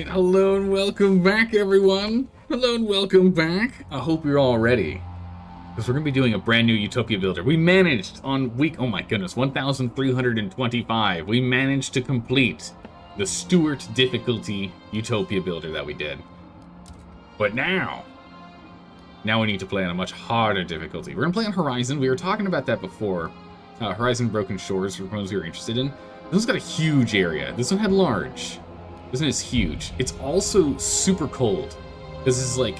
Alright, hello and welcome back, everyone. Hello and welcome back. I hope you're all ready, because we're going to be doing a brand new Utopia builder. We managed on week, oh my goodness, 1,325. We managed to complete the Stewart difficulty Utopia builder that we did. But now we need to play on a much harder difficulty. We're going to play on Horizon. We were talking about that before. Horizon Broken Shores, for those who are interested in. This one's got a huge area. This one had large. This one is huge. It's also super cold. This is like...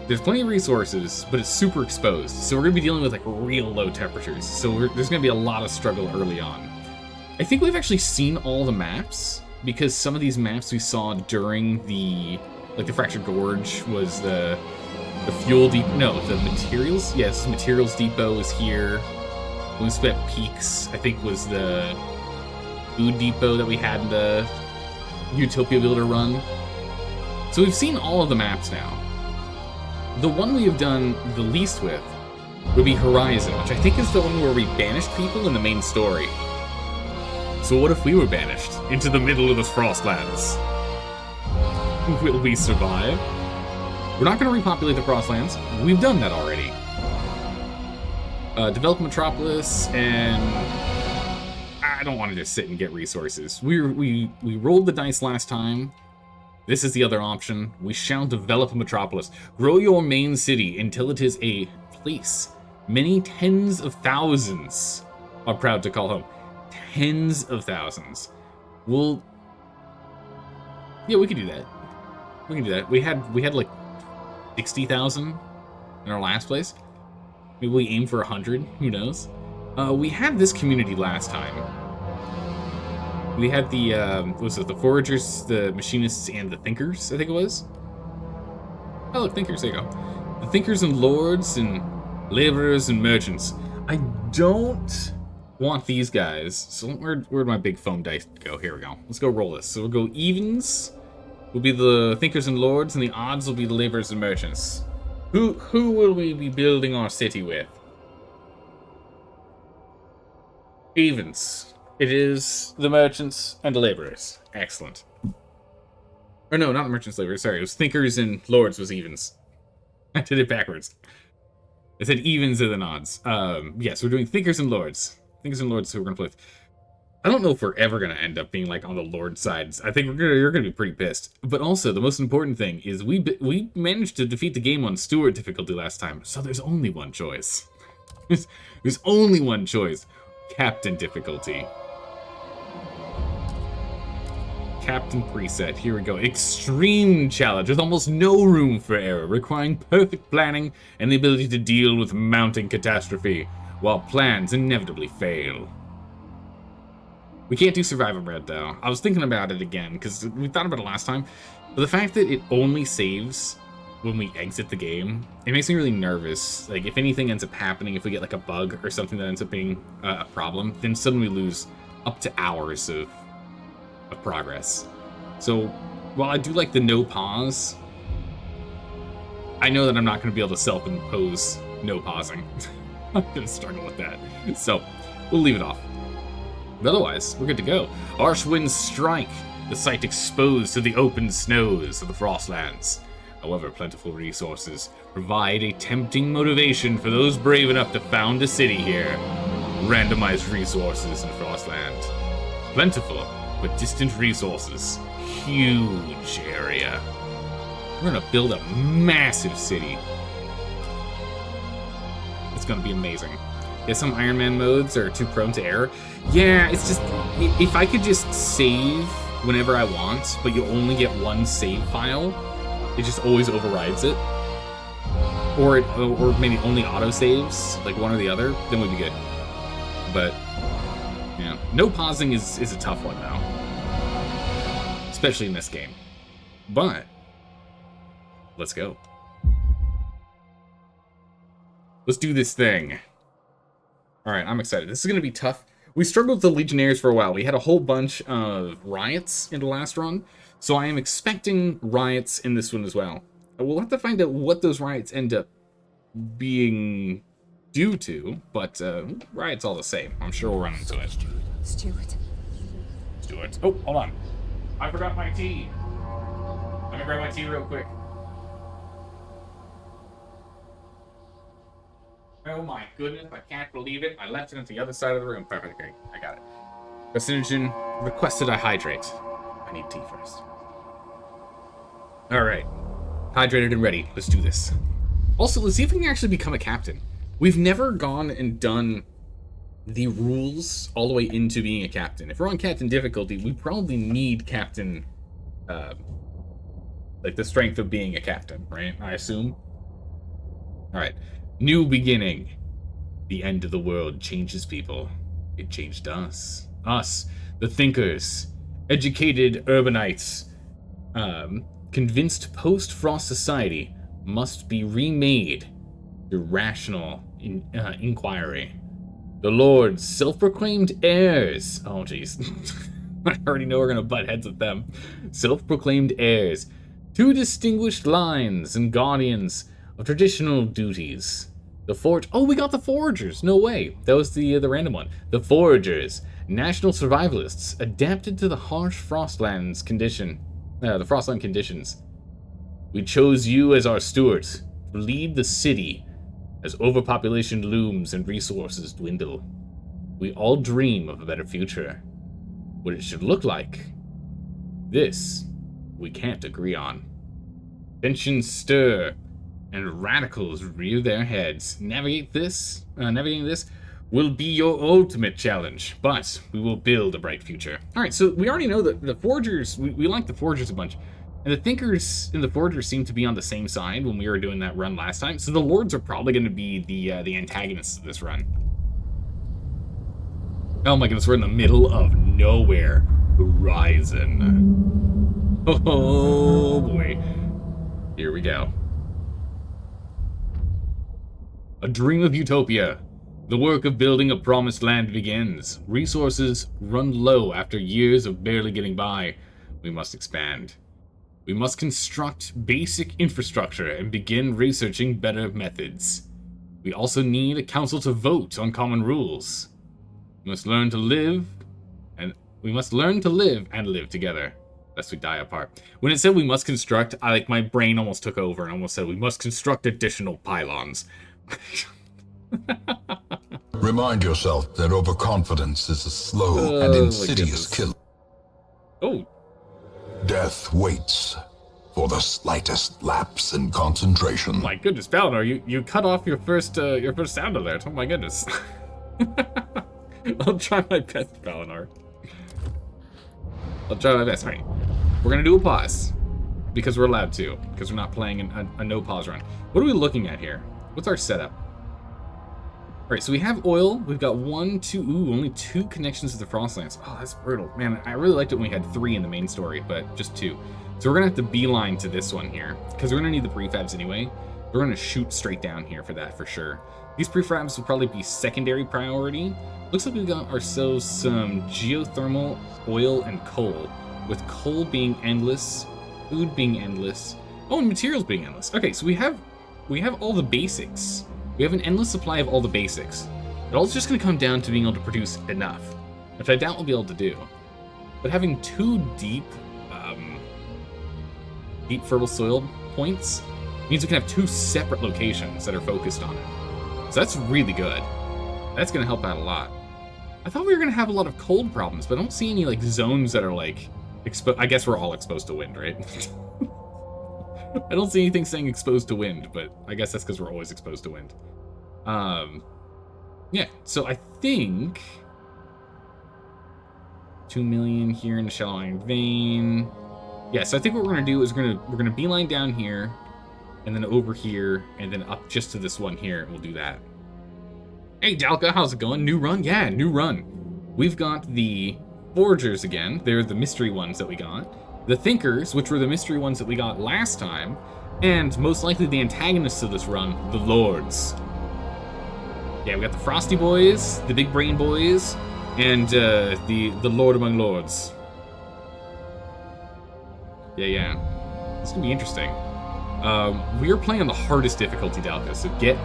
There's plenty of resources, but it's super exposed. So we're going to be dealing with like real low temperatures. So there's going to be a lot of struggle early on. I think we've actually seen all the maps, because some of these maps we saw during the... Like the Fractured Gorge was the fuel depot. No, the materials? Yes, materials depot is here. Moonspet Peaks, I think, was the food depot that we had in the Utopia Builder run. So we've seen all of the maps now. The one we have done the least with would be Horizon, which I think is the one where we banished people in the main story. So what if we were banished into the middle of the Frostlands? Will we survive? We're not going to repopulate the Frostlands. We've done that already. Develop Metropolis, and I don't want to just sit and get resources. We rolled the dice last time. This is the other option. We shall develop a Metropolis. Grow your main city until it is a place many tens of thousands are proud to call home. Tens of thousands. Yeah, we can do that. We can do that. We had like 60,000 in our last place. Maybe we aim for 100. Who knows? We had this community last time. We had the what was it? The foragers, the machinists, and the thinkers. I think it was. Oh, look, thinkers. There you go. The thinkers and lords and laborers and merchants. I don't want these guys. So where'd my big foam dice go? Here we go. Let's go roll this. So we'll go evens. Will be the thinkers and lords, and the odds will be the laborers and merchants. Who will we be building our city with? Evens. It is the merchants and the laborers. Excellent. Or no, not the merchants, laborers. Sorry, it was thinkers and lords was evens. I did it backwards. I said evens and then odds. Yes, we're doing thinkers and lords. Thinkers and lords, who we're gonna play with. I don't know if we're ever going to end up being like on the Lord sides. I think you're going to be pretty pissed. But also, the most important thing is we managed to defeat the game on Stewart difficulty last time. So there's only one choice. There's only one choice. Captain difficulty. Captain preset. Here we go. Extreme challenge with almost no room for error, requiring perfect planning and the ability to deal with mounting catastrophe, while plans inevitably fail. We can't do Survivor Bread, though. I was thinking about it again, because we thought about it last time. But the fact that it only saves when we exit the game, it makes me really nervous. Like, if anything ends up happening, if we get, like, a bug or something that ends up being a problem, then suddenly we lose up to hours of progress. So, while I do like the no pause, I know that I'm not going to be able to self-impose no pausing. I'm going to struggle with that. So, we'll leave it off. But otherwise, we're good to go. Harsh winds strike, the site exposed to the open snows of the Frostlands. However, plentiful resources provide a tempting motivation for those brave enough to found a city here. Randomized resources in Frostland. Plentiful, but distant resources. Huge area. We're gonna build a massive city. It's gonna be amazing. Yeah, some Iron Man modes are too prone to error. Yeah, it's just, if I could just save whenever I want, but you only get one save file, it just always overrides it. Or maybe only auto-saves, like one or the other, then we'd be good. But, yeah, no pausing is a tough one, though. Especially in this game. But, let's go. Let's do this thing. Alright, I'm excited. This is going to be tough. We struggled with the Legionnaires for a while. We had a whole bunch of riots in the last run, so I am expecting riots in this one as well. We'll have to find out what those riots end up being due to, but riots all the same. I'm sure we'll run into it. Stuart. Oh, hold on. I forgot my tea. Let me grab my tea real quick. Oh my goodness, I can't believe it. I left it at the other side of the room. Perfect, okay, I got it. Carcinogen requested I hydrate. I need tea first. Alright. Hydrated and ready. Let's do this. Also, let's see if we can actually become a captain. We've never gone and done the rules all the way into being a captain. If we're on captain difficulty, we probably need captain, like the strength of being a captain, right? I assume. Alright. New beginning. The end of the world changes people. It changed us. Us, the thinkers, educated urbanites, convinced post-Frost society must be remade through rational inquiry. The Lord's self-proclaimed heirs. Oh, jeez. I already know we're gonna butt heads with them. Self-proclaimed heirs. Two distinguished lines and guardians of traditional duties. The Forge. Oh, we got the Foragers. No way. That was the random one. The Foragers. National survivalists adapted to the harsh Frostlands condition. The Frostland conditions. We chose you as our stewards to lead the city as overpopulation looms and resources dwindle. We all dream of a better future. What it should look like. This, we can't agree on. Tensions stir, and radicals rear their heads. Navigating this will be your ultimate challenge, but we will build a bright future. Alright, so we already know that the Forgers, we like the Forgers a bunch. And the Thinkers and the Forgers seem to be on the same side when we were doing that run last time. So the Lords are probably going to be the antagonists of this run. Oh my goodness, we're in the middle of nowhere. Horizon. Oh boy. Here we go. A dream of Utopia. The work of building a promised land begins. Resources run low after years of barely getting by. We must expand. We must construct basic infrastructure and begin researching better methods. We also need a council to vote on common rules. We must learn to live and live together, lest we die apart. When it said we must construct, my brain almost took over and almost said we must construct additional pylons. Remind yourself that overconfidence is a slow and insidious killer. Oh. Death waits for the slightest lapse in concentration. My goodness, Balnor, you cut off your first sound alert. Oh my goodness. I'll try my best, Balnor. I'll try my best. Alright. We're gonna do a pause. Because we're allowed to. Because we're not playing a no pause run. What are we looking at here? What's our setup? Alright, so we have oil. We've got only 2 connections to the Frostlands. Oh, that's brutal. Man, I really liked it when we had 3 in the main story, but just 2. So we're going to have to beeline to this one here, because we're going to need the prefabs anyway. We're going to shoot straight down here for that, for sure. These prefabs will probably be secondary priority. Looks like we've got ourselves some geothermal, oil, and coal, with coal being endless, food being endless, oh, and materials being endless. Okay, so we have all the basics. We have an endless supply of all the basics. It all's just going to come down to being able to produce enough, which I doubt we'll be able to do. But having 2 deep fertile soil points means we can have 2 separate locations that are focused on it. So that's really good. That's going to help out a lot. I thought we were going to have a lot of cold problems, but I don't see any zones that are exposed. I guess we're all exposed to wind, right? I don't see anything saying exposed to wind, but I guess that's because we're always exposed to wind. Yeah, so I think 2 million here in the shallow iron vein. Yeah, so I think what we're gonna do is we're gonna beeline down here, and then over here, and then up just to this one here, and we'll do that. Hey Dalka, how's it going? New run? Yeah, new run. We've got the Foragers again. They're the mystery ones that we got. The Thinkers, which were the mystery ones that we got last time, and most likely the antagonists of this run, the Lords. Yeah, we got the Frosty Boys, the Big Brain Boys, and the Lord among Lords. Yeah. This is gonna be interesting. We are playing on the hardest difficulty, Dalka, so get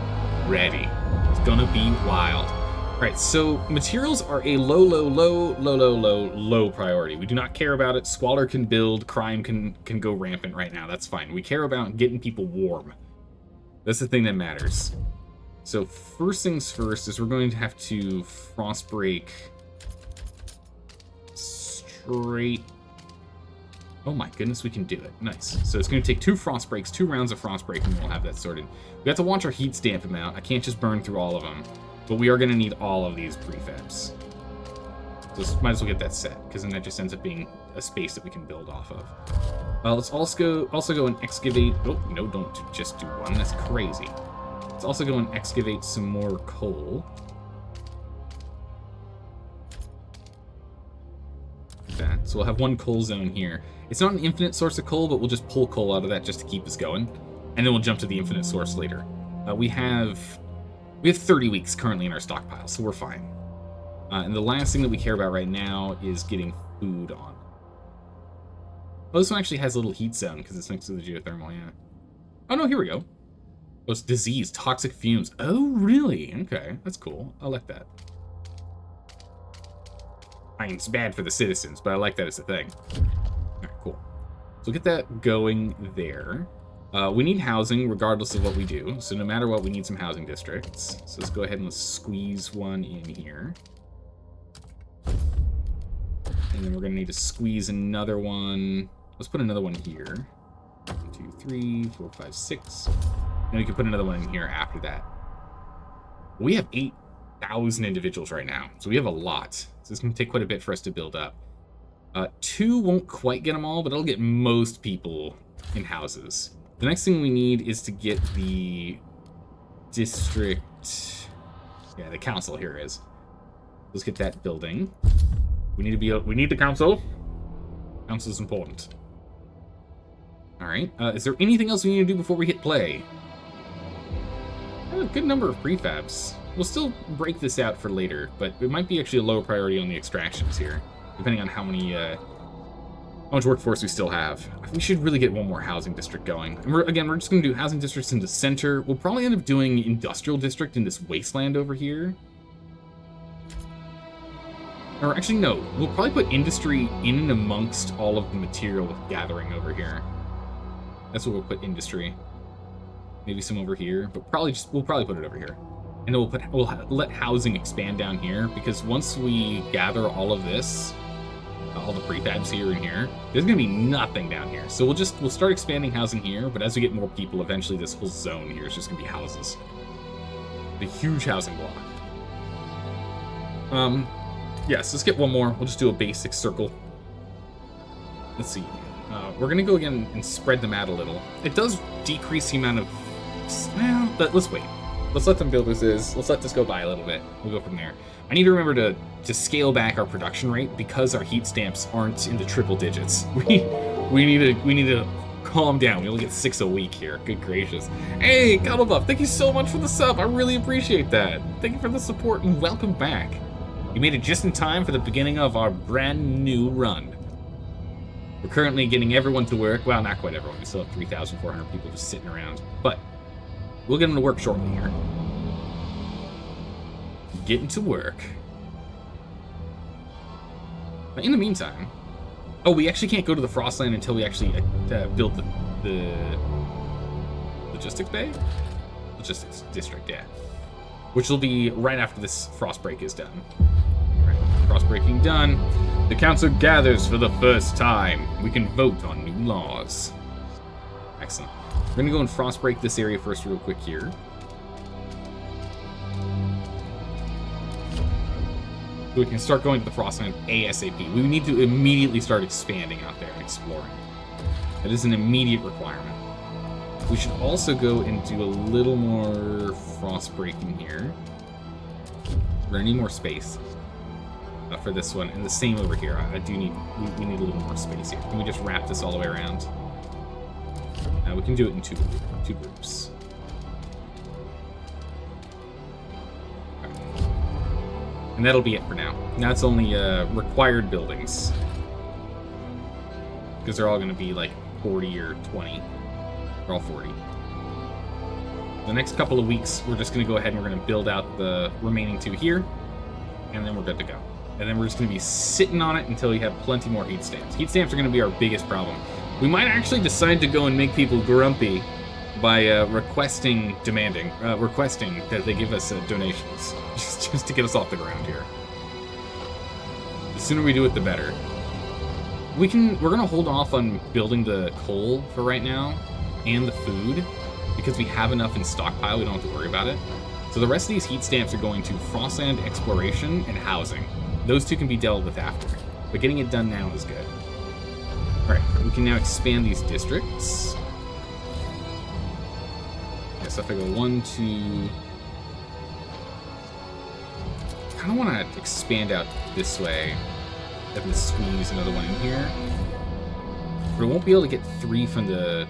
ready. It's gonna be wild. Right, so materials are a low priority. We do not care about it. Squalor can build, crime can go rampant right now. That's fine. We care about getting people warm. That's the thing that matters. So first things first is we're going to have to frostbreak straight. Oh my goodness, we can do it. Nice. So it's going to take 2 frost breaks, 2 rounds of frost break, and we'll have that sorted. We have to watch our heat stamp amount. I can't just burn through all of them. But we are going to need all of these prefabs. So might as well get that set, because then that just ends up being a space that we can build off of. Let's also go and excavate... Oh, no, don't just do one. That's crazy. Let's also go and excavate some more coal. Like that. So we'll have 1 coal zone here. It's not an infinite source of coal, but we'll just pull coal out of that just to keep us going. And then we'll jump to the infinite source later. We have 30 weeks currently in our stockpile, so we're fine. And the last thing that we care about right now is getting food on. Oh, this one actually has a little heat zone because it's next to the geothermal, yeah. Oh, no, here we go. Oh, it's disease, toxic fumes. Oh, really? Okay, that's cool. I like that. I mean, it's bad for the citizens, but I like that as a thing. All right, cool. So we'll get that going there. We need housing regardless of what we do. So no matter what, we need some housing districts. So let's go ahead and let's squeeze one in here. And then we're going to need to squeeze another one. Let's put another one here. 1, 2, 3, 4, 5, 6. And we can put another one in here after that. We have 8,000 individuals right now. So we have a lot. So it's going to take quite a bit for us to build up. 2 won't quite get them all, but it'll get most people in houses. The next thing we need is to get the district... Yeah, the council here is. Let's get that building. We need the council. Council is important. Alright, is there anything else we need to do before we hit play? A good number of prefabs. We'll still break this out for later, but it might be actually a lower priority on the extractions here, depending on how much workforce we still have. We should really get one more housing district going. And we're just going to do housing districts in the center. We'll probably end up doing industrial district in this wasteland over here. Or actually, no. We'll probably put industry in and amongst all of the material gathering over here. That's what we'll put industry. Maybe some over here, but we'll probably put it over here. And then we'll let housing expand down here, because once we gather all of this, all the prefabs here and here, there's gonna be nothing down here. So we'll start expanding housing here, but as we get more people, eventually this whole zone here is just gonna be houses. The huge housing block. Yes, let's get one more. We'll just do a basic circle. Let's see. We're gonna go again and spread them out a little. It does decrease the amount of... Well, but let's wait. Let's let them build this. Let's let this go by a little bit. We'll go from there. I need to remember to scale back our production rate because our heat stamps aren't in the triple digits. We need to calm down. We only get 6 a week here. Good gracious. Hey, Cuddlebuff, thank you so much for the sub. I really appreciate that. Thank you for the support and welcome back. You made it just in time for the beginning of our brand new run. We're currently getting everyone to work. Well, not quite everyone. We still have 3,400 people just sitting around. But we'll get them to work shortly here. Getting to work. But in the meantime... Oh, we actually can't go to the Frostland until we actually build the logistics bay? Logistics district, yeah. Which will be right after this frost break is done. Right, frost breaking done. The council gathers for the first time. We can vote on new laws. Excellent. We're gonna go and frost break this area first real quick here. So we can start going to the Frostland ASAP. We need to immediately start expanding out there and exploring. That is an immediate requirement. We should also go and do a little more frost breaking here. We're gonna need more space for this one, and the same over here. We need a little more space here. Can we just wrap this all the way around? We can do it in two groups. Okay. And that'll be it for now. Now it's only required buildings, because they're all going to be like 40 or 20. They're all 40. The next couple of weeks, we're just going to go ahead and we're going to build out the remaining 2 here. and then we're good to go. And then we're just going to be sitting on it until we have plenty more heat stamps. Heat stamps are going to be our biggest problem. We might actually decide to go and make people grumpy by requesting that they give us donations, just to get us off the ground here. The sooner we do it, the better. We're gonna hold off on building the coal for right now and the food because we have enough in stockpile. We don't have to worry about it. So the rest of these heat stamps are going to Frostland exploration and housing. Those two can be dealt with after, but getting it done now is good. All right, we can now expand these districts. Yeah, so if I go 1, 2, I kind of want to expand out this way. I'm going to squeeze another one in here. But it won't be able to get 3 from the...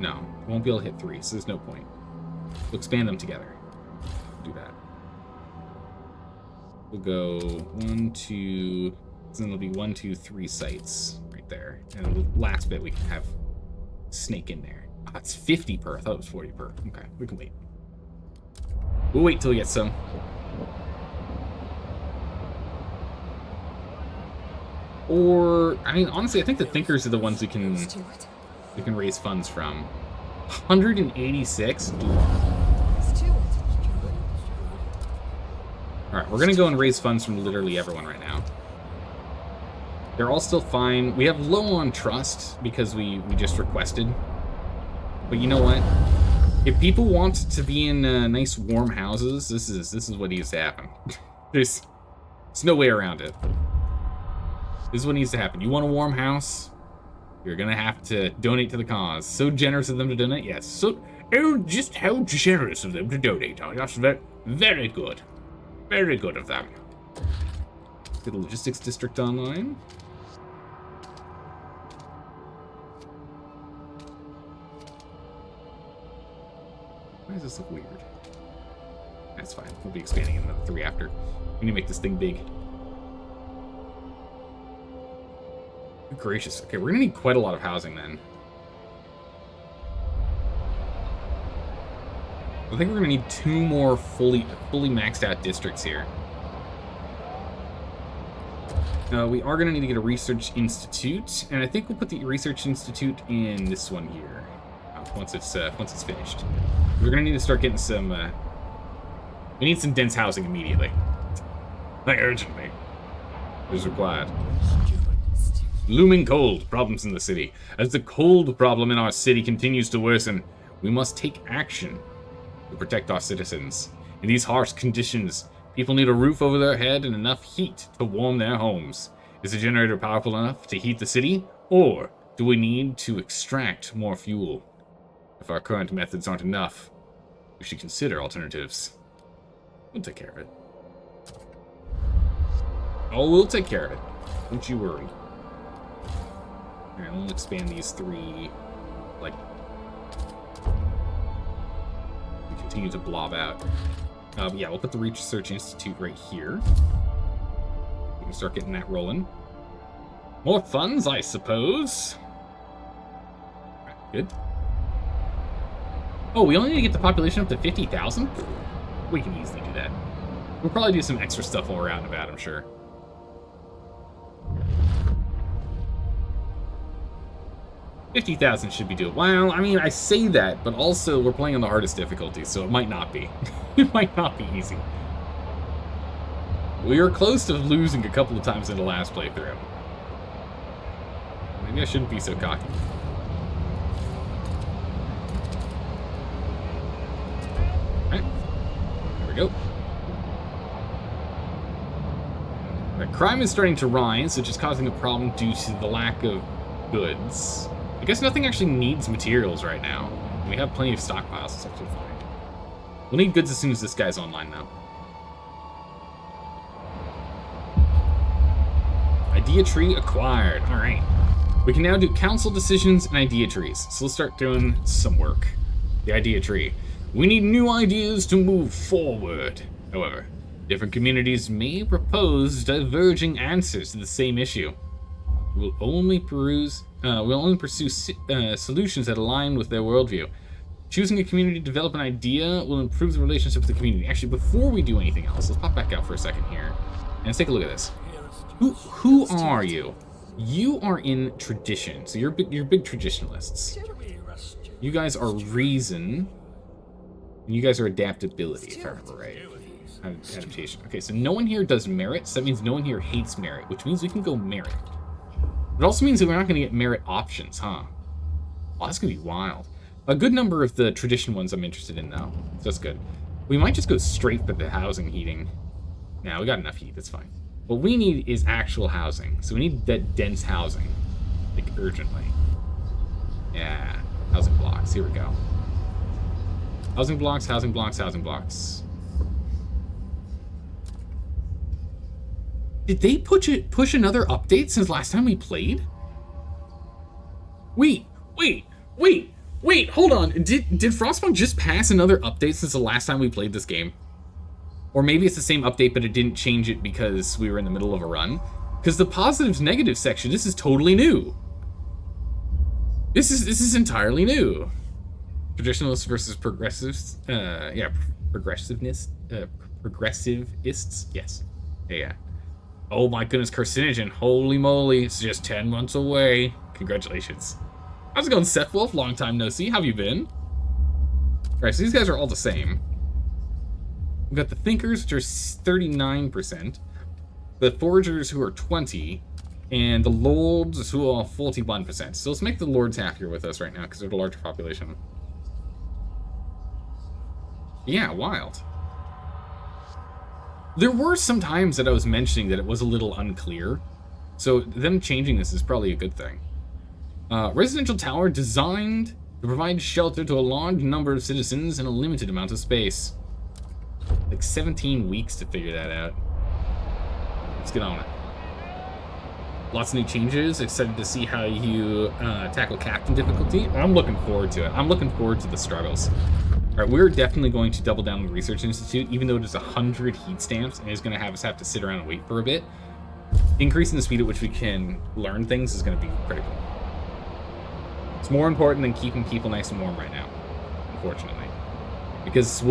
No, it won't be able to hit 3, so there's no point. We'll expand them together. Do that. We'll go 1, 2... So then it'll be 1, 2, 3 sites right there. And the last bit we can have snake in there. Oh, it's 50 per. I thought it was 40 per. Okay, we can wait. We'll wait till we get some. Or, I mean, honestly, I think the thinkers are the ones we can raise funds from. 186? Alright, we're gonna go and raise funds from literally everyone right now. They're all still fine. We have low on trust because we just requested. But you know what? If people want to be in nice warm houses, this is what needs to happen. There's no way around it. This is what needs to happen. You want a warm house? You're gonna have to donate to the cause. So generous of them to donate? Yes. So, oh, just how generous of them to donate. Oh, that's very good. Very good of them. Get the logistics district online. Why does this look weird? That's fine. We'll be expanding in the 3 after. We need to make this thing big. Good gracious. Okay, we're gonna need quite a lot of housing then. I think we're gonna need 2 more fully maxed out districts here. We are gonna need to get a research institute, and I think we'll put the research institute in this one here once it's finished. We're gonna need to start getting some. We need some dense housing immediately. Like urgently, is required. Looming cold problems in the city. As the cold problem in our city continues to worsen, we must take action to protect our citizens. In these harsh conditions, people need a roof over their head and enough heat to warm their homes. Is the generator powerful enough to heat the city, or do we need to extract more fuel? If our current methods aren't enough, we should consider alternatives. We'll take care of it. Oh, we'll take care of it. Don't you worry. Alright, we'll expand these 3, like, we continue to blob out. Yeah, we'll put the Research Institute right here. We can start getting that rolling. More funds, I suppose. Right, good. Oh, we only need to get the population up to 50,000? We can easily do that. We'll probably do some extra stuff while we're out and about, I'm sure. $50,000 should be doable. Well, I mean, I say that, but also we're playing on the hardest difficulty, so it might not be. It might not be easy. We were close to losing a couple of times in the last playthrough. Maybe I shouldn't be so cocky. Alright. There we go. Right, crime is starting to rise, which is causing a problem due to the lack of goods. I guess nothing actually needs materials right now. We have plenty of stockpiles, it's actually fine. We'll need goods as soon as this guy's online now. Idea tree acquired. Alright. We can now do council decisions and idea trees. So let's start doing some work. The idea tree. We need new ideas to move forward. However, different communities may propose diverging answers to the same issue. We'll only pursue solutions that align with their worldview. Choosing a community to develop an idea will improve the relationship with the community. Actually, before we do anything else, let's pop back out for a second here. And let's take a look at this. Who are you? You are in tradition. So you're big traditionalists. You guys are reason. And you guys are adaptability, if I remember right. Adaptation. Okay, so no one here does merit, so that means no one here hates merit, which means we can go merit. It also means that we're not going to get merit options, huh? Oh, that's going to be wild. A good number of the tradition ones I'm interested in, though. So that's good. We might just go straight for the housing heating. Nah, we got enough heat. That's fine. What we need is actual housing. So we need that dense housing. Like, urgently. Yeah. Housing blocks. Here we go. Housing blocks, housing blocks, housing blocks. Did they push another update since last time we played? Wait, hold on. Did Frostpunk just pass another update since the last time we played this game? Or maybe it's the same update, but it didn't change it because we were in the middle of a run? Because the positives negatives section, this is totally new. This is entirely new. Traditionalists versus progressives. Yeah, progressiveness. Progressivists. Yes. Yeah. Oh my goodness, carcinogen. Holy moly, it's just 10 months away. Congratulations. How's it going, Seth Wolf? Long time no see. How have you been? Alright, so these guys are all the same. We've got the Thinkers, which are 39%. The Foragers, who are 20. And the Lords, who are 41%. So let's make the Lords happier with us right now, because they're the larger population. Yeah, wild. There were some times that I was mentioning that it was a little unclear. So them changing this is probably a good thing. Residential tower designed to provide shelter to a large number of citizens in a limited amount of space. Like 17 weeks to figure that out. Let's get on it. Lots of new changes. Excited to see how you tackle captain difficulty. I'm looking forward to it. I'm looking forward to the struggles. All right, we're definitely going to double down on the Research Institute, even though it is 100 heat stamps and is going to have to sit around and wait for a bit. Increasing the speed at which we can learn things is going to be critical. It's more important than keeping people nice and warm right now, unfortunately, because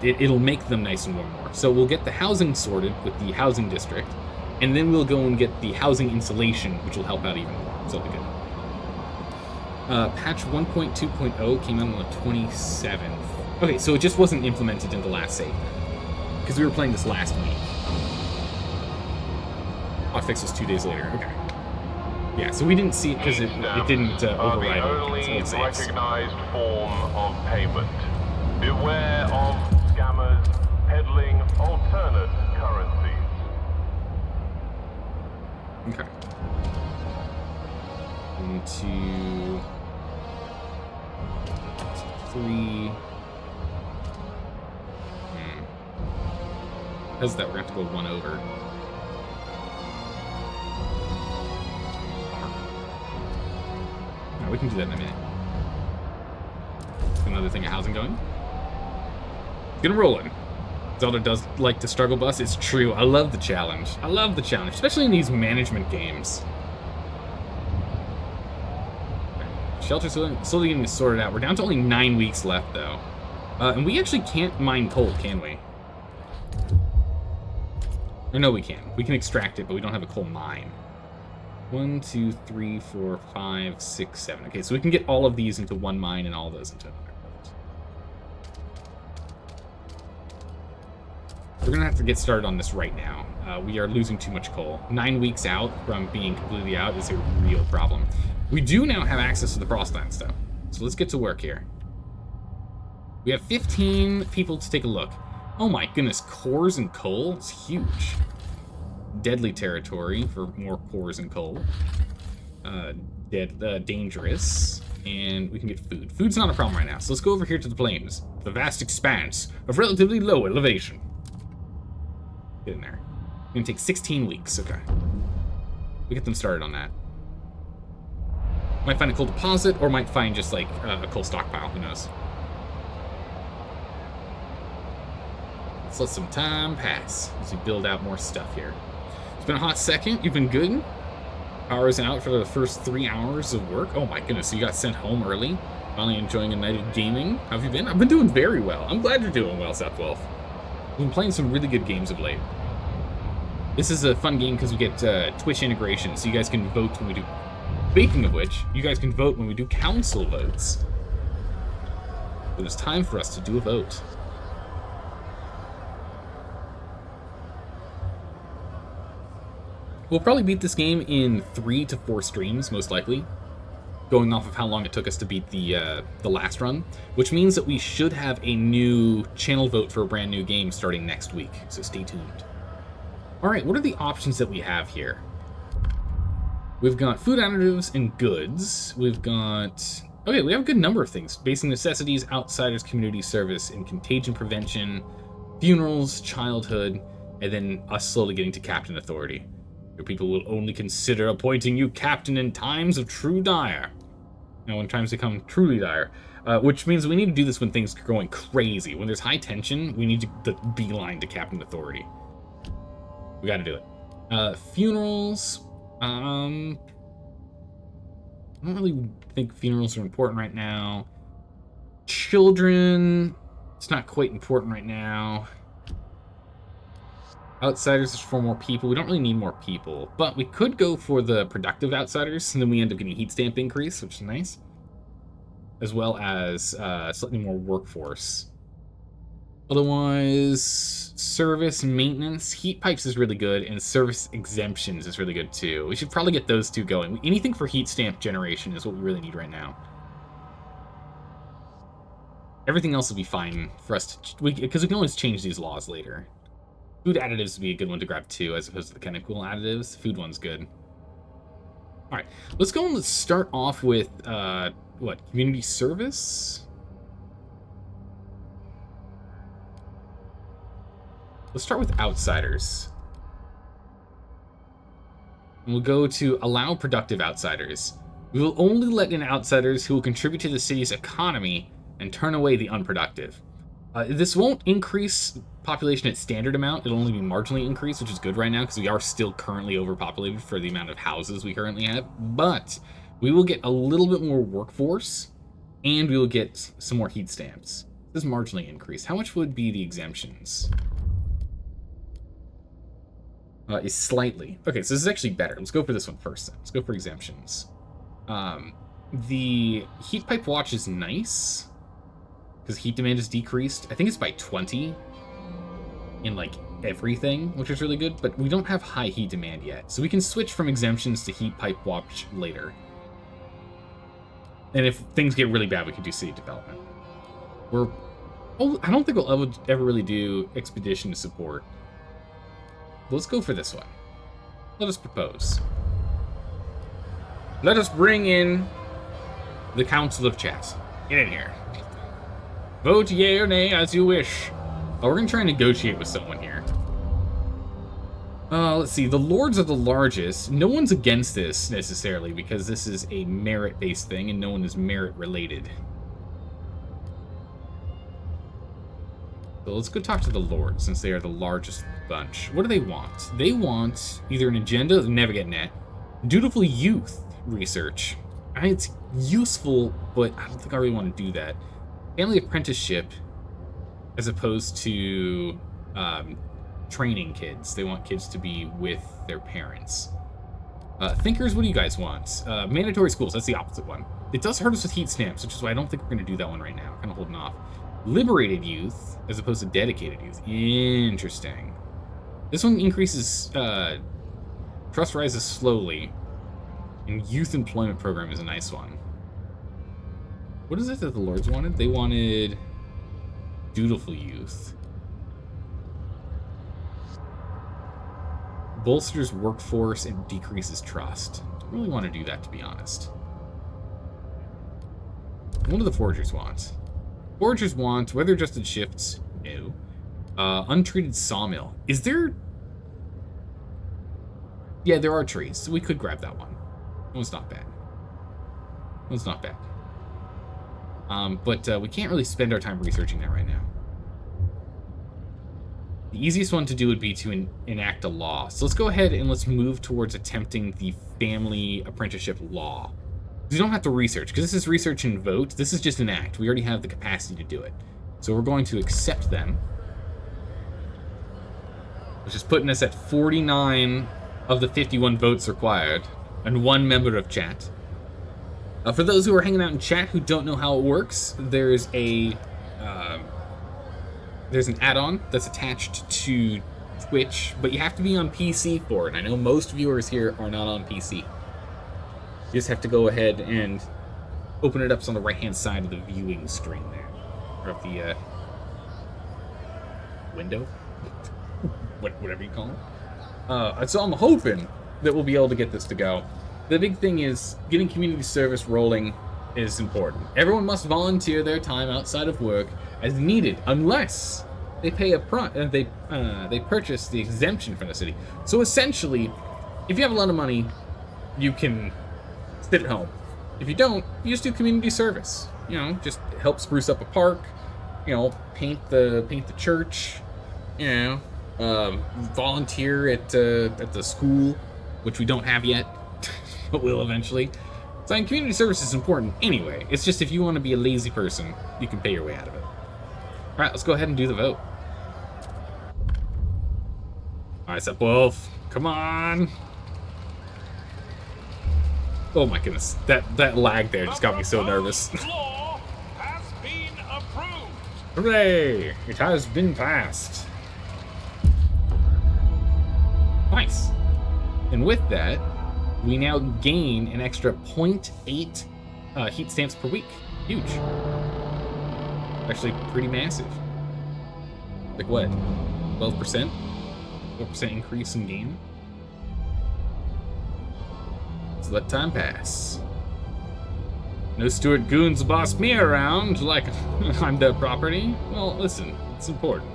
it'll make them nice and warm more. So we'll get the housing sorted with the housing district, and then we'll go and get the housing insulation, which will help out even more. So it'll be good. Patch 1.2.0 came out on the 27th. Okay, so it just wasn't implemented in the last save, because we were playing this last week. Hotfix was 2 days later. Okay. Yeah, so we didn't see it because it didn't override the only recognized form of payment. Beware of scammers peddling alternate currencies. Okay. 1, 2, 3. Because that, we're going to have to go 1 over. No, we can do that in a minute. Another thing of housing going. Get 'em rolling. Zelda does like to struggle bus. It's true. I love the challenge. I love the challenge, especially in these management games. Shelter's slowly getting sorted out. We're down to only 9 weeks left, though. And we actually can't mine coal, can we? Or no, we can. We can extract it, but we don't have a coal mine. 1, 2, 3, 4, 5, 6, 7. Okay, so we can get all of these into one mine and all of those into another. We're going to have to get started on this right now. We are losing too much coal. 9 weeks out from being completely out is a real problem. We do now have access to the Frostlands, though. So let's get to work here. We have 15 people to take a look. Oh my goodness, cores and coal? It's huge. Deadly territory for more cores and coal. Dangerous. And we can get food. Food's not a problem right now, so let's go over here to the plains. The vast expanse of relatively low elevation. Get in there. It's gonna take 16 weeks, okay. We get them started on that. Might find a coal deposit, or might find just like a coal stockpile, who knows. Let's let some time pass as we build out more stuff here. It's been a hot second. You've been good. Power's out for the first 3 hours of work. Oh my goodness, so you got sent home early. Finally enjoying a night of gaming. How have you been? I've been doing very well. I'm glad you're doing well, South Wolf. We've been playing some really good games of late. This is a fun game because we get Twitch integration, so you guys can vote when we do... Speaking of which, you guys can vote when we do council votes. So it's time for us to do a vote. We'll probably beat this game in 3 to 4 streams, most likely, going off of how long it took us to beat the last run, which means that we should have a new channel vote for a brand new game starting next week, so stay tuned. Alright, what are the options that we have here? We've got food additives and goods. We've got... Okay, we have a good number of things. Basic necessities, outsiders, community service, and contagion prevention, funerals, childhood, and then us slowly getting to captain authority. Your people will only consider appointing you captain in times of true dire. Now, when times become truly dire. Which means we need to do this when things are going crazy. When there's high tension, we need to beeline to captain authority. We gotta do it. Funerals. I don't really think funerals are important right now. Children. It's not quite important right now. Outsiders is for more people. We don't really need more people, but we could go for the productive outsiders, and then we end up getting heat stamp increase, which is nice, as well as slightly more workforce. Otherwise, service maintenance, heat pipes is really good, and service exemptions is really good too. We should probably get those two going. Anything for heat stamp generation is what we really need right now. Everything else will be fine for us to, because we can always change these laws later. Food additives would be a good one to grab too, as opposed to the chemical additives. Food one's good. All right, let's go and let's start off with what, community service? Let's start with outsiders. And we'll go to allow productive outsiders. We will only let in outsiders who will contribute to the city's economy and turn away the unproductive. This won't increase population at standard amount. It'll only be marginally increased, which is good right now because we are still currently overpopulated for the amount of houses we currently have. But we will get a little bit more workforce, and we will get some more heat stamps. This is marginally increased. How much would be the exemptions? Is slightly. Okay, so this is actually better. Let's go for this one first then. Let's go for exemptions. The heat pipe watch is nice, because heat demand is decreased. I think it's by 20 in like everything, which is really good, but we don't have high heat demand yet. So we can switch from exemptions to heat pipe watch later. And if things get really bad, we can do city development. I don't think we'll ever really do expedition support. Let's go for this one. Let us propose. Let us bring in the Council of Chat. Get in here. Vote yea or nay as you wish. Oh, we're going to try and negotiate with someone here. Let's see. The Lords are the largest. No one's against this, necessarily, because this is a merit-based thing, and no one is merit-related. So let's go talk to the Lords, since they are the largest bunch. What do they want? They want either an agenda, never get net, dutiful youth research. It's useful, but I don't think I really want to do that. Family apprenticeship, as opposed to training kids. They want kids to be with their parents. Thinkers, what do you guys want? Mandatory schools, that's the opposite one. It does hurt us with heat stamps, which is why I don't think we're going to do that one right now. Kind of holding off. Liberated youth, as opposed to dedicated youth. Interesting. This one increases, trust rises slowly, and youth employment program is a nice one. What is it that the Lords wanted? They wanted dutiful youth. Bolsters workforce and decreases trust. Don't really want to do that, to be honest. What do the Foragers want? Foragers want weather-adjusted shifts. No. Untreated sawmill. Is there... Yeah, there are trees, so we could grab that one. That one's not bad. That one's not bad. But we can't really spend our time researching that right now. The easiest one to do would be to enact a law. So let's go ahead and let's move towards attempting the family apprenticeship law. You don't have to research, because this is research and vote. This is just an act. We already have the capacity to do it. So we're going to accept them. Which is putting us at 49 of the 51 votes required. And 1 member of chat. For those who are hanging out in chat who don't know how it works, there's an add-on that's attached to Twitch, but you have to be on PC for it. I know most viewers here are not on PC. You just have to go ahead and open it up. It's on the right-hand side of the viewing screen there. Or of the window? Whatever you call it. So I'm hoping that we'll be able to get this to go. The big thing is getting community service rolling is important. Everyone must volunteer their time outside of work as needed, unless they pay they purchase the exemption from the city. So essentially, if you have a lot of money, you can sit at home. If you don't, you just do community service. You know, just help spruce up a park. You know, paint the church. You know, volunteer at the school, which we don't have yet. But will eventually. So community service is important anyway. It's just if you want to be a lazy person, you can pay your way out of it. Alright, let's go ahead and do the vote. Alright, Step Wolf. Come on. Oh my goodness. That lag there just got me so nervous. Law has been approved. Hooray! It has been passed. Nice. And with that, we now gain an extra 0.8 heat stamps per week. Huge. Actually, pretty massive. Like what? 12%? 12% increase in gain? Let's let time pass. No Stuart goons boss me around like I'm their property. Well, listen, it's important.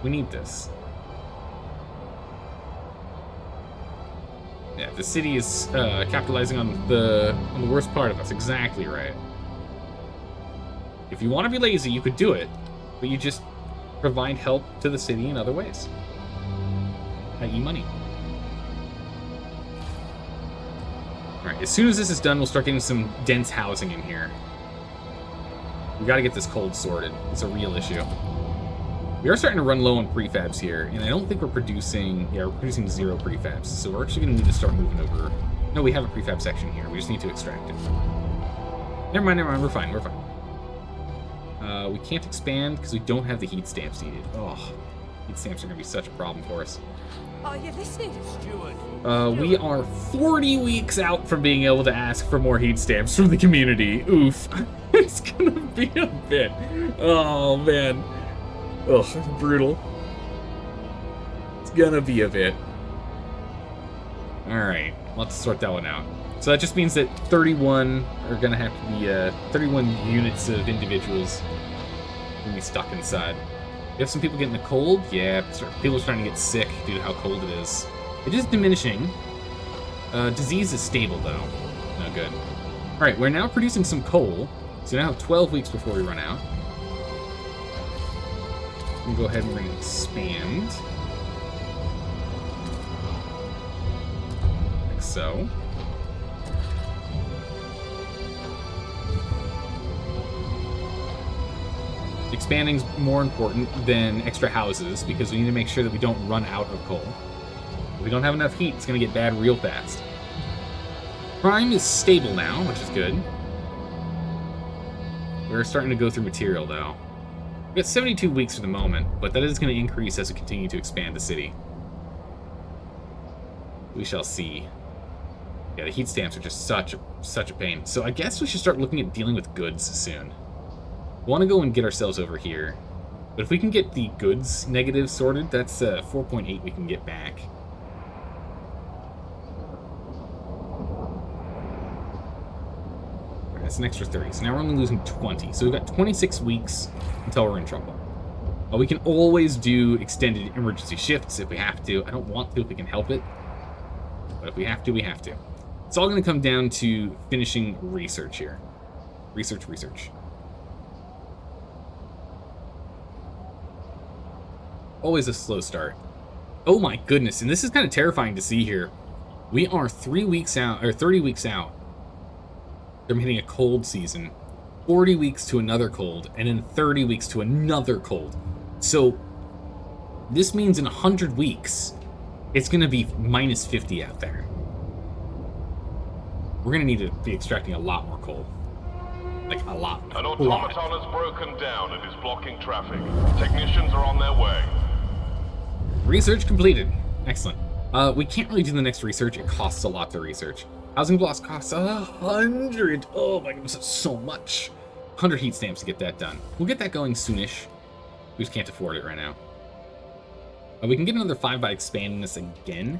We need this. Yeah, the city is capitalizing on the worst part of us. Exactly right. If you want to be lazy, you could do it, but you just provide help to the city in other ways, i.e. money. All right, as soon as this is done, we'll start getting some dense housing in here. We got to get this cold sorted. It's a real issue. We are starting to run low on prefabs here, and I don't think we're producing... Yeah, we're producing 0 prefabs, so we're actually going to need to start moving over... No, we have a prefab section here. We just need to extract it. Never mind, we're fine, we're fine. We can't expand because we don't have the heat stamps needed. Oh, heat stamps are going to be such a problem for us. Are you listening, Steward? We are 40 weeks out from being able to ask for more heat stamps from the community. Oof. It's going to be a bit. Oh, man. Ugh, brutal. It's gonna be a bit. Alright, let's sort that one out. So that just means that 31 are gonna have to be, 31 units of individuals gonna be stuck inside. We have some people getting the cold. Yeah, people are starting to get sick due to how cold it is. It is diminishing. Disease is stable, though. No good. Alright, we're now producing some coal. So we now have 12 weeks before we run out. We'll go ahead and expand. Like so. Expanding's more important than extra houses because we need to make sure that we don't run out of coal. If we don't have enough heat, it's going to get bad real fast. Crime is stable now, which is good. We're starting to go through material, though. We got 72 weeks for the moment, but that is going to increase as we continue to expand the city. We shall see. Yeah, the heat stamps are just such a pain. So I guess we should start looking at dealing with goods soon. We want to go and get ourselves over here. But if we can get the goods negative sorted, that's 4.8 we can get back. That's an extra 30. So now we're only losing 20. So we've got 26 weeks until we're in trouble. We can always do extended emergency shifts if we have to. I don't want to if we can help it. But if we have to, we have to. It's all going to come down to finishing research here. Research. Always a slow start. Oh my goodness, and this is kind of terrifying to see here. We are 3 weeks out, or 30 weeks out They're hitting a cold season. 40 weeks to another cold, and then 30 weeks to another cold. So this means in 100 weeks, it's going to be minus 50 out there. We're going to need to be extracting a lot more coal. Like, a lot. An automaton has broken down and is blocking traffic. Technicians are on their way. Research completed. Excellent. We can't really do the next research. It costs a lot to research. Housing blocks costs 100. Oh my goodness, that's so much. 100 heat stamps to get that done. We'll get that going soonish. We just can't afford it right now. We can get another 5 by expanding this again.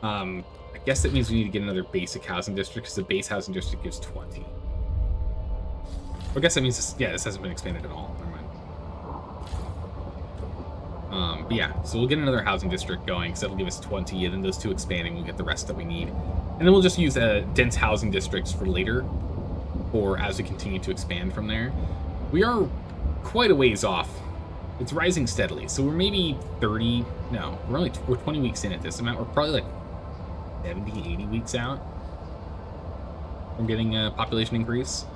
I guess that means we need to get another basic housing district, because the base housing district gives 20. I guess that means this, yeah, this hasn't been expanded at all. Never mind. But yeah, so we'll get another housing district going, because that'll give us 20, and then those 2 expanding, we'll get the rest that we need. And then we'll just use dense housing districts for later, or as we continue to expand from there. We are quite a ways off. It's rising steadily, so we're maybe 30, no, we're 20 weeks in at this amount. We're probably like 70, 80 weeks out from getting a population increase.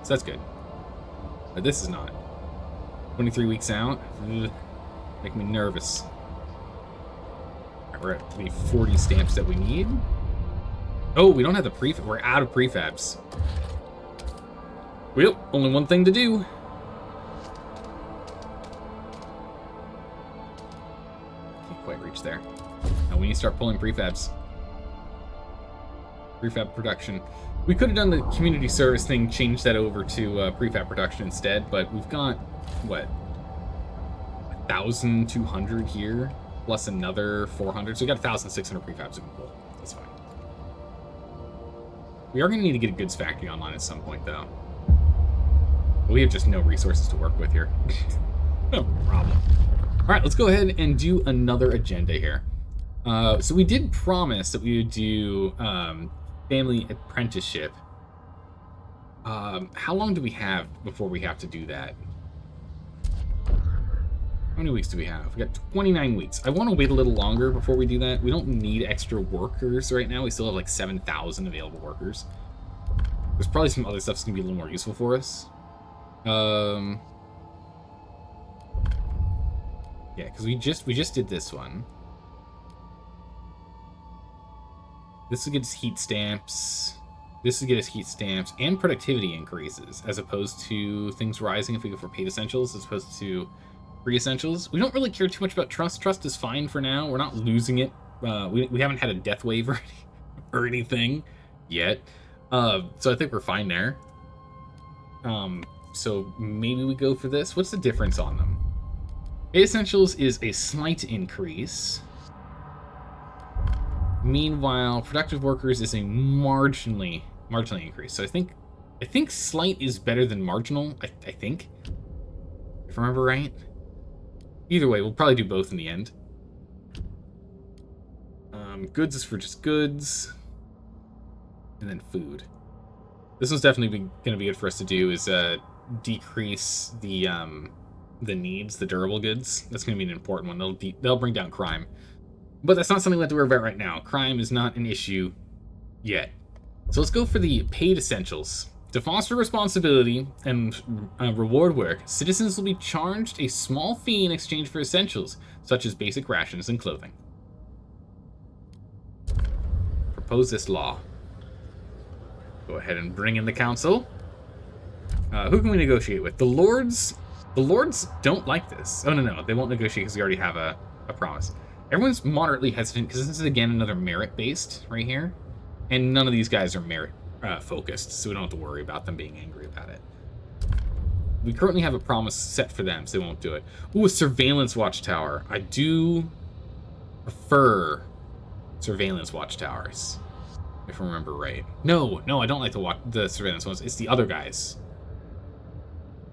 So that's good. But this is not. 23 weeks out. Ugh, make me nervous. Right, we're at the 40 stamps that we need. Oh, we don't have the prefab. We're out of prefabs. Well, only one thing to do. Can't quite reach there. Now we need to start pulling prefabs. Prefab production. We could have done the community service thing, changed that over to prefab production instead, but we've got, what, 1,200 here, plus another 400, so we got 1,600 prefabs we can pull. That's fine. We are going to need to get a goods factory online at some point, though. But we have just no resources to work with here. No problem. All right, let's go ahead and do another agenda here. So we did promise that we would do family apprenticeship. How long do we have before we have to do that? How many weeks do we have? We got 29 weeks. I want to wait a little longer before we do that. We don't need extra workers right now. We still have like 7,000 available workers. There's probably some other stuff that's gonna be a little more useful for us. Yeah, because we just did this one. This will get us heat stamps. This will get us heat stamps and productivity increases, as opposed to things rising if we go for paid essentials, as opposed to free essentials. We don't really care too much about trust. Trust is fine for now. We're not losing it. We haven't had a death wave or anything yet. So I think we're fine there. So maybe we go for this. What's the difference on them? Paid essentials is a slight increase. Meanwhile, productive workers is a marginally increase. So I think slight is better than marginal. I think, if I remember right. Either way, we'll probably do both in the end. Goods is for just goods, and then food. This one's definitely going to be good for us to do. Is decrease the needs, the durable goods. That's going to be an important one. They'll bring down crime. But that's not something we have to worry about right now. Crime is not an issue yet. So let's go for the paid essentials. To foster responsibility and reward work, citizens will be charged a small fee in exchange for essentials, such as basic rations and clothing. Propose this law. Go ahead and bring in the council. Who can we negotiate with? The lords? The lords don't like this. Oh, no, they won't negotiate because we already have a promise. Everyone's moderately hesitant because this is, again, another merit-based right here. And none of these guys are merit-focused, so we don't have to worry about them being angry about it. We currently have a promise set for them, so they won't do it. Ooh, a surveillance watchtower. I do prefer surveillance watchtowers, if I remember right. No, I don't like the surveillance ones. It's the other guys.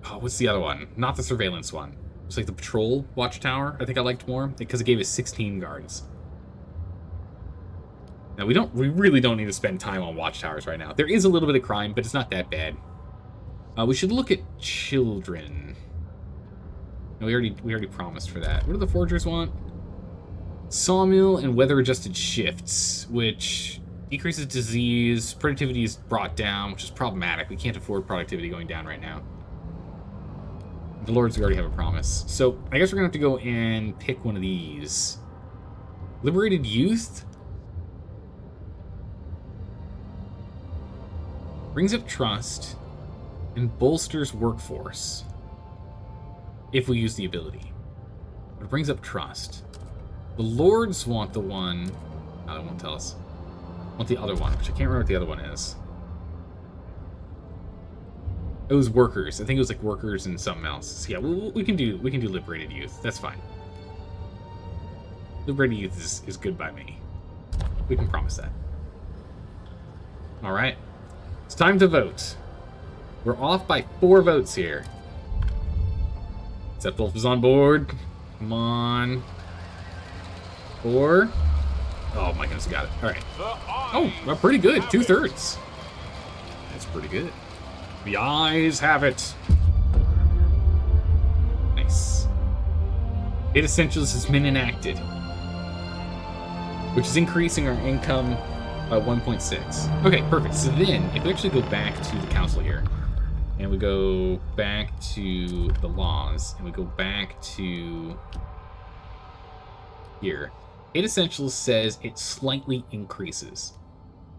Oh, what's the other one? Not the surveillance one. It's like the patrol watchtower. I think I liked more because it gave us 16 guards. Now we really don't need to spend time on watchtowers right now. There is a little bit of crime, but it's not that bad. We should look at children. No, we already promised for that. What do the forgers want? Sawmill and weather-adjusted shifts, which Decreases disease. Productivity is brought down, which is problematic. We can't afford productivity going down right now. The Lords, we already have a promise. So I guess we're going to have to go and pick one of these. Liberated Youth. Brings up trust and bolsters workforce if we use the ability. But it brings up trust. The Lords want the one... Oh, it won't tell us. Want the other one, which I can't remember what the other one is. It was workers. I think it was like workers and something else. So yeah, we can do Liberated Youth. That's fine. Liberated Youth is good by me. We can promise that. All right. It's time to vote. We're off by 4 votes here. Septulf is on board. Come on. 4. Oh my goodness, we got it. All right. Oh, well, pretty good. 2/3. That's pretty good. The eyes have it. Nice. 8 Essentials has been enacted, which is increasing our income by 1.6. Okay, perfect. So then, if we actually go back to the council here, and we go back to the laws, and we go back to here, 8 Essentials says it slightly increases.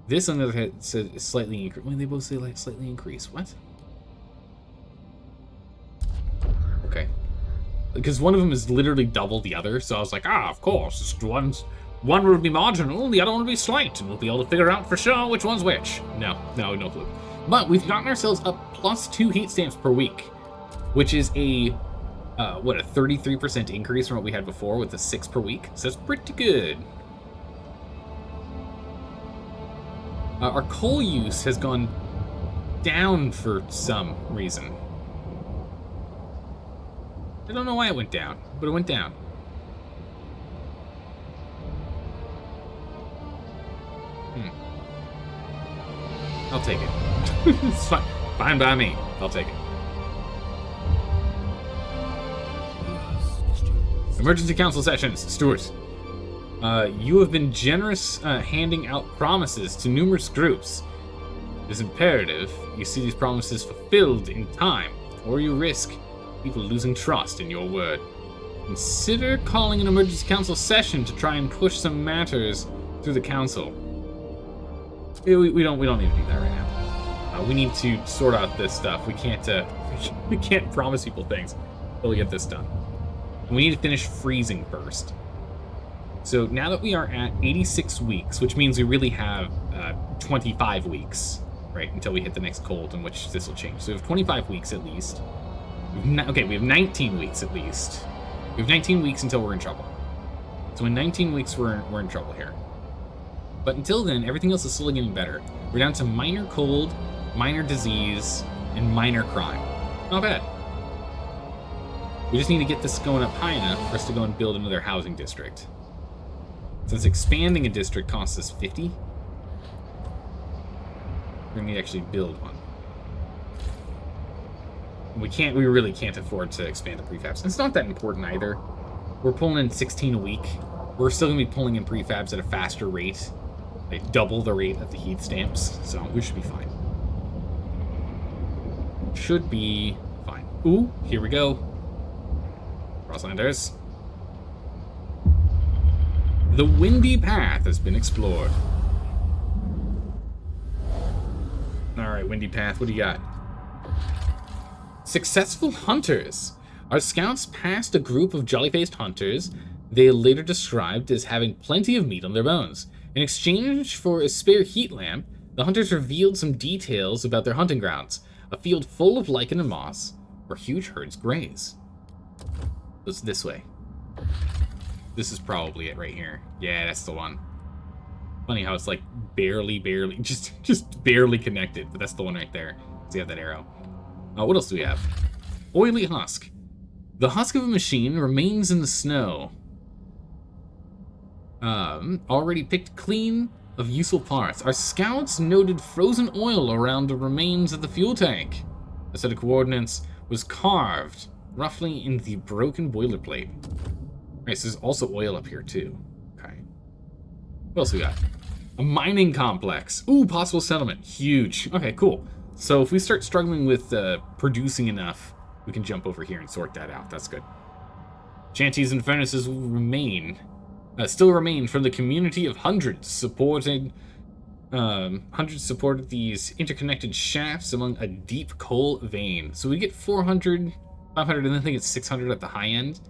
This, on the other hand, says it's slightly increase. When they both say like slightly increase, what? Okay, because one of them is literally double the other, so I was like, of course, one will be marginal, the other one will be slight, and we'll be able to figure out for sure which one's which. No clue. But we've gotten ourselves up +2 heat stamps per week, which is a 33% increase from what we had before with the 6 per week. So that's pretty good. Our coal use has gone down for some reason. I don't know why it went down, but it went down. I'll take it. It's fine. Fine by me. I'll take it. Emergency Council sessions. Stuart, you have been generous handing out promises to numerous groups. It is imperative you see these promises fulfilled in time, or you risk people losing trust in your word. Consider calling an emergency council session to try and push some matters through the council. We don't need to do that right now. We need to sort out this stuff. We can't promise people things until we get this done. And we need to finish freezing first. So now that we are at 86 weeks, which means we really have 25 weeks, right, until we hit the next cold in which this will change. So we have 25 weeks at least. Okay, we have 19 weeks at least. We have 19 weeks until we're in trouble. So in 19 weeks, we're in trouble here. But until then, everything else is slowly getting better. We're down to minor cold, minor disease, and minor crime. Not bad. We just need to get this going up high enough for us to go and build another housing district. Since expanding a district costs us 50, we're going to actually build one. We really can't afford to expand the prefabs. It's not that important either. We're pulling in 16 a week. We're still going to be pulling in prefabs at a faster rate, like double the rate of the heat stamps, so we should be fine. Should be fine. Ooh, here we go. Crosslanders. The windy path has been explored. Alright, windy path, what do you got? Successful hunters. Our scouts passed a group of jolly-faced hunters they later described as having plenty of meat on their bones. In exchange for a spare heat lamp, the hunters revealed some details about their hunting grounds, a field full of lichen and moss, where huge herds graze. It's this way. This is probably it right here. Yeah, that's the one. Funny how it's like barely, just barely connected, but that's the one right there. So you have that arrow. What else do we have? Oily husk. The husk of a machine remains in the snow. Already picked clean of useful parts. Our scouts noted frozen oil around the remains of the fuel tank. A set of coordinates was carved roughly in the broken boilerplate. Alright, so there's also oil up here too. Okay. What else we got? A mining complex. Ooh, possible settlement. Huge. Okay, cool. So if we start struggling with producing enough, we can jump over here and sort that out. That's good. Shanties and furnaces will still remain from the community of hundreds supported these interconnected shafts along a deep coal vein. So we get 400, 500, and I think it's 600 at the high end.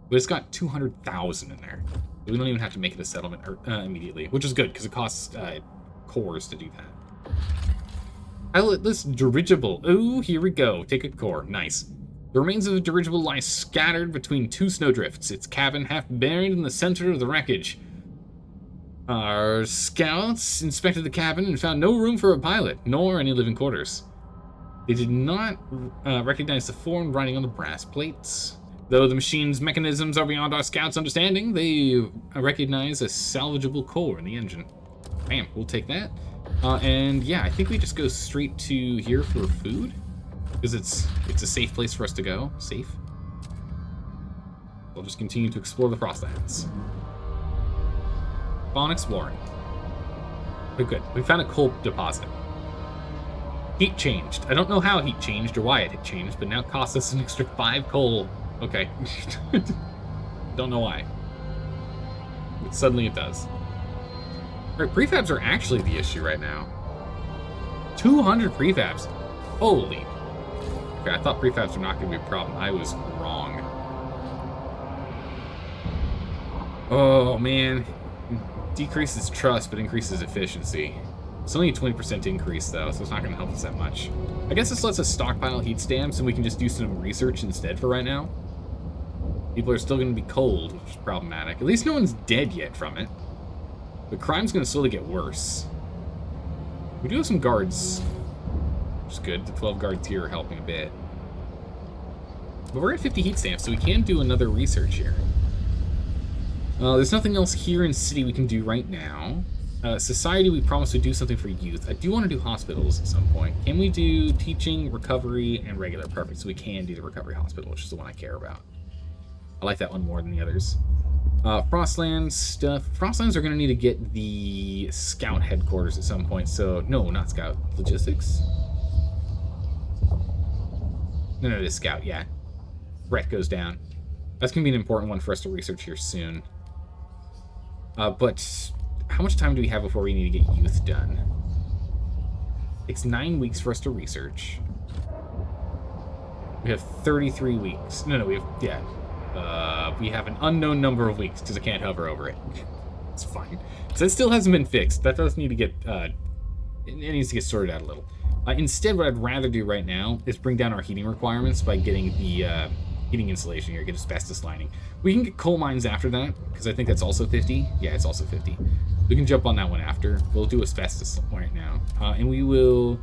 But it's got 200,000 in there. We don't even have to make it a settlement immediately, which is good because it costs cores to do that. Pilotless dirigible. Ooh, here we go. Take a core. Nice. The remains of the dirigible lie scattered between two snowdrifts, its cabin half buried in the center of the wreckage. Our scouts inspected the cabin and found no room for a pilot, nor any living quarters. They did not recognize the foreign writing on the brass plates. Though the machine's mechanisms are beyond our scouts' understanding, they recognize a salvageable core in the engine. Bam, we'll take that. And yeah, I think we just go straight to here for food, because it's a safe place for us to go. Safe. We'll just continue to explore the Frostlands. Spawn exploring. But good. We found a coal deposit. Heat changed. I don't know how heat changed or why it had changed, but now it costs us an extra 5 coal. Okay. Don't know why. But suddenly it does. Alright, prefabs are actually the issue right now. 200 prefabs. Holy. Okay, I thought prefabs were not going to be a problem. I was wrong. Oh, man. Decreases trust, but increases efficiency. It's only a 20% increase, though, so it's not going to help us that much. I guess this lets us stockpile heat stamps, and we can just do some research instead for right now. People are still going to be cold, which is problematic. At least no one's dead yet from it. But crime's going to slowly get worse. We do have some guards, which is good. The 12 guards here are helping a bit. But we're at 50 heat stamps, so we can do another research here. There's nothing else here in city we can do right now. Society, we promised to do something for youth. I do want to do hospitals at some point. Can we do teaching, recovery, and regular? Perfect. So we can do the recovery hospital, which is the one I care about. I like that one more than the others. Frostlands stuff. Frostlands are going to need to get the scout headquarters at some point. So, no, not scout. Logistics? No, it is scout, yeah. Brett goes down. That's going to be an important one for us to research here soon. But how much time do we have before we need to get youth done? It's 9 weeks for us to research. We have 33 weeks. No, we have, yeah. We have an unknown number of weeks because I can't hover over it. It's fine. So it still hasn't been fixed. That does need to get, it needs to get sorted out a little. Instead, what I'd rather do right now is bring down our heating requirements by getting the heating insulation here, get asbestos lining. We can get coal mines after that, because I think that's also 50. Yeah, it's also 50. We can jump on that one after. We'll do asbestos right now. And we will...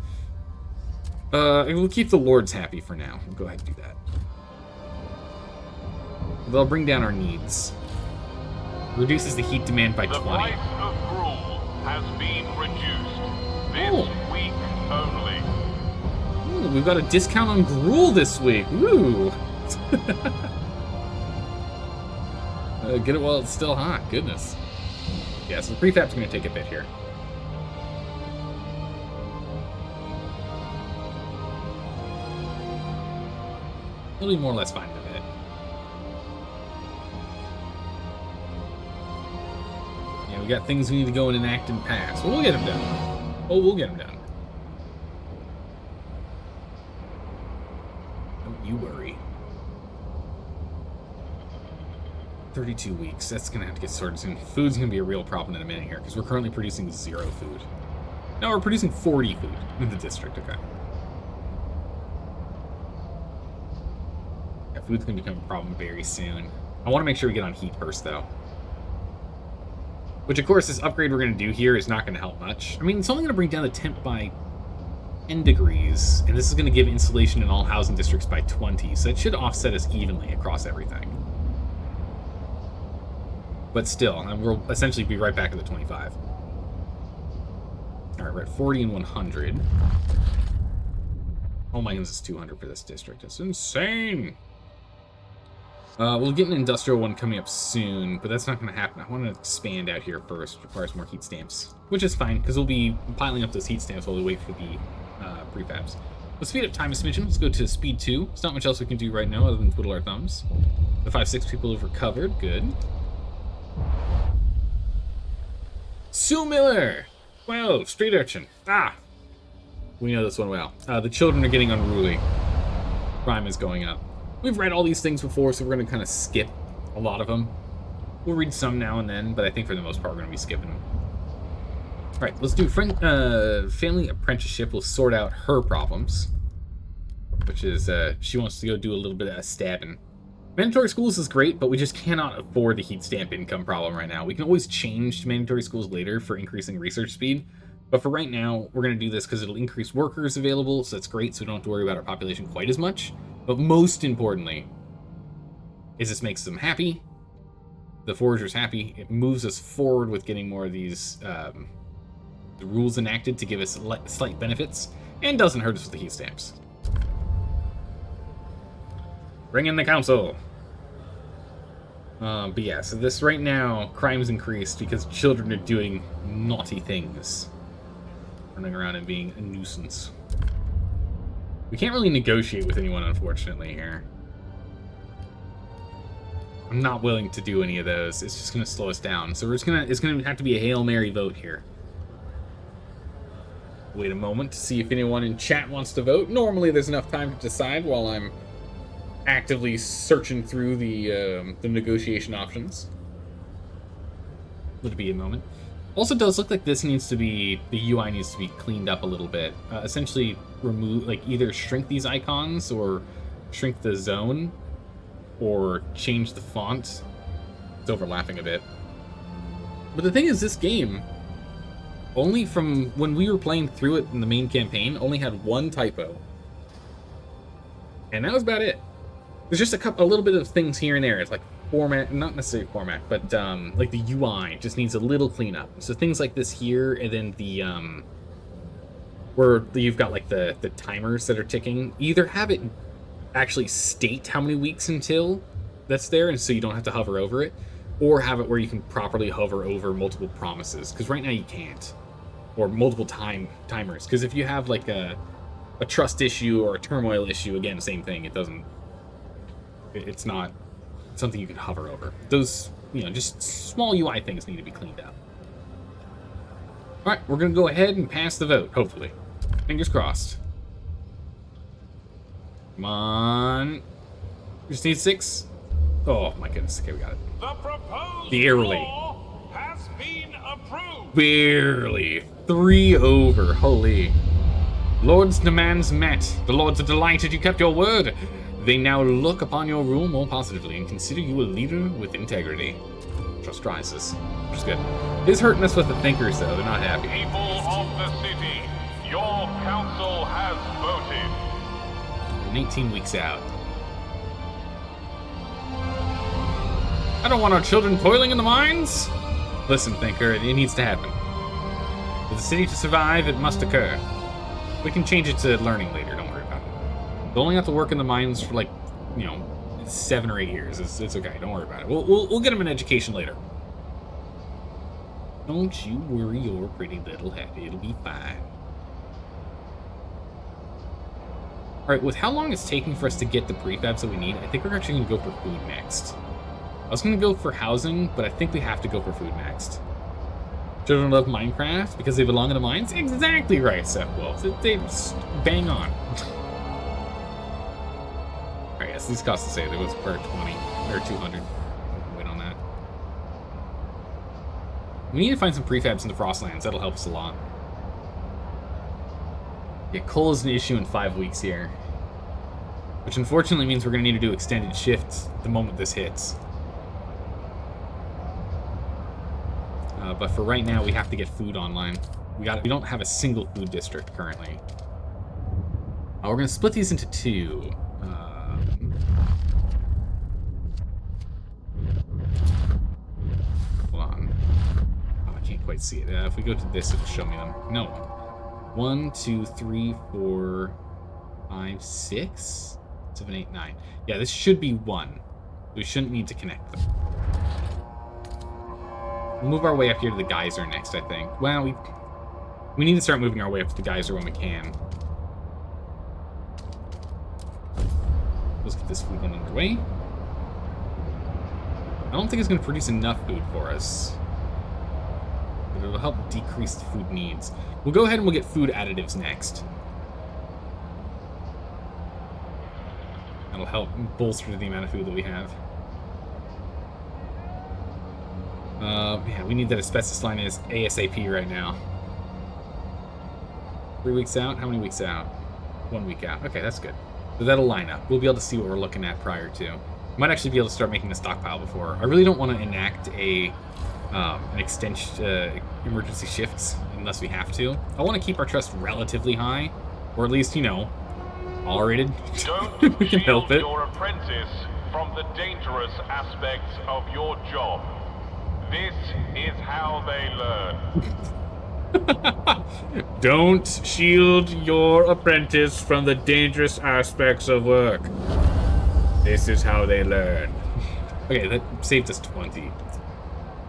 we'll keep the lords happy for now. We'll go ahead and do that. They'll bring down our needs. Reduces the heat demand by 20. The price of gruel has been reduced. This week only. Ooh, we've got a discount on gruel this week. Ooh. Get it while it's still hot. Goodness. Yeah, so the prefab's going to take a bit here. It'll be more or less fine in a bit. Yeah, we got things we need to go and enact and pass. Well, we'll get them done. Oh, we'll get them done. Don't you worry. 32 weeks. That's going to have to get sorted soon. Food's going to be a real problem in a minute here, because we're currently producing 0 food. No, we're producing 40 food in the district. Okay. Yeah, food's going to become a problem very soon. I want to make sure we get on heat first, though. Which, of course, this upgrade we're going to do here is not going to help much. I mean, it's only going to bring down the temp by 10 degrees, and this is going to give insulation in all housing districts by 20, so it should offset us evenly across everything. But still, we'll essentially be right back at the 25. Alright, we're at 40 and 100. Oh my goodness, it's 200 for this district. It's insane! We'll get an industrial one coming up soon, but that's not going to happen. I want to expand out here first. Requires more heat stamps, which is fine, because we'll be piling up those heat stamps while we wait for the prefabs. Let's speed up time a smidgen. Let's go to speed 2. There's not much else we can do right now other than twiddle our thumbs. The 5-6 people have recovered. Good. Sue Miller! 12, street urchin. Ah! We know this one well. The children are getting unruly. Crime is going up. We've read all these things before, so we're going to kind of skip a lot of them. We'll read some now and then, but I think for the most part we're going to be skipping them. Alright, let's do family apprenticeship. We'll sort out her problems. Which is, she wants to go do a little bit of stabbing. Mandatory schools is great, but we just cannot afford the heat stamp income problem right now. We can always change to mandatory schools later for increasing research speed. But for right now, we're going to do this because it'll increase workers available, so that's great, so we don't have to worry about our population quite as much. But most importantly, is this makes them happy. The foragers happy. It moves us forward with getting more of these the rules enacted to give us slight benefits, and doesn't hurt us with the heat stamps. Bring in the council. But yeah, so this right now, crime's increased because children are doing naughty things. Running around and being a nuisance. We can't really negotiate with anyone, unfortunately, here. I'm not willing to do any of those. It's just going to slow us down. So it's going to have to be a Hail Mary vote here. Wait a moment to see if anyone in chat wants to vote. Normally there's enough time to decide while I'm actively searching through the negotiation options. Let it be a moment. Also, it does look like this needs to be, the UI needs to be cleaned up a little bit. Essentially, remove, like, either shrink these icons or shrink the zone or change the font. It's overlapping a bit. But the thing is, this game, only from when we were playing through it in the main campaign, only had one typo. And that was about it. There's just a little bit of things here and there. It's like format, not necessarily format, but like the UI just needs a little cleanup. So things like this here, and then the where you've got like the timers that are ticking, either have it actually state how many weeks until that's there, and so you don't have to hover over it, or have it where you can properly hover over multiple promises, because right now you can't, or multiple timers, because if you have like a trust issue or a turmoil issue, again, same thing. It's not something you can hover over. Those, just small UI things need to be cleaned up. All right, we're gonna go ahead and pass the vote, hopefully. Fingers crossed. Come on. We just need 6. Oh my goodness, okay, we got it. The proposed Barely. law has been approved. Barely. 3 over, holy. Lord's demands met. The lords are delighted you kept your word. They now look upon your rule more positively and consider you a leader with integrity. Trust rises, which is good. It's hurting us with the thinkers, though. They're not happy. People of the city, your council has voted. We're 18 weeks out. I don't want our children toiling in the mines. Listen, thinker, it needs to happen. For the city to survive, it must occur. We can change it to learning later, don't worry about it. They'll only have to work in the mines for like, 7 or 8 years. It's okay, don't worry about it. We'll get them an education later. Don't you worry your pretty little head, it'll be fine. Alright, with how long it's taking for us to get the prefabs that we need, I think we're actually going to go for food next. I was going to go for housing, but I think we have to go for food next. Children love Minecraft because they belong in the mines? Exactly right, Seth Wolf. They bang on. Alright, yes, these costs to say there was per 20 or 200. Wait on that. We need to find some prefabs in the Frostlands. That'll help us a lot. Yeah, coal is an issue in 5 weeks here. Which unfortunately means we're going to need to do extended shifts the moment this hits. But for right now, we have to get food online. We don't have a single food district currently. We're going to split these into 2. Hold on. Oh, I can't quite see it. If we go to this, it'll show me them. No. 1, 2, 3, 4, 5, 6, 7, 8, 9. Yeah, this should be 1. We shouldn't need to connect them. We'll move our way up here to the geyser next, I think. Well, we need to start moving our way up to the geyser when we can. Let's get this food one underway. I don't think it's going to produce enough food for us. But it'll help decrease the food needs. We'll go ahead and we'll get food additives next. That'll help bolster the amount of food that we have. Yeah, we need that asbestos line as ASAP right now. 3 weeks out? How many weeks out? 1 week out. Okay, that's good. So that'll line up. We'll be able to see what we're looking at prior to. Might actually be able to start making a stockpile before. I really don't want to enact an extension, emergency shifts unless we have to. I want to keep our trust relatively high, or at least, you know, tolerated. Don't We can help shield it. your apprentice from the dangerous aspects of your job. This is how they learn. Don't shield your apprentice from the dangerous aspects of work. This is how they learn. Okay, that saved us 20. It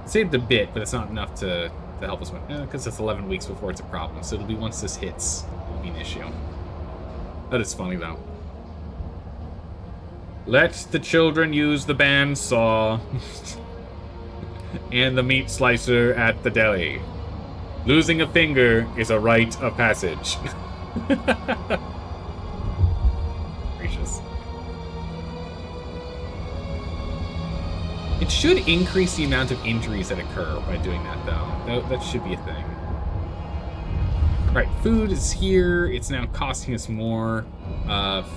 saved a bit, but it's not enough to help us win. Because it's 11 weeks before it's a problem, so it'll be once this hits, it'll be an issue. That is funny, though. Let the children use the bandsaw and the meat slicer at the deli. Losing a finger is a rite of passage. Gracious. It should increase the amount of injuries that occur by doing that, though. That should be a thing. Alright, food is here. It's now costing us more.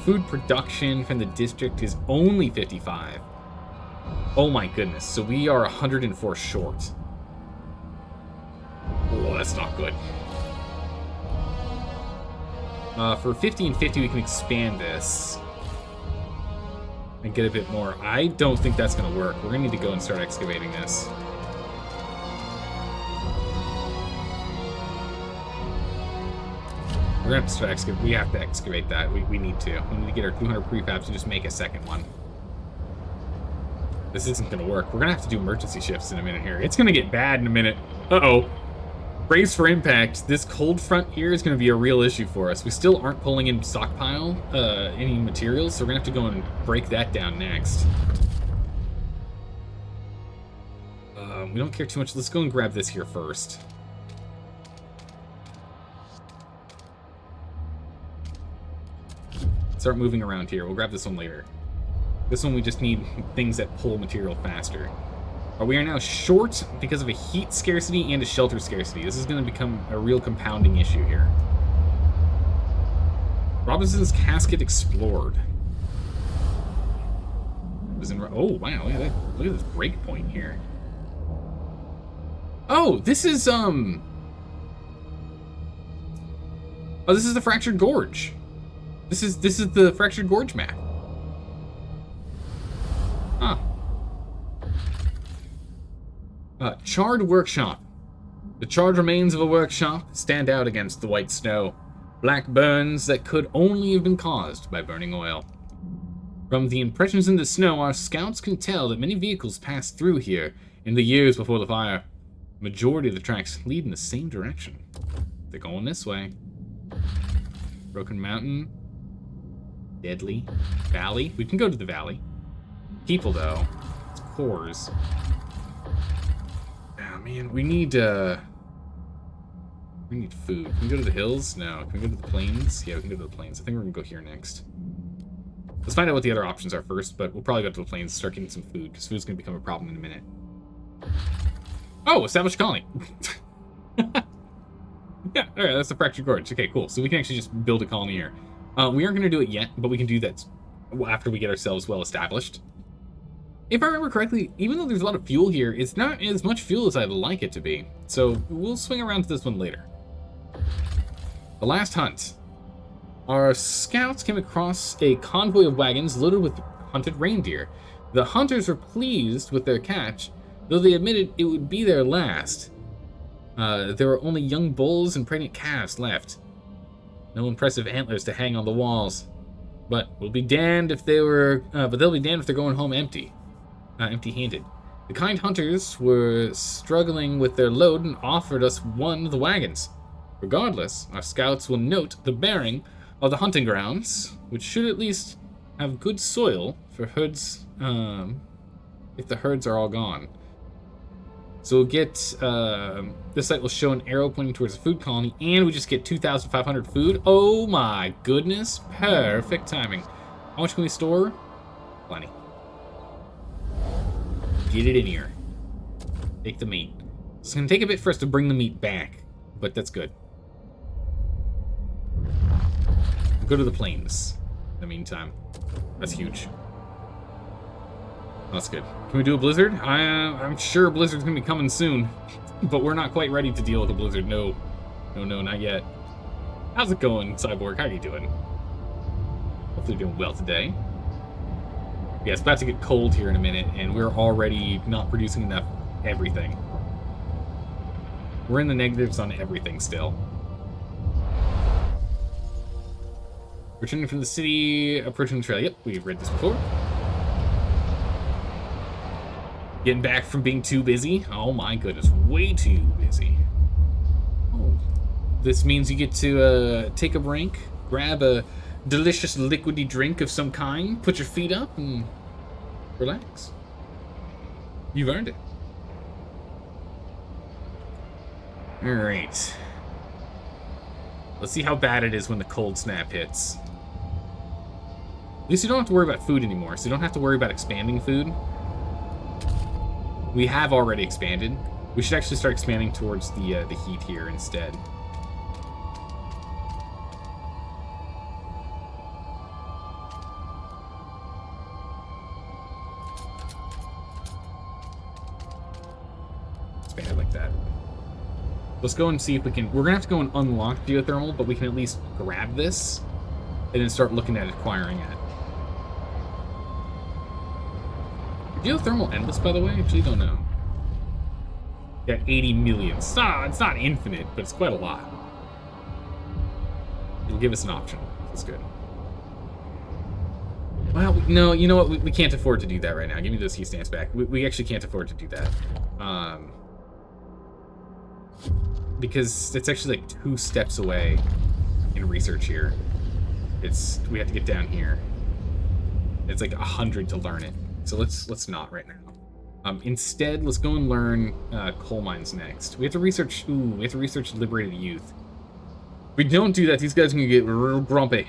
Food production from the district is only 55. Oh my goodness, so we are 104 short. Oh, that's not good. For 50 and 50, we can expand this and get a bit more. I don't think that's going to work. We're going to need to go and start excavating this. We're going to have to start excavating. We have to excavate that. We need to. We need to get our 200 prefabs and just make a second one. This isn't going to work. We're going to have to do emergency shifts in a minute here. It's going to get bad in a minute. Uh-oh. Brace for impact. This cold front here is going to be a real issue for us. We still aren't pulling in stockpile any materials, so we're going to have to go and break that down next. We don't care too much. Let's go and grab this here first. Start moving around here. We'll grab this one later. This one we just need things that pull material faster. We are now short because of a heat scarcity and a shelter scarcity. This is going to become a real compounding issue here. Robinson's casket explored. Oh, wow. Look at that. Look at this breakpoint here. Oh, this is, Oh, this is the Fractured Gorge. This is the Fractured Gorge map. Huh. Charred workshop. The charred remains of a workshop stand out against the white snow. Black burns that could only have been caused by burning oil. From the impressions in the snow, our scouts can tell that many vehicles passed through here in the years before the fire. The majority of the tracks lead in the same direction. They're going this way. Broken Mountain. Deadly. Valley. We can go to the valley. People, though. It's cores. Man, we need food. Can we go to the hills? No. Can we go to the plains? Yeah, we can go to the plains. I think we're gonna go here next. Let's find out what the other options are first, but we'll probably go to the plains and start getting some food, because food's gonna become a problem in a minute. Oh, established colony. Yeah, alright, that's the Fractured Gorge. Okay, cool. So we can actually just build a colony here. We aren't gonna do it yet, but we can do that after we get ourselves well established. If I remember correctly, even though there's a lot of fuel here, it's not as much fuel as I'd like it to be. So we'll swing around to this one later. The last hunt. Our scouts came across a convoy of wagons loaded with hunted reindeer. The hunters were pleased with their catch, though they admitted it would be their last. There were only young bulls and pregnant calves left. No impressive antlers to hang on the walls. But we'll be damned if they were. But they'll be damned if they're going home empty. empty-handed. The kind hunters were struggling with their load and offered us one of the wagons. Regardless, our scouts will note the bearing of the hunting grounds, which should at least have good soil for herds, if the herds are all gone. So we'll get, this site will show an arrow pointing towards the food colony, and we just get 2,500 food. Oh my goodness, perfect timing. How much can we store? Plenty. Get it in here. Take the meat. It's gonna take a bit for us to bring the meat back, but that's good. We'll go to the plains in the meantime. That's huge. That's good. Can we do a blizzard? I'm sure a blizzard's gonna be coming soon, but we're not quite ready to deal with a blizzard. No, not yet. How's it going, Cyborg? How are you doing? Hopefully you're doing well today. Yeah, it's about to get cold here in a minute, and we're already not producing enough everything. We're in the negatives on everything still. Returning from the city, approaching the trail. Yep, we've read this before. Getting back from being too busy. Oh my goodness, way too busy. Oh, this means you get to take a break, grab a delicious liquidy drink of some kind, put your feet up, and relax. You've earned it. Alright. Let's see how bad it is when the cold snap hits. At least you don't have to worry about food anymore, so you don't have to worry about expanding food. We have already expanded. We should actually start expanding towards the heat here instead. Expand it like that. Let's go and see if we can... We're going to have to go and unlock geothermal, but we can at least grab this and then start looking at acquiring it. Geothermal endless, by the way? I actually don't know. Got 80 million. It's not infinite, but it's quite a lot. It'll give us an option. That's good. Well, no, you know what? We can't afford to do that right now. Give me those heat stamps back. We actually can't afford to do that. Because it's actually like 2 steps away in research here. We have to get down here. It's like 100 to learn it. So let's not right now. Instead, let's go and learn coal mines next. We have to research. Ooh, we have to research liberated youth. If we don't do that, these guys are gonna get real grumpy.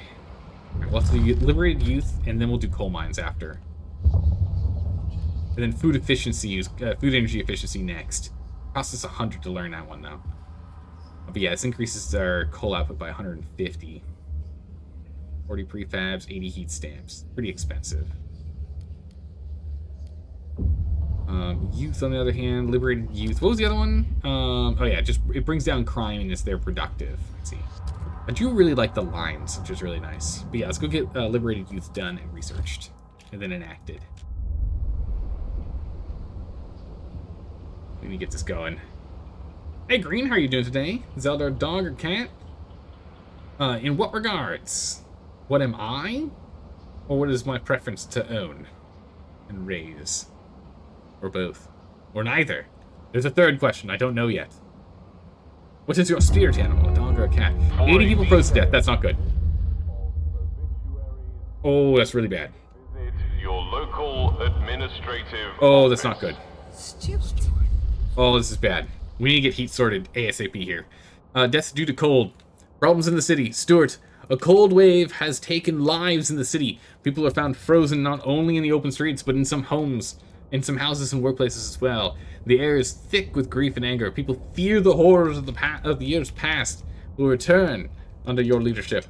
Right, we'll have to do liberated youth, and then we'll do coal mines after. And then food efficiency, food energy efficiency next. Costs us 100 to learn that one though. But yeah, this increases our coal output by 150. 40 prefabs, 80 heat stamps. Pretty expensive. Youth, on the other hand, liberated youth. What was the other one? Oh yeah, it brings down crime and is they're productive. Let's see. I do really like the lines, which is really nice. But yeah, let's go get liberated youth done and researched, and then enacted. Let me get this going. Hey Green, how are you doing today? Zelda, dog or cat? In what regards? What am I? Or what is my preference to own and raise? Or both. Or neither. There's a third question I don't know yet. What is your spirit animal, a dog or a cat? 80 people froze to death. That's not good. Oh, that's really bad. Visit your local administrative Oh, that's not good. Stupid. Oh, this is bad. We need to get heat sorted ASAP here. Deaths due to cold. Problems in the city. Stuart, a cold wave has taken lives in the city. People are found frozen not only in the open streets, but in some homes, in some houses and workplaces as well. The air is thick with grief and anger. People fear the horrors of the years past will return under your leadership.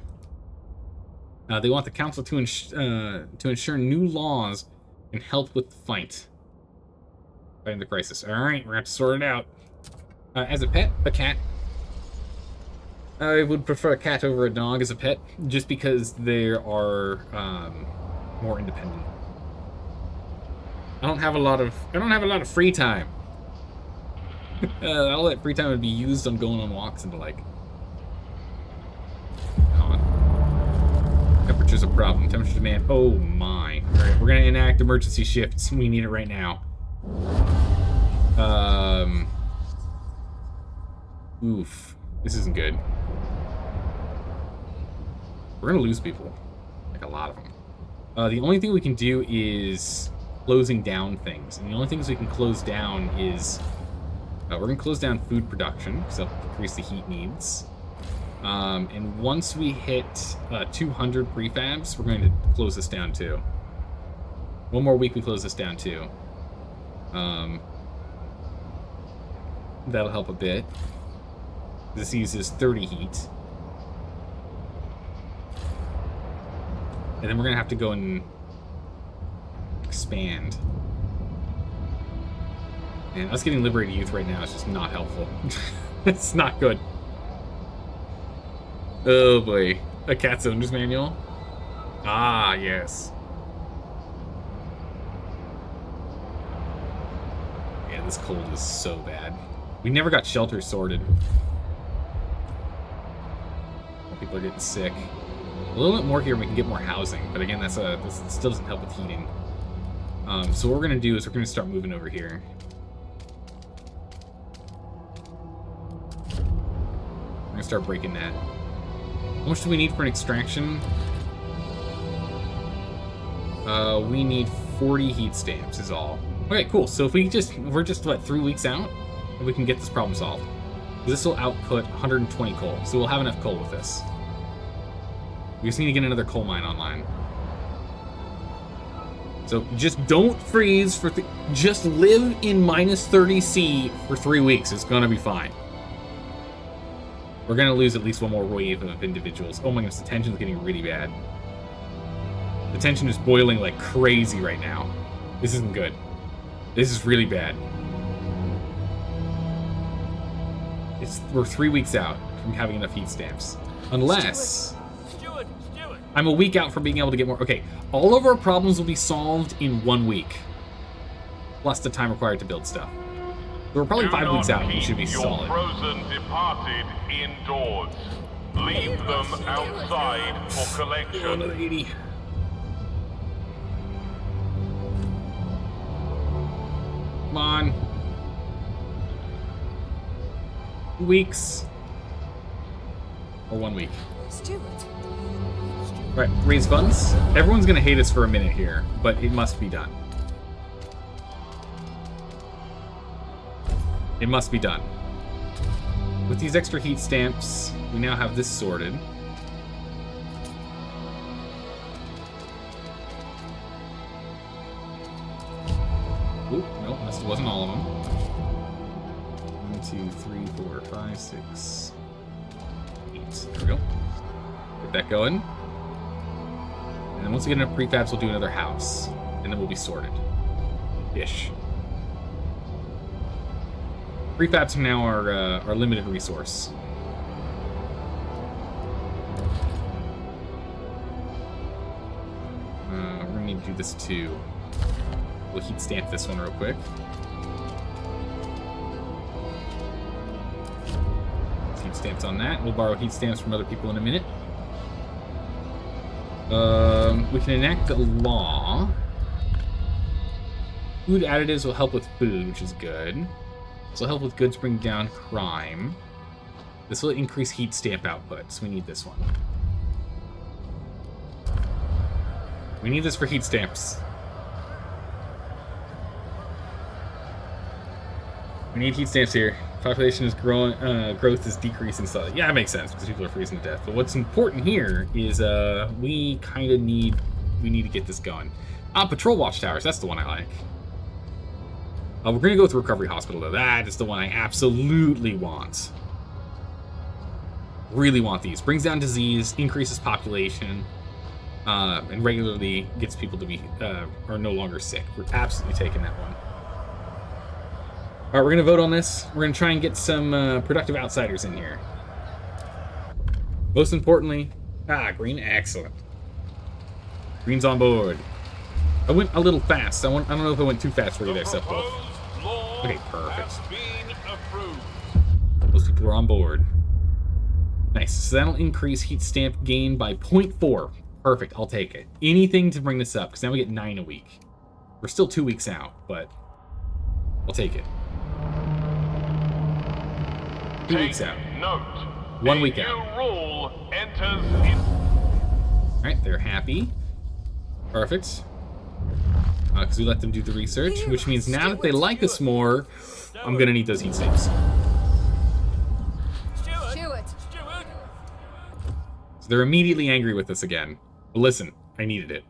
They want the council to ensure new laws and help with the fight. Fighting the crisis. All right, we're gonna have to sort it out. As a pet, a cat. I would prefer a cat over a dog as a pet, just because they are more independent. I don't have a lot of free time. All that free time would be used on going on walks and the like. Come on. Temperature's a problem. Temperature demand. Oh my. Alright, we're gonna enact emergency shifts. We need it right now. Oof. This isn't good. We're gonna lose people. Like a lot of them. The only thing we can do is closing down things. And the only things we can close down is... we're gonna close down food production, because that'll increase the heat needs. And once we hit 200 prefabs, we're going to close this down too. One more week, we close this down too. That'll help a bit. This uses 30 heat. And then we're going to have to go and expand. And us getting liberated youth right now is just not helpful. It's not good. Oh boy. A cat's owner's manual? Ah, yes. Yeah, this cold is so bad. We never got shelters sorted. More people are getting sick. A little bit more here, we can get more housing. But again, this still doesn't help with heating. So what we're going to do is we're going to start moving over here. We're going to start breaking that. How much do we need for an extraction? We need 40 heat stamps is all. Okay, cool. So if we're just, what, 3 weeks out? And we can get this problem solved. This will output 120 coal. So we'll have enough coal with this. We just need to get another coal mine online. So just don't freeze for... just live in minus 30C for 3 weeks. It's gonna be fine. We're gonna lose at least one more wave of individuals. Oh my goodness, the tension's getting really bad. The tension is boiling like crazy right now. This isn't good. This is really bad. We're 3 weeks out from having enough heat stamps. Unless... Steward! I'm a week out from being able to get more... Okay, all of our problems will be solved in 1 week. Plus the time required to build stuff. So we're probably 5 weeks out and we should be solid. Your frozen departed indoors. Leave them outside for collection. Oh, another 80. Come on. 2 weeks. Or 1 week. Steward. Right, raise funds. Everyone's gonna hate us for a minute here, but it must be done. It must be done. With these extra heat stamps, we now have this sorted. Oop, nope, this wasn't all of them. 1, 2, 3, 4, 5, 6, 8. There we go. Get that going. And then once we get enough prefabs, we'll do another house. And then we'll be sorted. Ish. Prefabs are now our limited resource. We're gonna need to do this too. We'll heat stamp this one real quick. Heat stamps on that. We'll borrow heat stamps from other people in a minute. We can enact a law. Food additives will help with food, which is good. This will help with goods, bring down crime. This will increase heat stamp output, so we need this one. We need this for heat stamps. We need heat stamps here. Population is growing, growth is decreasing slightly. Yeah, that makes sense because people are freezing to death. But what's important here is we kind of need to get this going. Patrol watchtowers. That's the one I like. We're gonna go with Recovery Hospital though. That is the one I absolutely want. Really want these. Brings down disease, increases population, and regularly gets people to be are no longer sick. We're absolutely taking that one. All right, we're gonna vote on this. We're gonna try and get some productive outsiders in here. Most importantly, green, excellent. Green's on board. I went a little fast. I don't know if I went too fast for you there, Seth. Okay, perfect. Those people are on board. Nice. So that'll increase heat stamp gain by 0.4. Perfect, I'll take it. Anything to bring this up, because now we get 9 a week. We're still 2 weeks out, but I'll take it. 2 weeks out. Note. 1 week A out. new rule enters in. Alright, they're happy. Perfect. Because we let them do the research, which means now that they like us more, I'm gonna need those heat saves. Steward. So they're immediately angry with us again. But listen, I needed it.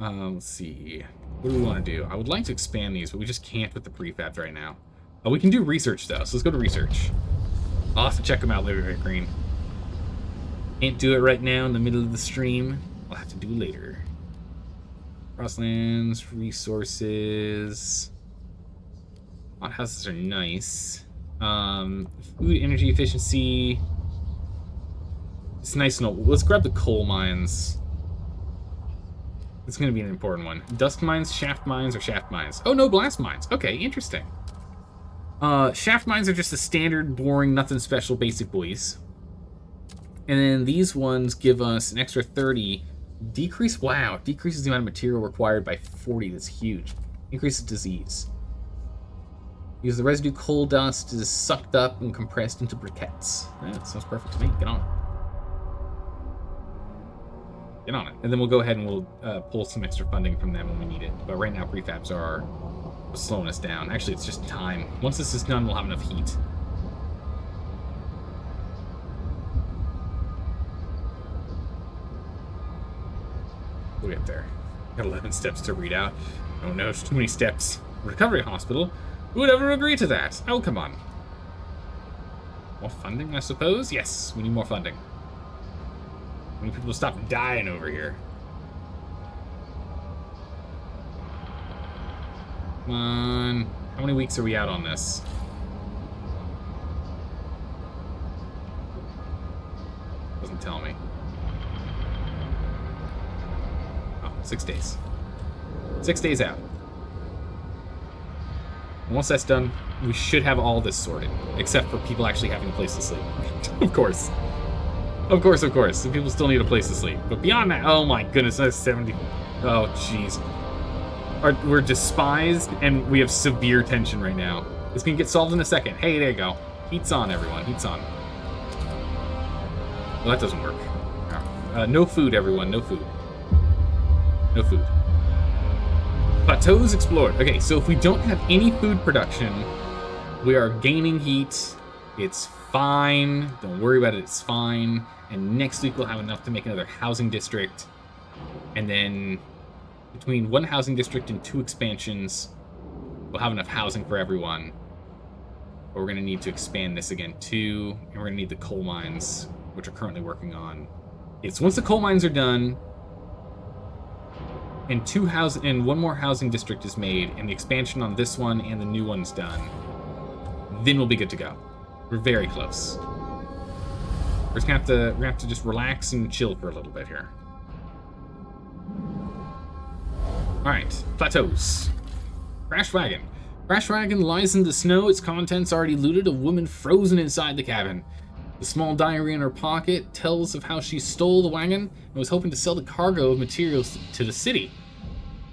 Let's see. What do we want to do? I would like to expand these, but we just can't with the prefabs right now. Oh, we can do research, though, so let's go to research. I'll have to check them out later at Green. Can't do it right now in the middle of the stream. I'll have to do it later. Crosslands, resources. Hothouses are nice. Food, energy efficiency. It's nice to know. Let's grab the coal mines. It's going to be an important one. Dust mines, shaft mines, or shaft mines? Oh, no, blast mines. Okay, interesting. Shaft mines are just a standard, boring, nothing special, basic boys. And then these ones give us an extra 30. Decrease, wow, decreases the amount of material required by 40. That's huge. Increases disease. Because the residue coal dust is sucked up and compressed into briquettes. Yeah, that sounds perfect to me. Get on it. Get on it. And then we'll go ahead and we'll pull some extra funding from them when we need it. But right now, prefabs are slowing us down. Actually, it's just time. Once this is done, we'll have enough heat. We'll get there. Got 11 steps to read out. Oh no, it's too many steps. Recovery hospital? Who would ever agree to that? Oh, come on. More funding, I suppose? Yes, we need more funding. We need people to stop dying over here. Come on. How many weeks are we out on this? Doesn't tell me. Oh, 6 days. 6 days out. And once that's done, we should have all this sorted. Except for people actually having a place to sleep. Of course. Of course, of course. The people still need a place to sleep. But beyond that, oh my goodness, that's 70. Oh, jeez. We're despised, and we have severe tension right now. It's gonna get solved in a second. Hey, there you go. Heat's on, everyone. Heat's on. Well, that doesn't work. No food, everyone. No food. No food. Plateaus explored. Okay, so if we don't have any food production, we are gaining heat. It's fine. Don't worry about it. It's fine. And next week we'll have enough to make another housing district. And then between one housing district and 2 expansions, we'll have enough housing for everyone. But we're going to need to expand this again too. And we're going to need the coal mines, which are currently working on. It's once the coal mines are done, and one more housing district is made, and the expansion on this one and the new one's done, then we'll be good to go. We're very close. We're just gonna have to just relax and chill for a little bit here. All right, plateaus. Crash wagon. Crash wagon lies in the snow. Its contents already looted. A woman frozen inside the cabin. The small diary in her pocket tells of how she stole the wagon and was hoping to sell the cargo of materials to the city.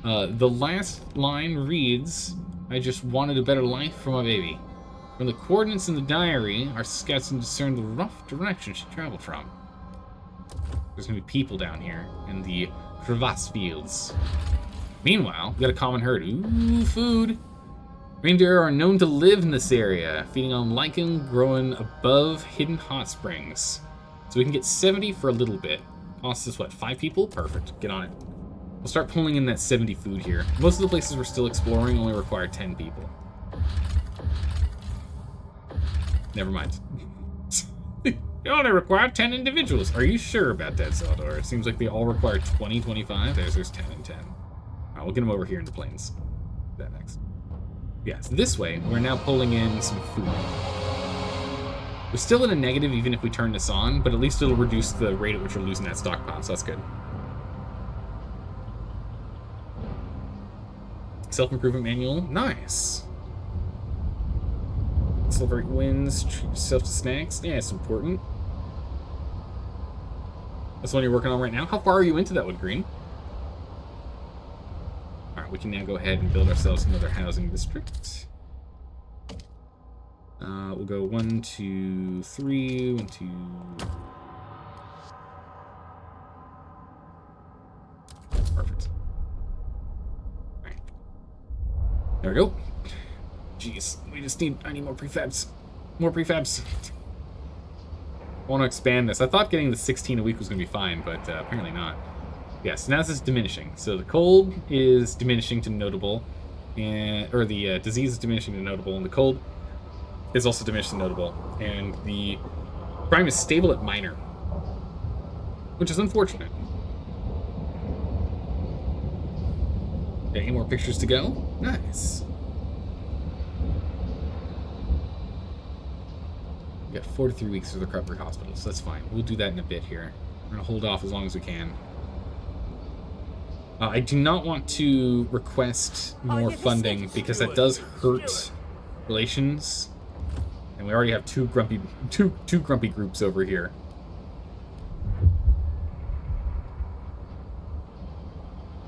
The last line reads, "I just wanted a better life for my baby." From the coordinates in the diary, our scouts can discern the rough direction she traveled from. There's gonna be people down here in the crevasse fields. Meanwhile, we got a common herd. Ooh, food. Reindeer are known to live in this area, feeding on lichen growing above hidden hot springs. So we can get 70 for a little bit. Costs us, what, 5 people? Perfect. Get on it. We'll start pulling in that 70 food here. Most of the places we're still exploring only require 10 people. Never mind. They only require 10 individuals. Are you sure about that, Zeldor? It seems like they all require 20, 25. There's 10 and 10. Alright, we'll get them over here in the plains. Do that next. Yes, this way, we're now pulling in some food. We're still in a negative even if we turn this on, but at least it'll reduce the rate at which we're losing that stockpile, so that's good. Self-improvement manual, nice. Celebrate wins, treat yourself to snacks. Yeah, it's important. That's the one you're working on right now. How far are you into that one, Green? Alright, we can now go ahead and build ourselves another housing district. We'll go 1, 2, 3, 1, 2... Perfect. Alright. There we go. Jeez, I need more prefabs. More prefabs. I want to expand this. I thought getting the 16 a week was going to be fine, but apparently not. Yeah, so now this is diminishing. So the cold is diminishing to notable, or the disease is diminishing to notable, and the cold is also diminished to notable. And the crime is stable at minor, which is unfortunate. Okay, 8 more pictures to go. Nice. We got 4 to 3 weeks for the recovery hospital, so that's fine. We'll do that in a bit here. We're gonna hold off as long as we can. I do not want to request more funding because that does hurt relations, and we already have two grumpy groups over here.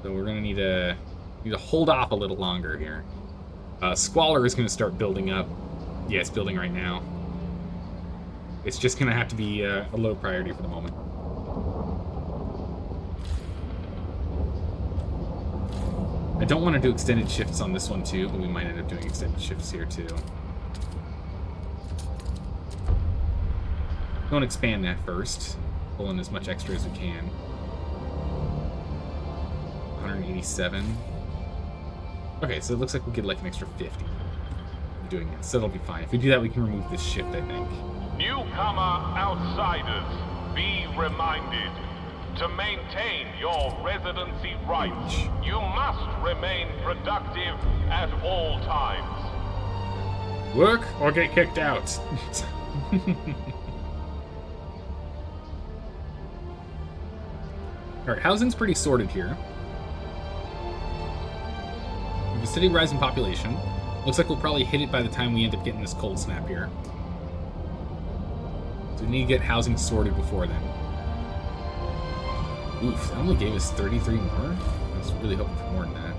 So we're gonna need to hold off a little longer here. Squalor is gonna start building up. Yeah, it's building right now. It's just gonna have to be a low priority for the moment. I don't want to do extended shifts on this one too, but we might end up doing extended shifts here too. Don't expand that first. Pull in as much extra as we can. 187. Okay, so it looks like we'll get like an extra 50 doing it, so that'll be fine. If we do that, we can remove this shift, I think. Newcomer outsiders, be reminded. To maintain your residency rights, you must remain productive at all times. Work or get kicked out. Alright, housing's pretty sorted here. We have a steady rise in population. Looks like we'll probably hit it by the time we end up getting this cold snap here. So we need to get housing sorted before then. Oof, that only gave us 33 more? I was really hoping for more than that.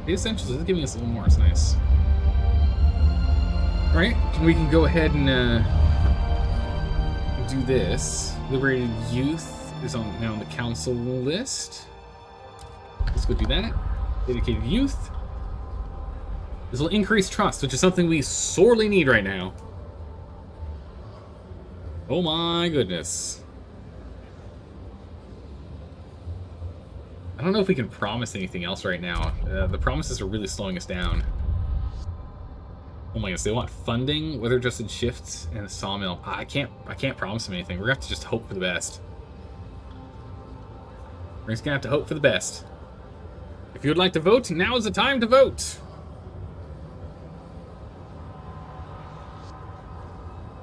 The Essentials is giving us a little more, it's nice. Alright, we can go ahead and do this. Liberated Youth is now on the council list. Let's go do that. Dedicated Youth. This will increase trust, which is something we sorely need right now. Oh my goodness. I don't know if we can promise anything else right now. The promises are really slowing us down. Oh my goodness, they want funding, weather-adjusted shifts, and a sawmill. I can't promise them anything. We're gonna have to just hope for the best. We're just gonna have to hope for the best. If you would like to vote, now is the time to vote.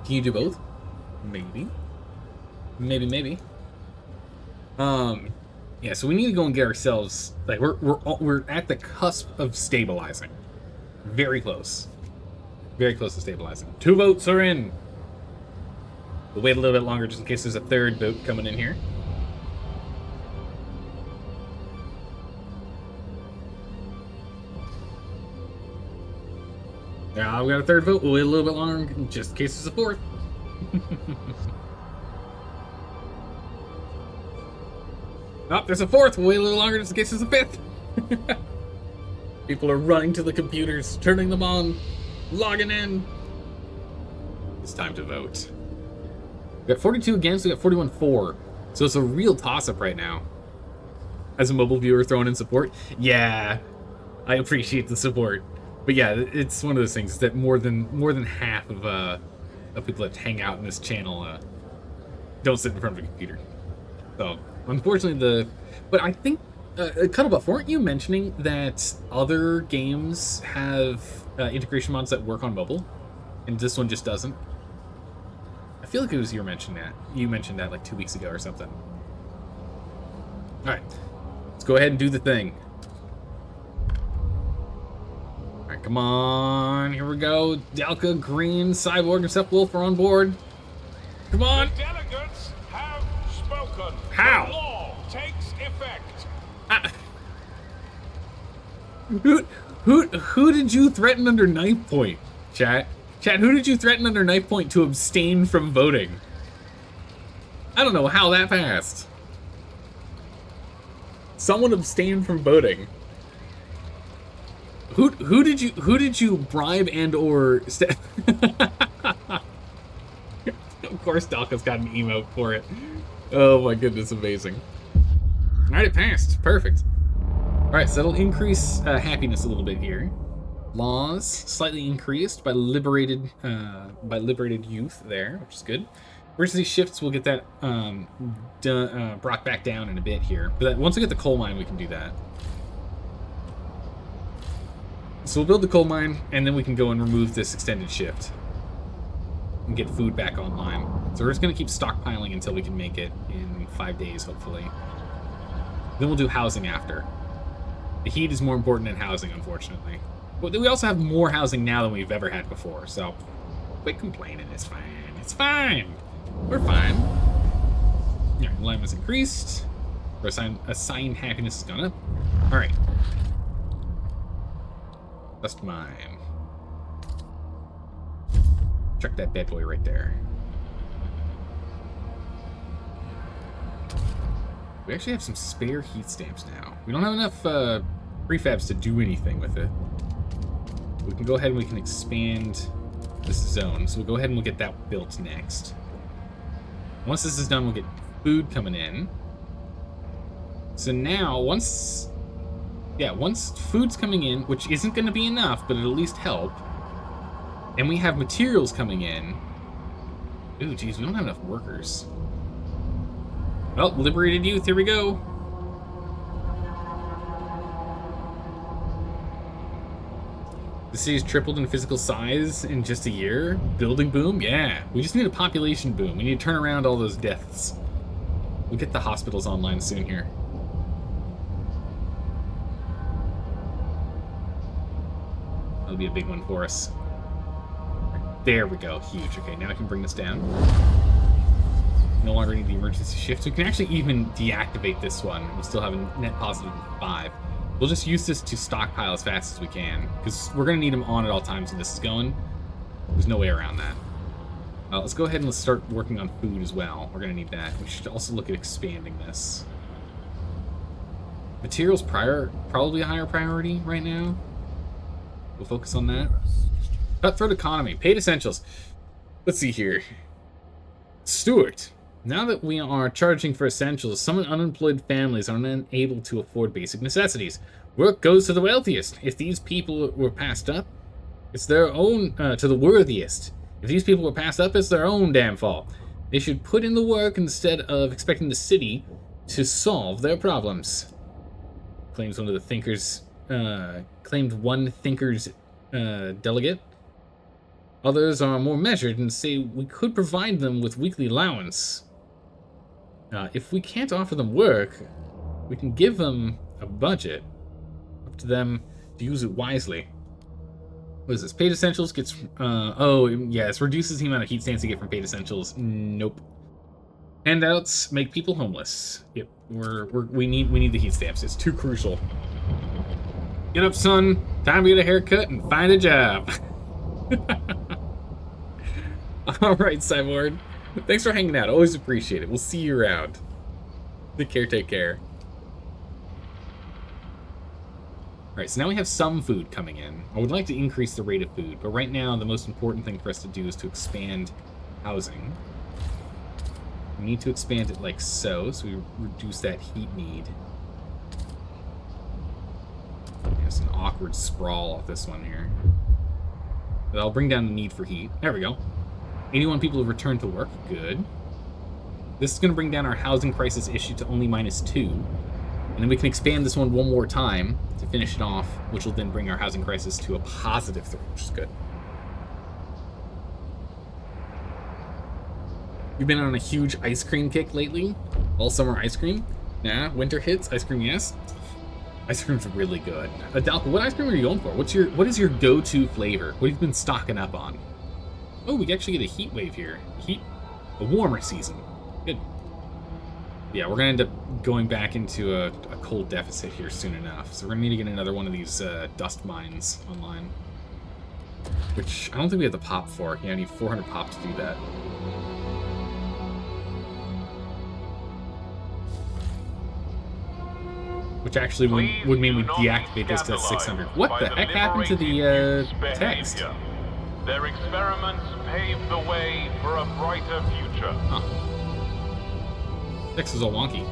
Can you do both? Maybe. Maybe. Yeah, so we need to go and get ourselves, like, we're at the cusp of stabilizing. Very close. Very close to stabilizing. 2 votes are in. We'll wait a little bit longer just in case there's a 3rd vote coming in here. Now we got a 3rd vote. We'll wait a little bit longer just in case there's a 4th. Oh, there's a 4th. We'll wait a little longer just in case there's a 5th. People are running to the computers, turning them on, logging in. It's time to vote. We got 42 against, we got 41 for. So it's a real toss-up right now. As a mobile viewer throwing in support, yeah, I appreciate the support. But yeah, it's one of those things that more than half of people that hang out in this channel don't sit in front of a computer. So unfortunately, but I think Cuddlebuff, weren't you mentioning that other games have integration mods that work on mobile, and this one just doesn't? I feel like it was you mentioning that. You mentioned that like 2 weeks ago or something. All right, let's go ahead and do the thing. Alright, come on. Here we go. Delca, Green, Cyborg, and Stepwolf are on board. Come on. The delegates have spoken. How? The law takes effect. Who did you threaten under knife point, chat? Chat, who did you threaten under knife point to abstain from voting? I don't know how that passed. Someone abstained from voting. Who did you bribe and or Of course Dalka's got an emote for it. Oh my goodness, amazing. Alright, it passed. Perfect. Alright, so that'll increase happiness a little bit here. Laws slightly increased by liberated youth there, which is good. Emergency shifts, we'll get that brought back down in a bit here. But once we get the coal mine, we can do that. So we'll build the coal mine, and then we can go and remove this extended shift and get food back online. So we're just going to keep stockpiling until we can make it in 5 days, hopefully. Then we'll do housing after. The heat is more important than housing, unfortunately. But we also have more housing now than we've ever had before, so quit complaining. It's fine. It's fine. We're fine. Alright, alignment's increased. Our assigned happiness has gone up. Alright. Just mine. Check that bad boy right there. We actually have some spare heat stamps now. We don't have enough prefabs to do anything with it. We can go ahead and we can expand this zone. So we'll go ahead and we'll get that built next. Once this is done, we'll get food coming in. So now, once food's coming in, which isn't going to be enough, but it'll at least help, and we have materials coming in. Ooh, geez, we don't have enough workers. Well, liberated youth, here we go. The city's tripled in physical size in just a year. Building boom? Yeah. We just need a population boom. We need to turn around all those deaths. We'll get the hospitals online soon here. That'll be a big one for us. There we go. Huge. Okay, now I can bring this down. No longer need the emergency shift. We can actually even deactivate this one. We'll still have a net positive 5. We'll just use this to stockpile as fast as we can, because we're going to need them on at all times when this is going. There's no way around that. Let's go ahead and let's start working on food as well. We're going to need that. We should also look at expanding this. Materials probably a higher priority right now. We'll focus on that. Cutthroat economy. Paid essentials. Let's see here. Stuart. Now that we are charging for essentials, some unemployed families are unable to afford basic necessities. Work goes to the wealthiest. If these people were passed up, it's their own, to the worthiest. If these people were passed up, it's their own damn fault. They should put in the work instead of expecting the city to solve their problems. Claims one of the thinkers, delegate. Others are more measured and say we could provide them with weekly allowance. If we can't offer them work, we can give them a budget. Up to them to use it wisely. What is this? Paid essentials gets... oh, yes. Reduces the amount of heat stamps you get from paid essentials. Nope. Handouts make people homeless. Yep. We need the heat stamps. It's too crucial. Get up, son. Time to get a haircut and find a job. Alright, Cyborg. Thanks for hanging out. Always appreciate it. We'll see you around. Take care, take care. Alright, so now we have some food coming in. I would like to increase the rate of food, but right now the most important thing for us to do is to expand housing. We need to expand it like so we reduce that heat need. There's an awkward sprawl off this one here. But I'll bring down the need for heat. There we go. 81 people have returned to work. Good. This is going to bring down our housing crisis issue to only -2. And then we can expand this one more time to finish it off, which will then bring our housing crisis to a +3, which is good. You've been on a huge ice cream kick lately? All summer ice cream? Nah, winter hits, ice cream yes. Ice cream's really good. Adalka, what ice cream are you going for? What is your go-to flavor? What have you been stocking up on? Oh, we actually get a heat wave here. A warmer season. Good. Yeah, we're gonna end up going back into a cold deficit here soon enough. So we're gonna need to get another one of these dust mines online. Which I don't think we have the pop for. Yeah, I need 400 pop to do that. Which actually would mean we deactivate this to 600. What the heck happened to the text? Their experiments pave the way for a brighter future. Huh. Text is all wonky.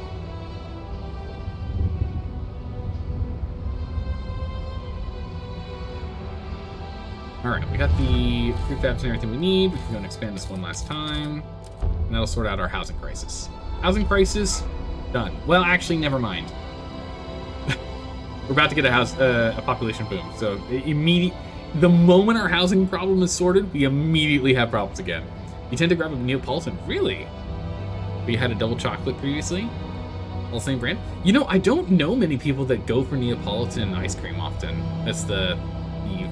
Alright, we got the prefabs and everything we need. We can go and expand this one last time. And that'll sort out our housing crisis. Housing crisis, done. Well, actually, never mind. We're about to get a population boom. So the moment our housing problem is sorted, we immediately have problems again. You tend to grab a Neapolitan, really? But you had a double chocolate previously? All same brand? You know, I don't know many people that go for Neapolitan ice cream often. That's the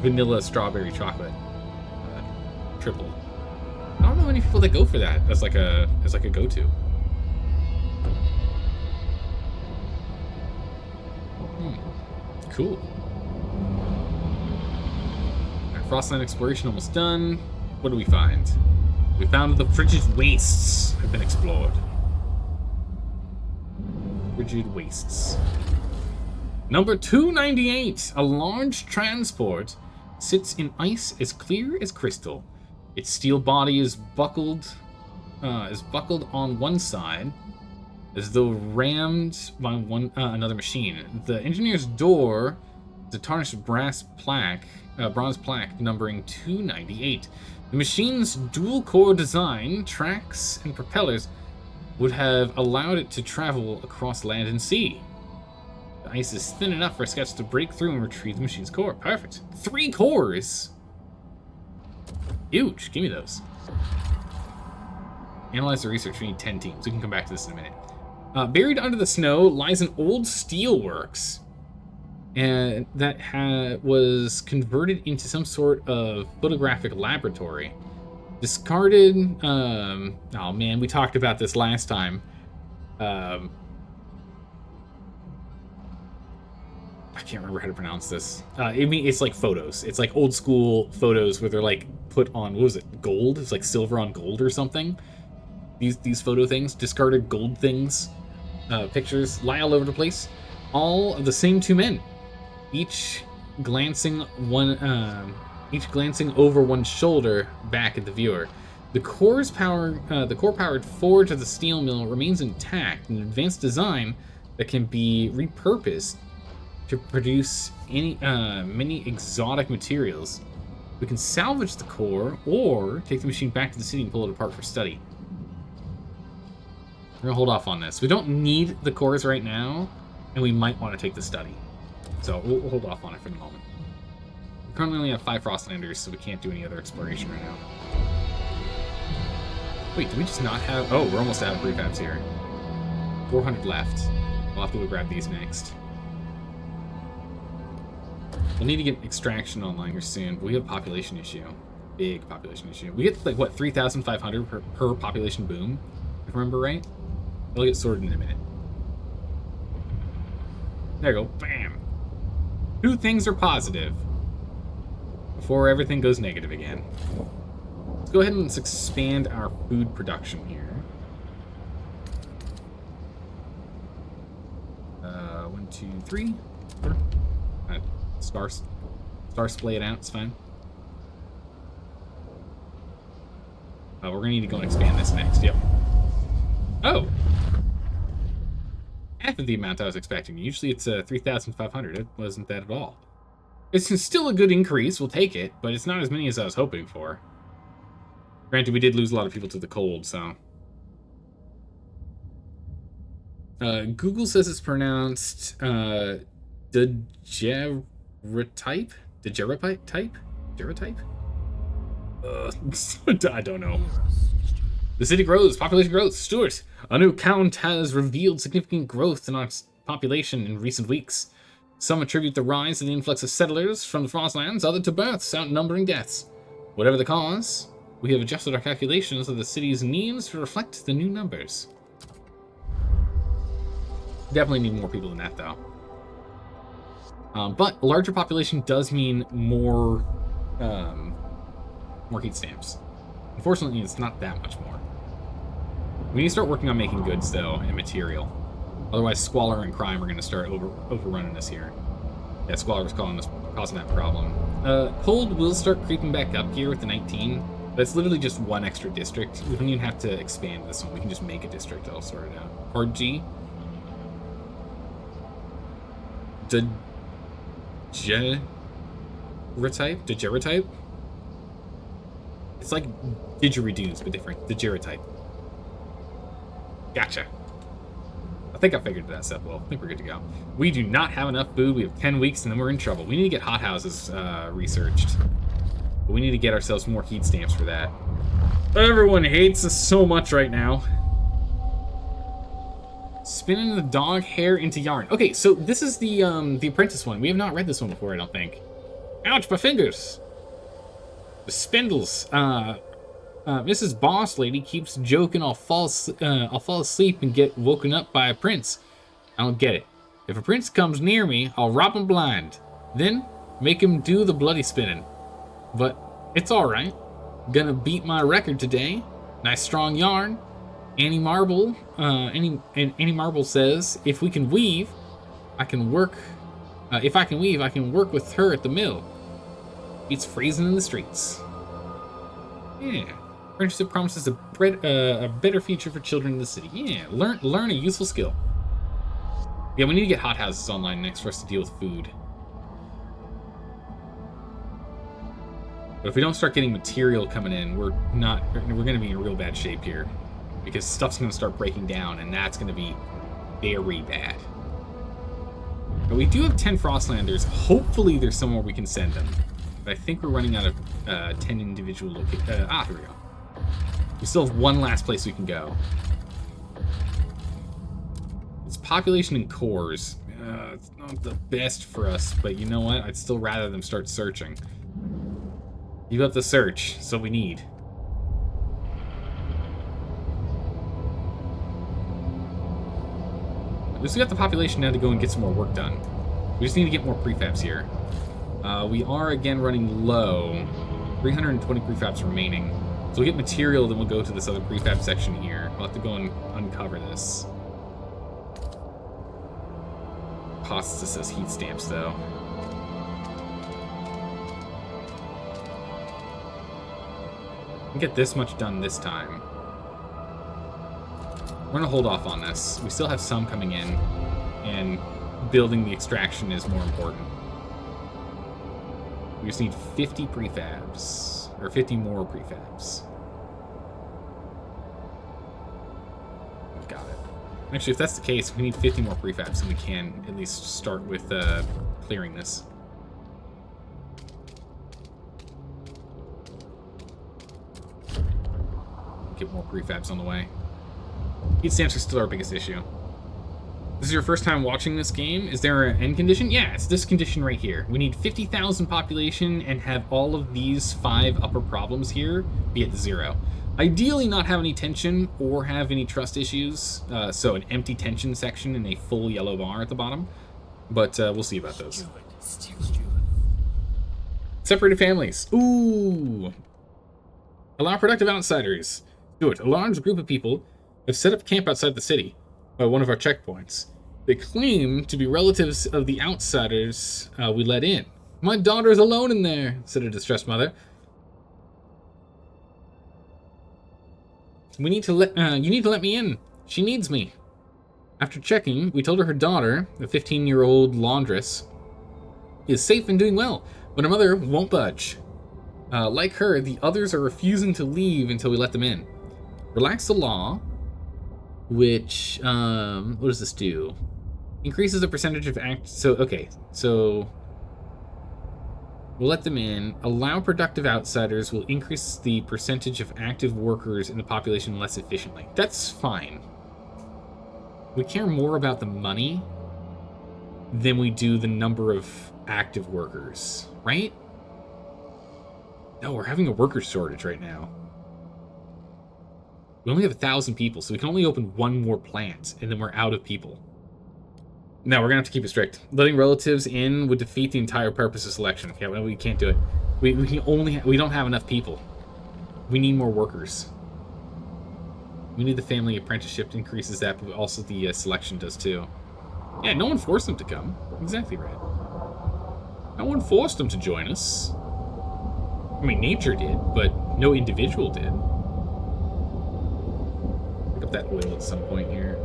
vanilla strawberry chocolate triple. I don't know many people that go for that as like a go-to. Cool. Right, Frostland exploration almost done. What do we find? We found the frigid wastes have been explored. Frigid wastes. Number 298. A large transport sits in ice as clear as crystal. Its steel body is buckled on one side, as though rammed by another machine. The engineer's door is a tarnished bronze plaque numbering 298. The machine's dual-core design, tracks, and propellers would have allowed it to travel across land and sea. The ice is thin enough for a sketch to break through and retrieve the machine's core. Perfect. 3 cores! Huge. Give me those. Analyze the research. We need 10 teams. We can come back to this in a minute. Buried under the snow lies an old steelworks, and that was converted into some sort of photographic laboratory. Discarded. Oh man, we talked about this last time. I can't remember how to pronounce this. It's like photos. It's like old school photos where they're like put on, what was it, gold? It's like silver on gold or something. These photo things, discarded gold things. Pictures lie all over the place. All of the same 2 men, each glancing over one shoulder back at the viewer. The core-powered forge of the steel mill remains intact, an advanced design that can be repurposed to produce many exotic materials. We can salvage the core or take the machine back to the city and pull it apart for study. We're gonna hold off on this. We don't need the cores right now, and we might want to take the study. So we'll hold off on it for the moment. We currently only have 5 Frostlanders, so we can't do any other exploration right now. Wait, do we just not have... Oh, we're almost out of prefabs here. 400 left. We'll have to go grab these next. We'll need to get extraction online here soon, but we have a population issue. Big population issue. We get, like, what, 3,500 per population boom, if I remember right? It'll get sorted in a minute. There you go. Bam! 2 things are positive before everything goes negative again. Let's go ahead and let's expand our food production here. 1, 2, 3. Star splay it out. It's fine. We're gonna need to go and expand this next. Yep. Oh! Half of the amount I was expecting. Usually it's 3,500. It wasn't that at all. It's still a good increase. We'll take it, but it's not as many as I was hoping for. Granted, we did lose a lot of people to the cold, so... Google says it's pronounced daguerreotype? Daguerreotype? Daguerreotype? I don't know. The city grows, population grows. Stuart, a new count has revealed significant growth in our population in recent weeks. Some attribute the rise to the influx of settlers from the Frostlands, others to births outnumbering deaths. Whatever the cause, we have adjusted our calculations of the city's needs to reflect the new numbers. Definitely need more people than that, though. But a larger population does mean more heat stamps. Unfortunately, it's not that much more. We need to start working on making goods, though, and material. Otherwise, squalor and crime are going to start overrunning us here. Yeah, squalor was causing that problem. Cold will start creeping back up here with the 19. That's literally just one extra district. We don't even have to expand this one. We can just make a district. I'll sort it out. Hard G. Daguerreotype? It's like didgeridoos, but different. Daguerreotype. Gotcha. I think I figured that stuff well. I think we're good to go. We do not have enough food. We have 10 weeks, and then we're in trouble. We need to get hothouses researched. But we need to get ourselves more heat stamps for that. Everyone hates us so much right now. Spinning the dog hair into yarn. Okay, so this is the apprentice one. We have not read this one before, I don't think. Ouch, my fingers. The spindles. Mrs. Boss Lady keeps joking I'll fall asleep and get woken up by a prince. I don't get it. If a prince comes near me, I'll rob him blind. Then make him do the bloody spinning. But it's alright. Gonna beat my record today. Nice strong yarn. Annie Marble says, if we can weave, I can work. If I can weave, I can work with her at the mill. It's freezing in the streets. Yeah. Friendship promises a better future for children in the city. Yeah, learn a useful skill. Yeah, we need to get hothouses online next for us to deal with food. But if we don't start getting material coming in, we're going to be in real bad shape here. Because stuff's going to start breaking down, and that's going to be very bad. But we do have 10 Frostlanders. Hopefully there's somewhere we can send them. But I think we're running out of 10 individual locations. Here we go. We still have one last place we can go. It's population in cores. It's not the best for us, but you know what? I'd still rather them start searching. You have the search, so we need. We just got the population now to go and get some more work done. We just need to get more prefabs here. We are again running low. 320 prefabs remaining. So we'll get material, then we'll go to this other prefab section here. We'll have to go and uncover this. Costs us those heat stamps, though. We'll get this much done this time. We're gonna hold off on this. We still have some coming in, and building the extraction is more important. We just need 50 prefabs, or 50 more prefabs. Got it. Actually, if that's the case, we need 50 more prefabs, and we can at least start with clearing this. Get more prefabs on the way. Heat stamps are still our biggest issue. This is your first time watching this game? Is there an end condition? Yeah, it's this condition right here. We need 50,000 population and have all of these 5 upper problems here be at 0. Ideally not have any tension or have any trust issues. So an empty tension section and a full yellow bar at the bottom. But we'll see about those. Separated families. Ooh. Allow productive outsiders. Do it. A large group of people have set up camp outside the city. One of our checkpoints. They claim to be relatives of the outsiders we let in. My daughter's alone in there, said a distressed mother. You need to let me in. She needs me. After checking, we told her daughter, the 15-year-old laundress, is safe and doing well, but her mother won't budge. Like her, the others are refusing to leave until we let them in. Relax the law, which, what does this do? Increases the percentage of so we'll let them in. Allow productive outsiders will increase the percentage of active workers in the population less efficiently. That's fine. We care more about the money than we do the number of active workers, right? No, we're having a worker shortage right now. We only have 1,000 people, so we can only open one more plant, and then we're out of people. No, we're gonna have to keep it strict. Letting relatives in would defeat the entire purpose of selection. Yeah, well, we can't do it. We can only we don't have enough people. We need more workers. We need the family apprenticeship increases that, but also the selection does too. Yeah, no one forced them to come. Exactly right. No one forced them to join us. I mean, nature did, but no individual did. Pick up that oil at some point here.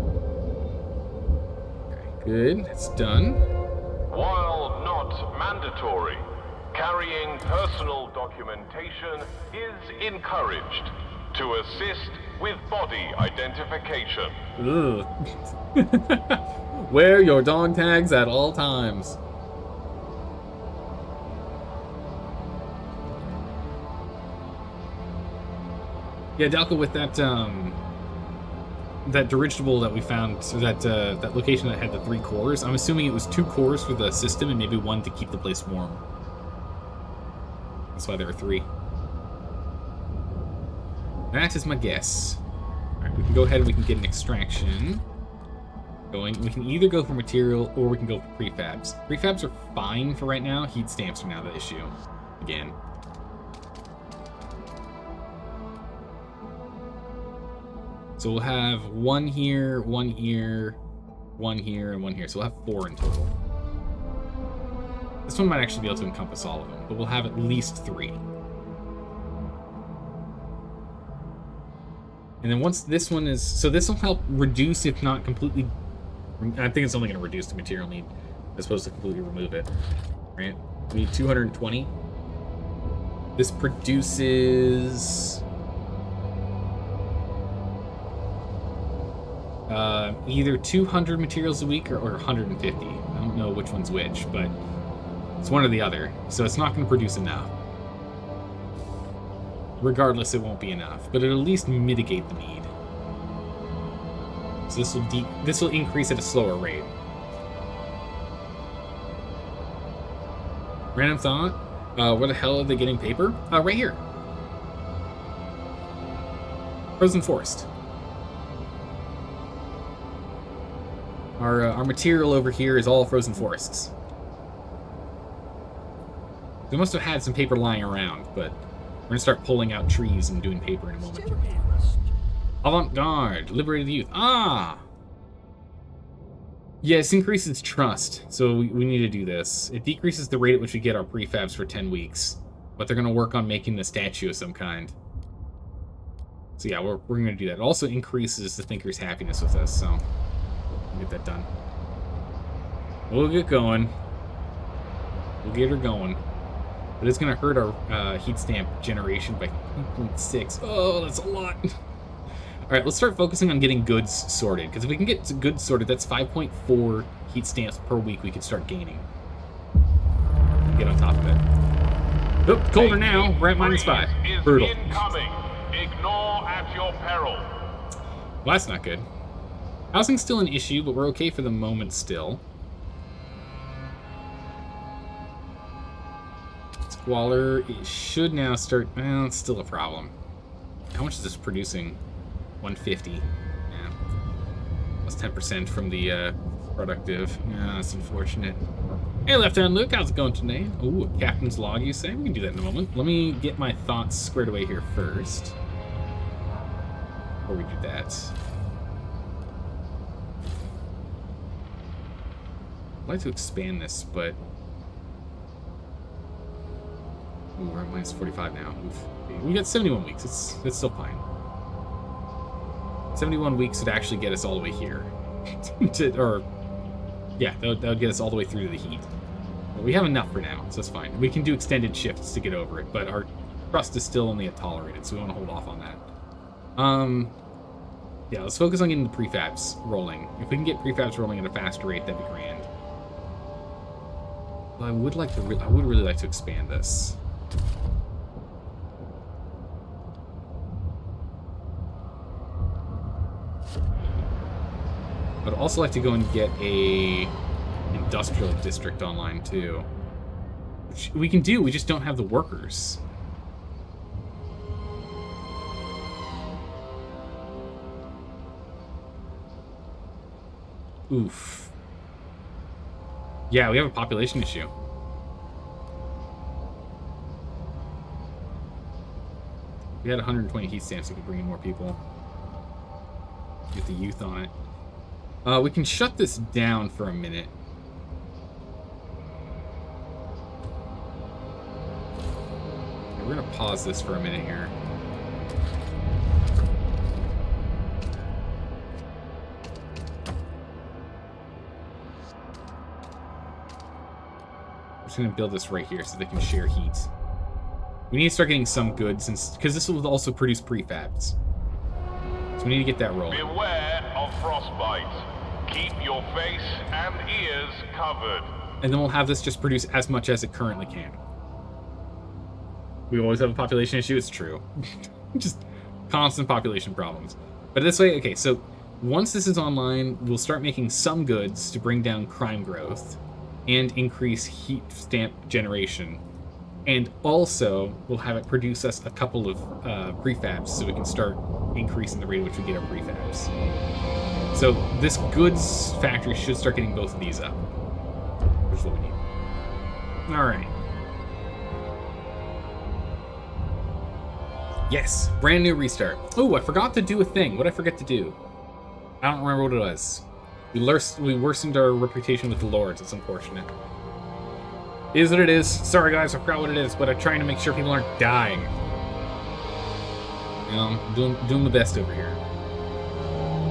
Okay, good. That's done. While not mandatory, carrying personal documentation is encouraged to assist with body identification. Ugh. Wear your dog tags at all times. Yeah, Dalka, with that that dirigible that we found, so that that location that had the 3 cores, I'm assuming it was 2 cores for the system and maybe 1 to keep the place warm. That's why there are 3. That is my guess. Alright, we can go ahead and we can get an extraction going. We can either go for material or we can go for prefabs. Prefabs are fine for right now. Heat stamps are now the issue. Again. So we'll have 1 here, 1 here, 1 here, and 1 here. So we'll have 4 in total. This one might actually be able to encompass all of them, but we'll have at least 3. And then once this one is... So this will help reduce, if not completely... I think it's only going to reduce the material need as opposed to completely remove it. Right? We need 220. This produces... either 200 materials a week or 150. I don't know which one's which, but it's one or the other. So it's not going to produce enough. Regardless, it won't be enough, but it'll at least mitigate the need. So this will increase at a slower rate. Random thought. Where the hell are they getting paper? Right here. Frozen Forest. Our material over here is all frozen forests. They must have had some paper lying around, but we're gonna start pulling out trees and doing paper in a moment. Avant-garde, liberated youth. Ah! Yes, increases trust, so we need to do this. It decreases the rate at which we get our prefabs for 10 weeks, but they're gonna work on making the statue of some kind. So yeah, we're gonna do that. It also increases the thinker's happiness with us, so we'll get that done. We'll get going. We'll get her going. But it's going to hurt our heat stamp generation by 2.6. Oh, that's a lot. All right, let's start focusing on getting goods sorted. Because if we can get goods sorted, that's 5.4 heat stamps per week we could start gaining. Get on top of it. Oop, colder now. We're at -5. Brutal. Incoming. Ignore at your peril. Well, that's not good. Housing's still an issue, but we're okay for the moment still. Squalor, it should now start... Well, it's still a problem. How much is this producing? 150. Yeah. Plus 10% from the productive. Yeah, that's unfortunate. Hey, Left Hand Luke, how's it going today? Ooh, a captain's log, you say? We can do that in a moment. Let me get my thoughts squared away here first. Before we do that. I'd like to expand this, but... Ooh, we're at -45 now. Oof. We got 71 weeks. It's still fine. 71 weeks would actually get us all the way here. Yeah, that would get us all the way through to the heat. But we have enough for now, so that's fine. We can do extended shifts to get over it, but our trust is still only at tolerated, so we want to hold off on that. Yeah, let's focus on getting the prefabs rolling. If we can get prefabs rolling at a faster rate, that'd be grand. Well, I would really like to expand this. I'd also like to go and get a industrial district online too. Which we can do, we just don't have the workers. Oof. Yeah, we have a population issue. We had 120 heat stamps, we could bring in more people. Get the youth on it. We can shut this down for a minute. Okay, we're gonna pause this for a minute here. I'm just gonna build this right here so they can share heat. We need to start getting some goods, because this will also produce prefabs. So we need to get that rolling. Beware of frostbite. Keep your face and ears covered. And then we'll have this just produce as much as it currently can. We always have a population issue, it's true. Just constant population problems. But this way, okay, so once this is online, we'll start making some goods to bring down crime growth and increase heat stamp generation. And also, we'll have it produce us a couple of prefabs so we can start increasing the rate at which we get our prefabs. So this goods factory should start getting both of these up, which is what we need. All right. Yes, brand new restart. Oh, I forgot to do a thing. What did I forget to do? I don't remember what it was. We worsened our reputation with the lords. It's unfortunate. It is what it is. Sorry guys, I forgot what it is, but I'm trying to make sure people aren't dying. You know, I'm doing the best over here.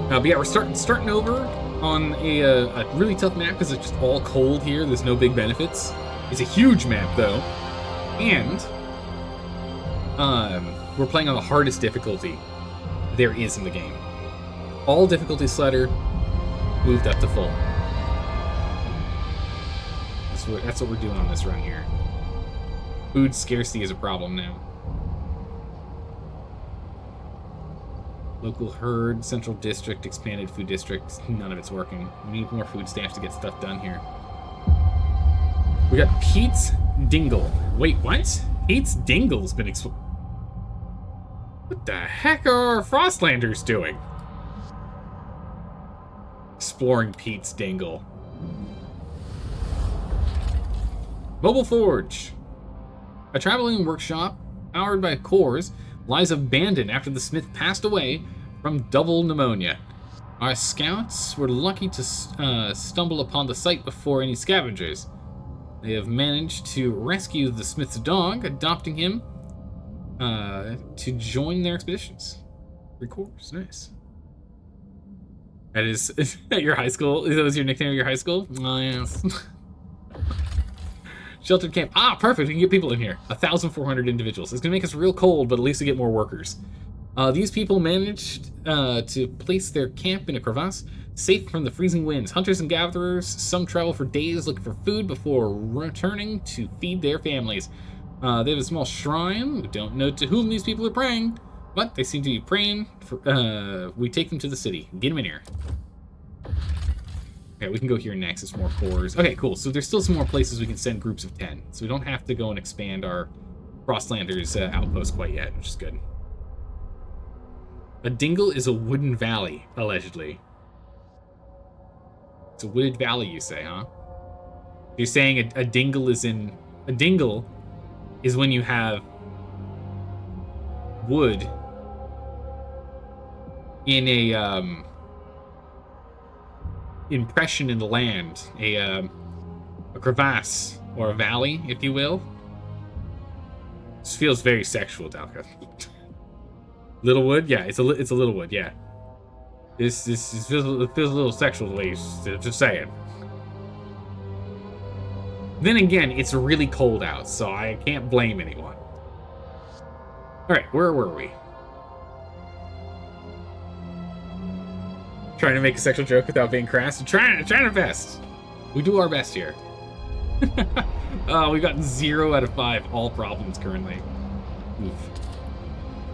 But yeah, we're starting over on a really tough map because it's just all cold here. There's no big benefits. It's a huge map though, and we're playing on the hardest difficulty there is in the game. All difficulty slider moved up to full. That's what we're doing on this run here. Food scarcity is a problem now. Local herd, central district, expanded food district. None of it's working. We need more food stamps to get stuff done here. We got Pete's Dingle. Wait, what? Pete's Dingle's been What the heck are Frostlanders doing? Exploring Pete's Dingle. Mobile Forge. A traveling workshop powered by cores lies abandoned after the smith passed away from double pneumonia. Our scouts were lucky to stumble upon the site before any scavengers. They have managed to rescue the smith's dog, adopting him to join their expeditions. 3 cores, nice. That is at your high school? That was your nickname at your high school? Oh, yes. Sheltered camp. Ah, perfect. We can get people in here. 1,400 individuals. It's going to make us real cold, but at least we get more workers. These people managed to place their camp in a crevasse, safe from the freezing winds. Hunters and gatherers, some travel for days looking for food before returning to feed their families. They have a small shrine. We don't know to whom these people are praying, but they seem to be praying. We take them to the city. Get them in here. Okay, we can go here next. It's more cores. Okay, cool. So there's still some more places we can send groups of 10. So we don't have to go and expand our Frostlanders outpost quite yet, which is good. A dingle is a wooden valley, allegedly. It's a wooded valley, you say, huh? You're saying a dingle is in... A dingle is when you have wood in a, impression in the land, a crevasse or a valley, if you will. This feels very sexual, Dalka. Littlewood, yeah, it's a Littlewood, yeah. This feels a little sexual, ladies. Just saying. Then again, it's really cold out, so I can't blame anyone. All right, where were we? Trying to make a sexual joke without being crass. Trying our best. We do our best here. We've gotten 0 out of 5 all problems currently. Oof.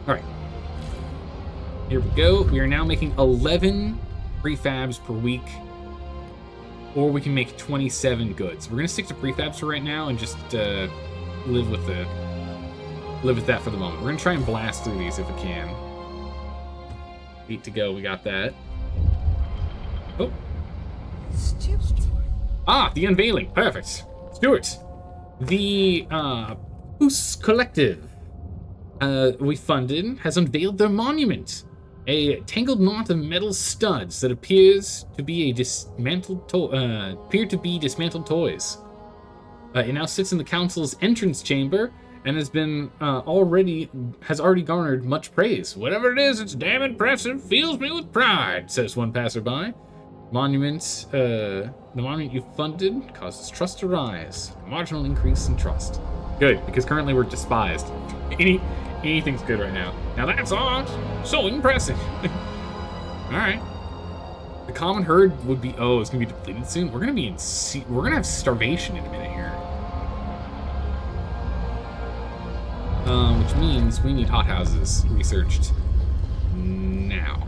All right. Here we go. We are now making 11 prefabs per week. or we can make 27 goods. We're gonna stick to prefabs for right now and just live with that for the moment. We're gonna try and blast through these if we can. 8 to go. We got that. Oh. Stupid. Ah, the unveiling. Perfect. Stuart. The Goose Collective we funded has unveiled their monument. A tangled knot of metal studs that appears to be dismantled toys. It now sits in the council's entrance chamber and has already garnered much praise. Whatever it is, it's damn impressive. Fills me with pride, says one passerby. The monument you funded causes trust to rise. A marginal increase in trust. Good, because currently we're despised. Anything's good right now. Now that's all so impressive. Alright. The common herd would be, it's gonna be depleted soon. We're gonna have starvation in a minute here. Which means we need hothouses researched now.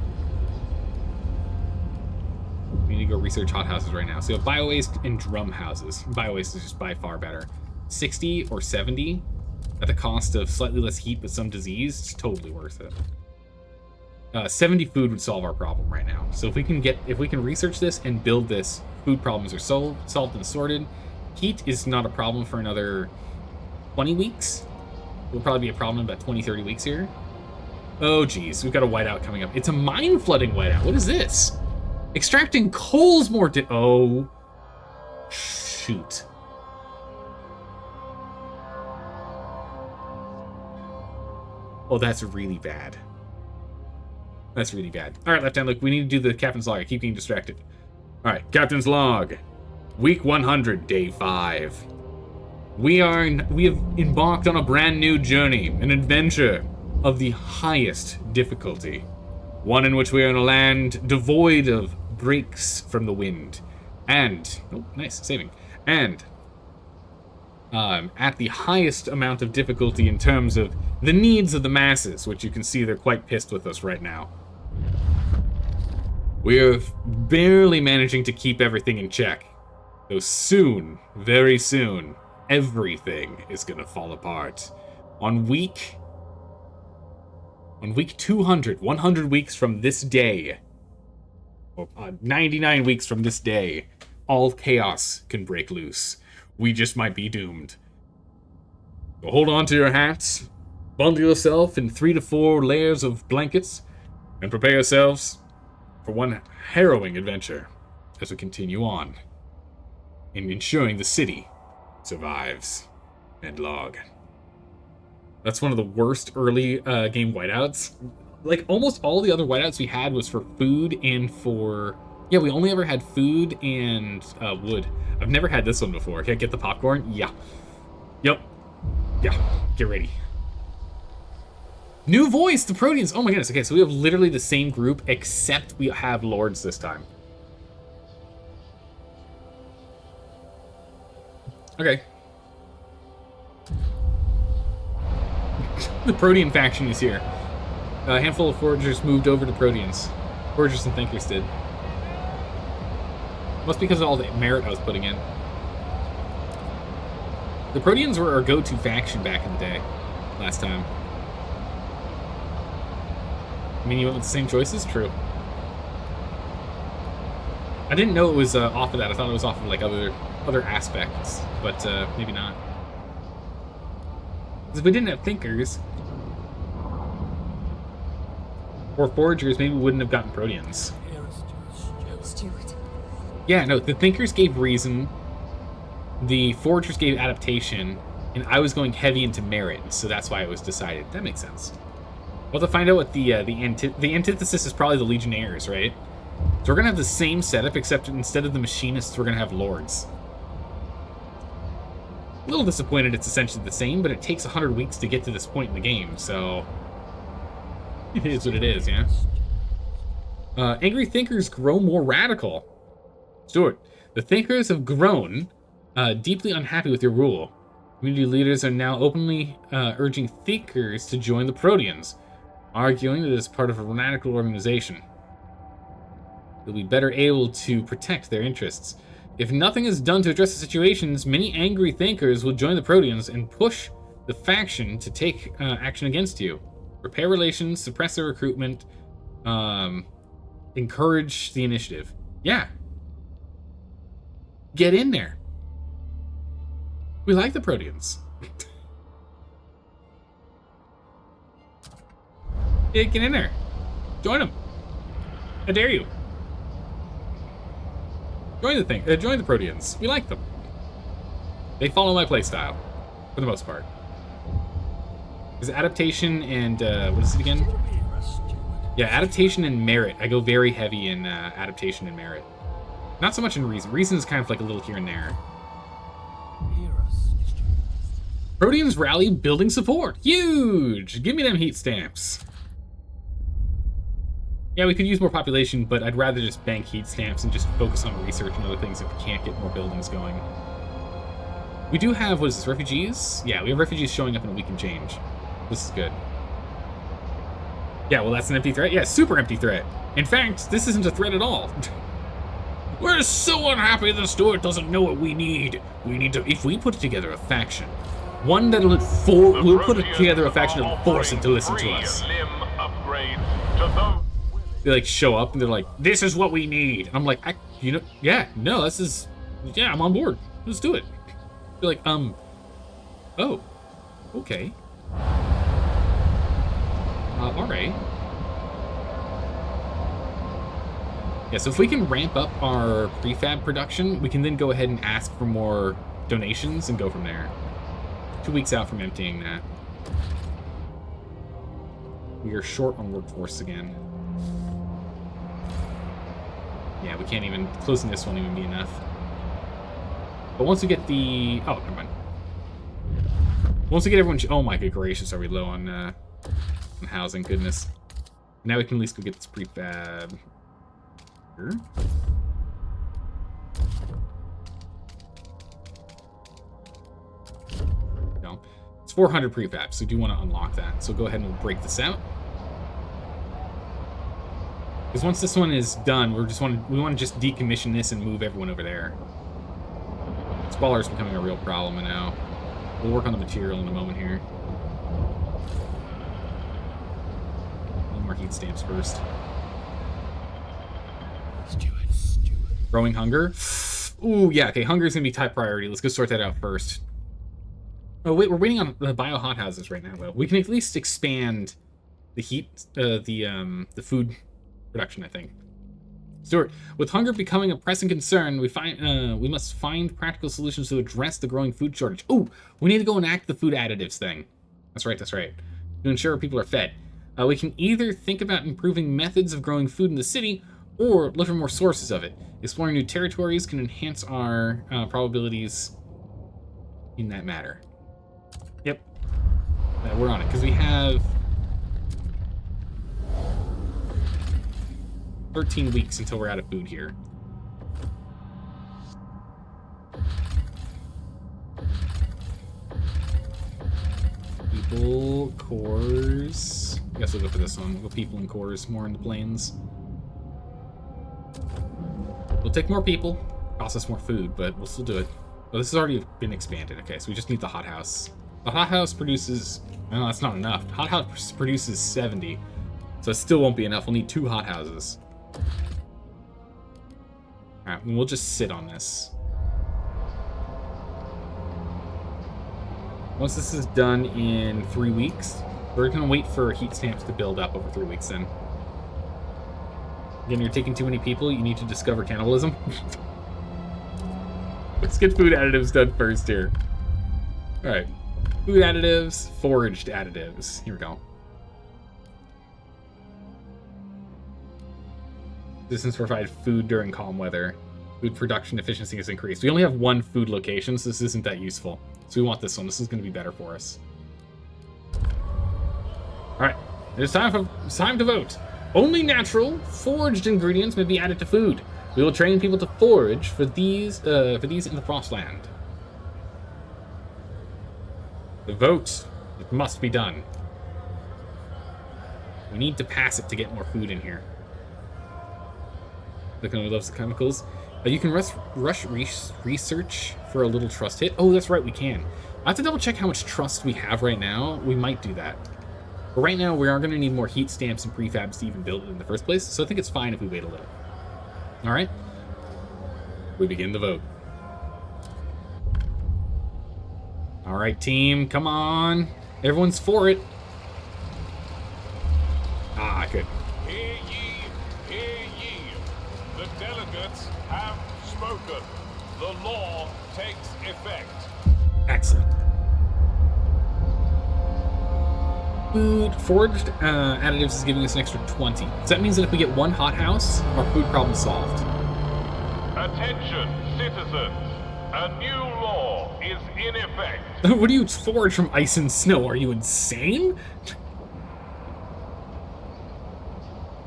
We need to go research hothouses right now. So you have biowaste and drum houses. Biowaste is just by far better. 60 or 70 at the cost of slightly less heat but some disease. It's totally worth it. 70 food would solve our problem right now. So if we can research this and build this, food problems are solved and sorted. Heat is not a problem for another 20 weeks. Will probably be a problem in about 20, 30 weeks here. Oh geez, we've got a whiteout coming up. It's a mine flooding whiteout. What is this? Extracting coal's more oh, shoot. Oh, that's really bad. That's really bad. All right, Left Hand, look, we need to do the captain's log. I keep getting distracted. All right, captain's log. Week 100, day 5. We have embarked on a brand new journey, an adventure of the highest difficulty. One in which we are in a land devoid of breaks from the wind. And, oh, nice, saving. And, at the highest amount of difficulty in terms of the needs of the masses, which you can see they're quite pissed with us right now. We're barely managing to keep everything in check. Though soon, very soon, everything is gonna fall apart. On week 200, 100 weeks from this day, or 99 weeks from this day, all chaos can break loose. We just might be doomed. So hold on to your hats, bundle yourself in 3 to 4 layers of blankets, and prepare yourselves for one harrowing adventure as we continue on in ensuring the city survives. End log. That's one of the worst early game whiteouts. Like, almost all the other whiteouts we had was for food and for... Yeah, we only ever had food and wood. I've never had this one before. Can I get the popcorn? Yeah. Yep. Yeah. Get ready. New voice, the Proteans. Oh my goodness. Okay, so we have literally the same group, except we have lords this time. Okay. The Protean faction is here. A handful of foragers moved over to Proteans. Foragers and thinkers did. Must be because of all the merit I was putting in. The Proteans were our go-to faction back in the day, last time. I mean, you went with the same choices? True. I didn't know it was off of that. I thought it was off of like other aspects, but maybe not. Because if we didn't have thinkers or foragers, maybe we wouldn't have gotten Proteans. Stuart. Yeah, no, the thinkers gave reason, the foragers gave adaptation, and I was going heavy into merit, so that's why it was decided. That makes sense. We'll have to find out what the antithesis is. Probably the Legionnaires, right? So we're gonna have the same setup, except instead of the machinists, we're gonna have lords. A little disappointed it's essentially the same, but it takes 100 weeks to get to this point in the game, so it is what it is, yeah? Angry thinkers grow more radical. Stuart, the thinkers have grown deeply unhappy with your rule. Community leaders are now openly urging thinkers to join the Proteans, arguing that it is part of a radical organization. They'll be better able to protect their interests. If nothing is done to address the situations, many angry thinkers will join the Proteans and push the faction to take action against you. Repair relations, suppress their recruitment, encourage the initiative. Yeah. Get in there. We like the Proteans. Yeah, get in there. Join them. I dare you. Join the thing. Join the Proteans. We like them. They follow my playstyle, for the most part. Is adaptation and what is it again? Yeah, adaptation and merit. I go very heavy in adaptation and merit. Not so much in reason. Reason is kind of like a little here and there. Proteans rally building support. Huge! Give me them heat stamps. Yeah, we could use more population, but I'd rather just bank heat stamps and just focus on research and other things if we can't get more buildings going. We do have, what is this, refugees? Yeah, we have refugees showing up in a week and change. This is good. Yeah, well, that's an empty threat. Yeah, super empty threat. In fact, this isn't a threat at all. We're so unhappy the Steward doesn't know what we need. We need to, if we put together a faction, one that'll we'll put together a faction that'll force it to listen to us. They like show up and they're like, this is what we need. I'm like, yeah, no, this is, yeah, I'm on board. Let's do it. They're like, oh, okay. All right. Yeah, so if we can ramp up our prefab production, we can then go ahead and ask for more donations and go from there. 2 weeks out from emptying that. We are short on workforce again. Yeah, we can't even, closing this won't even be enough. But once we get the, oh, never mind. Once we get everyone, oh my good gracious, are we low on housing? Goodness. Now we can at least go get this prefab. Here. No, it's 400 prefabs, so we do want to unlock that. So go ahead and we'll break this out. Because once this one is done, we want to just decommission this and move everyone over there. Squalor is becoming a real problem now. We'll work on the material in a moment here. One more heat stamps first. Growing hunger. Ooh, yeah, okay, hunger is going to be top priority. Let's go sort that out first. Oh, wait, we're waiting on the bio hothouses right now, though. We can at least expand the heat, the food production, I think. Stuart, with hunger becoming a pressing concern, we must find practical solutions to address the growing food shortage. Ooh, we need to go enact the food additives thing. That's right, that's right. To ensure people are fed. We can either think about improving methods of growing food in the city, or look for more sources of it. Exploring new territories can enhance our probabilities in that matter. Yep. We're on it, because we have 13 weeks until we're out of food here. People, cores. I guess we'll go for this one. We'll go people and cores, more in the plains. We'll take more people, cost us more food, but we'll still do it. Well, this has already been expanded. Okay, so we just need the hothouse. The hothouse produces, no, that's not enough. The hothouse produces 70, so it still won't be enough. We'll need 2 hothouses. All right, we'll just sit on this. Once this is done in 3 weeks, we're gonna wait for heat stamps to build up over 3 weeks then. Again, you're taking too many people, you need to discover cannibalism. Let's get food additives done first here. All right, food additives, foraged additives. Here we go. Distance provide food during calm weather. Food production efficiency is increased. We only have 1 food location, so this isn't that useful. So we want this one. This is going to be better for us. All right, it's time to vote. Only natural, foraged ingredients may be added to food. We will train people to forage for these in the Frostland. The vote, it must be done. We need to pass it to get more food in here. The company loves the chemicals. You can rush research for a little trust hit. Oh, that's right, we can. I have to double check how much trust we have right now. We might do that. But right now, we are going to need more heat stamps and prefabs to even build it in the first place, so I think it's fine if we wait a little. All right? We begin the vote. All right, team, come on. Everyone's for it. Ah, good. Hear ye, hear ye. The delegates have spoken. The law takes effect. Excellent. Food forged additives is giving us an extra 20. So that means that if we get one hothouse, our food problem's solved. Attention, citizens. A new law is in effect. What do you forge from ice and snow? Are you insane?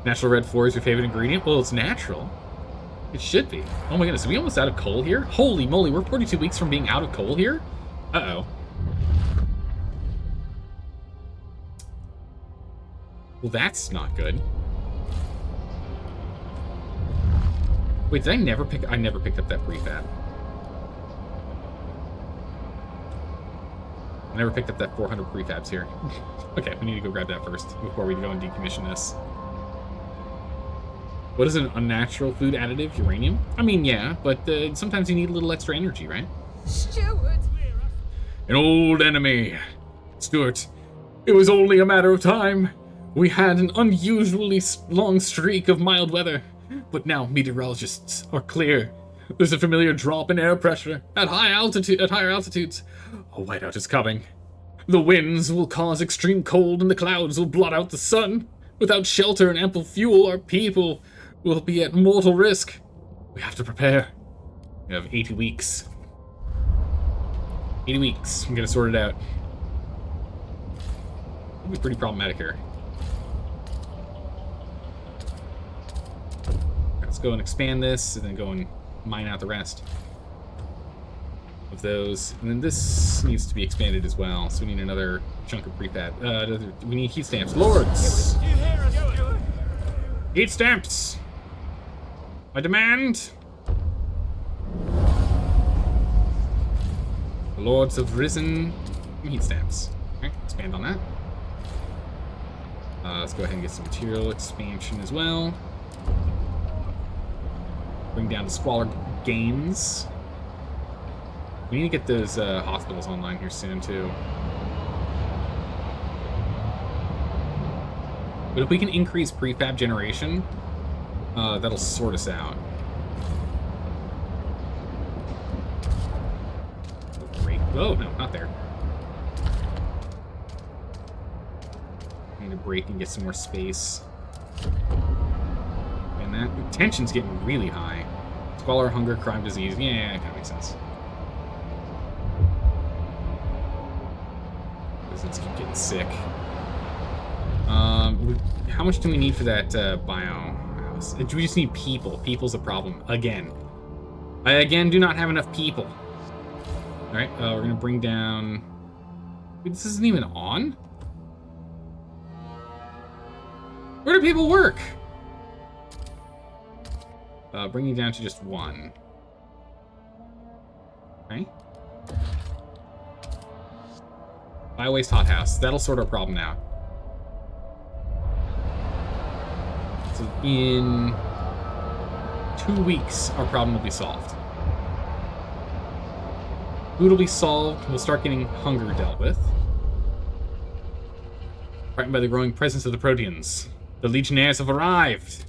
Natural red flour is your favorite ingredient? Well, it's natural. It should be. Oh my goodness, are we almost out of coal here? Holy moly, we're 42 weeks from being out of coal here? Uh-oh. Well, that's not good. Wait, did I never picked up that prefab. I never picked up that 400 prefabs here. Okay, we need to go grab that first before we go and decommission this. What is an unnatural food additive? Uranium? I mean, yeah, but sometimes you need a little extra energy, right? Steward! An old enemy. Stuart, it was only a matter of time. We had an unusually long streak of mild weather, but now meteorologists are clear. There's a familiar drop in air pressure at higher altitudes. A whiteout is coming. The winds will cause extreme cold and the clouds will blot out the sun. Without shelter and ample fuel, our people will be at mortal risk. We have to prepare. We have 80 weeks. 80 weeks. I'm gonna sort it out. It'll be pretty problematic here. Let's go and expand this, and then go and mine out the rest of those. And then this needs to be expanded as well, so we need another chunk of prefab. We need heat stamps. Lords! Do you hear us, Steward? Heat stamps! I demand! The lords have risen. Heat stamps. Okay, expand on that. Let's go ahead and get some material expansion as well. Bring down the squalor gains. We need to get those hospitals online here soon, too. But if we can increase prefab generation, that'll sort us out. Great. Oh, no, not there. I need to break and get some more space. And that tension's getting really high. Squalor, hunger, crime, disease. Yeah, that kind of makes sense. Let's keep getting sick. How much do we need for that bio house? We just need people. People's a problem. Again. I, again, do not have enough people. Alright, we're going to bring down... Wait, this isn't even on? Where do people work? Bringing down to just one. Okay. Bio-waste hothouse. That'll sort our problem out. So in 2 weeks, our problem will be solved. Food will be solved. We'll start getting hunger dealt with. Frightened by the growing presence of the Proteans. The Legionnaires have arrived.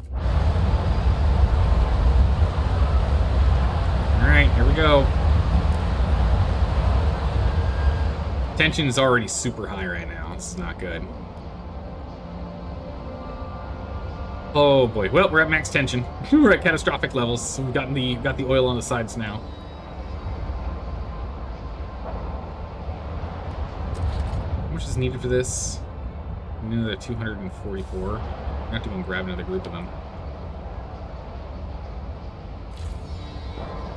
Alright, here we go. Tension is already super high right now. This is not good. Oh boy. Well, we're at max tension. We're at catastrophic levels. So we've got the oil on the sides now. How much is needed for this? Another 244. I have to go and grab another group of them.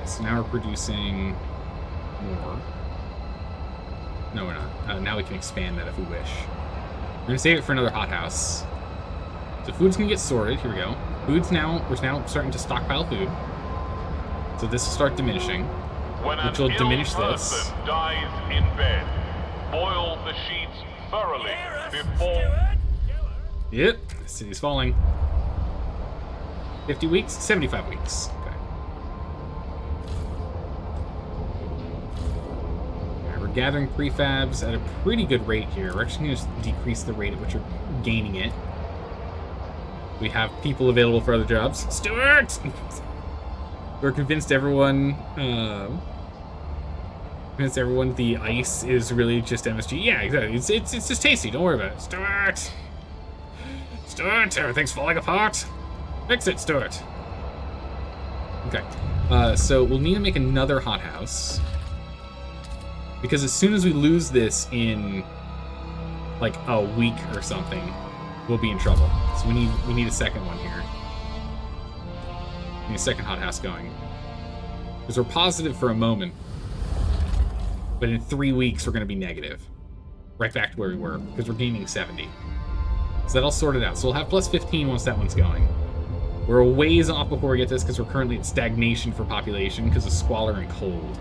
So now we're producing more. No, we're not. Now we can expand that if we wish. We're gonna save it for another hothouse. So food's gonna get sorted. Here we go. We're now starting to stockpile food. So this will start diminishing, When which an will ill diminish this. person dies in bed, boil the sheets thoroughly before... Yep, the city's falling. 50 weeks? 75 weeks. Okay. Alright, we're gathering prefabs at a pretty good rate here. We're actually going to decrease the rate at which we're gaining it. We have people available for other jobs. Stuart! We're convinced everyone... convinced everyone the ice is really just MSG. Yeah, exactly. It's just tasty. Don't worry about it. Stuart! Stuart, everything's falling apart. Fix it, Stuart. Okay. So we'll need to make another hothouse. Because as soon as we lose this in like a week or something, we'll be in trouble. So we need a second one here. We need a second hothouse going. Because we're positive for a moment. But in 3 weeks, we're going to be negative. Right back to where we were, because we're gaining 70. So that'll sort it out. So we'll have plus 15 once that one's going. We're a ways off before we get this, because we're currently at stagnation for population, because of squalor and cold.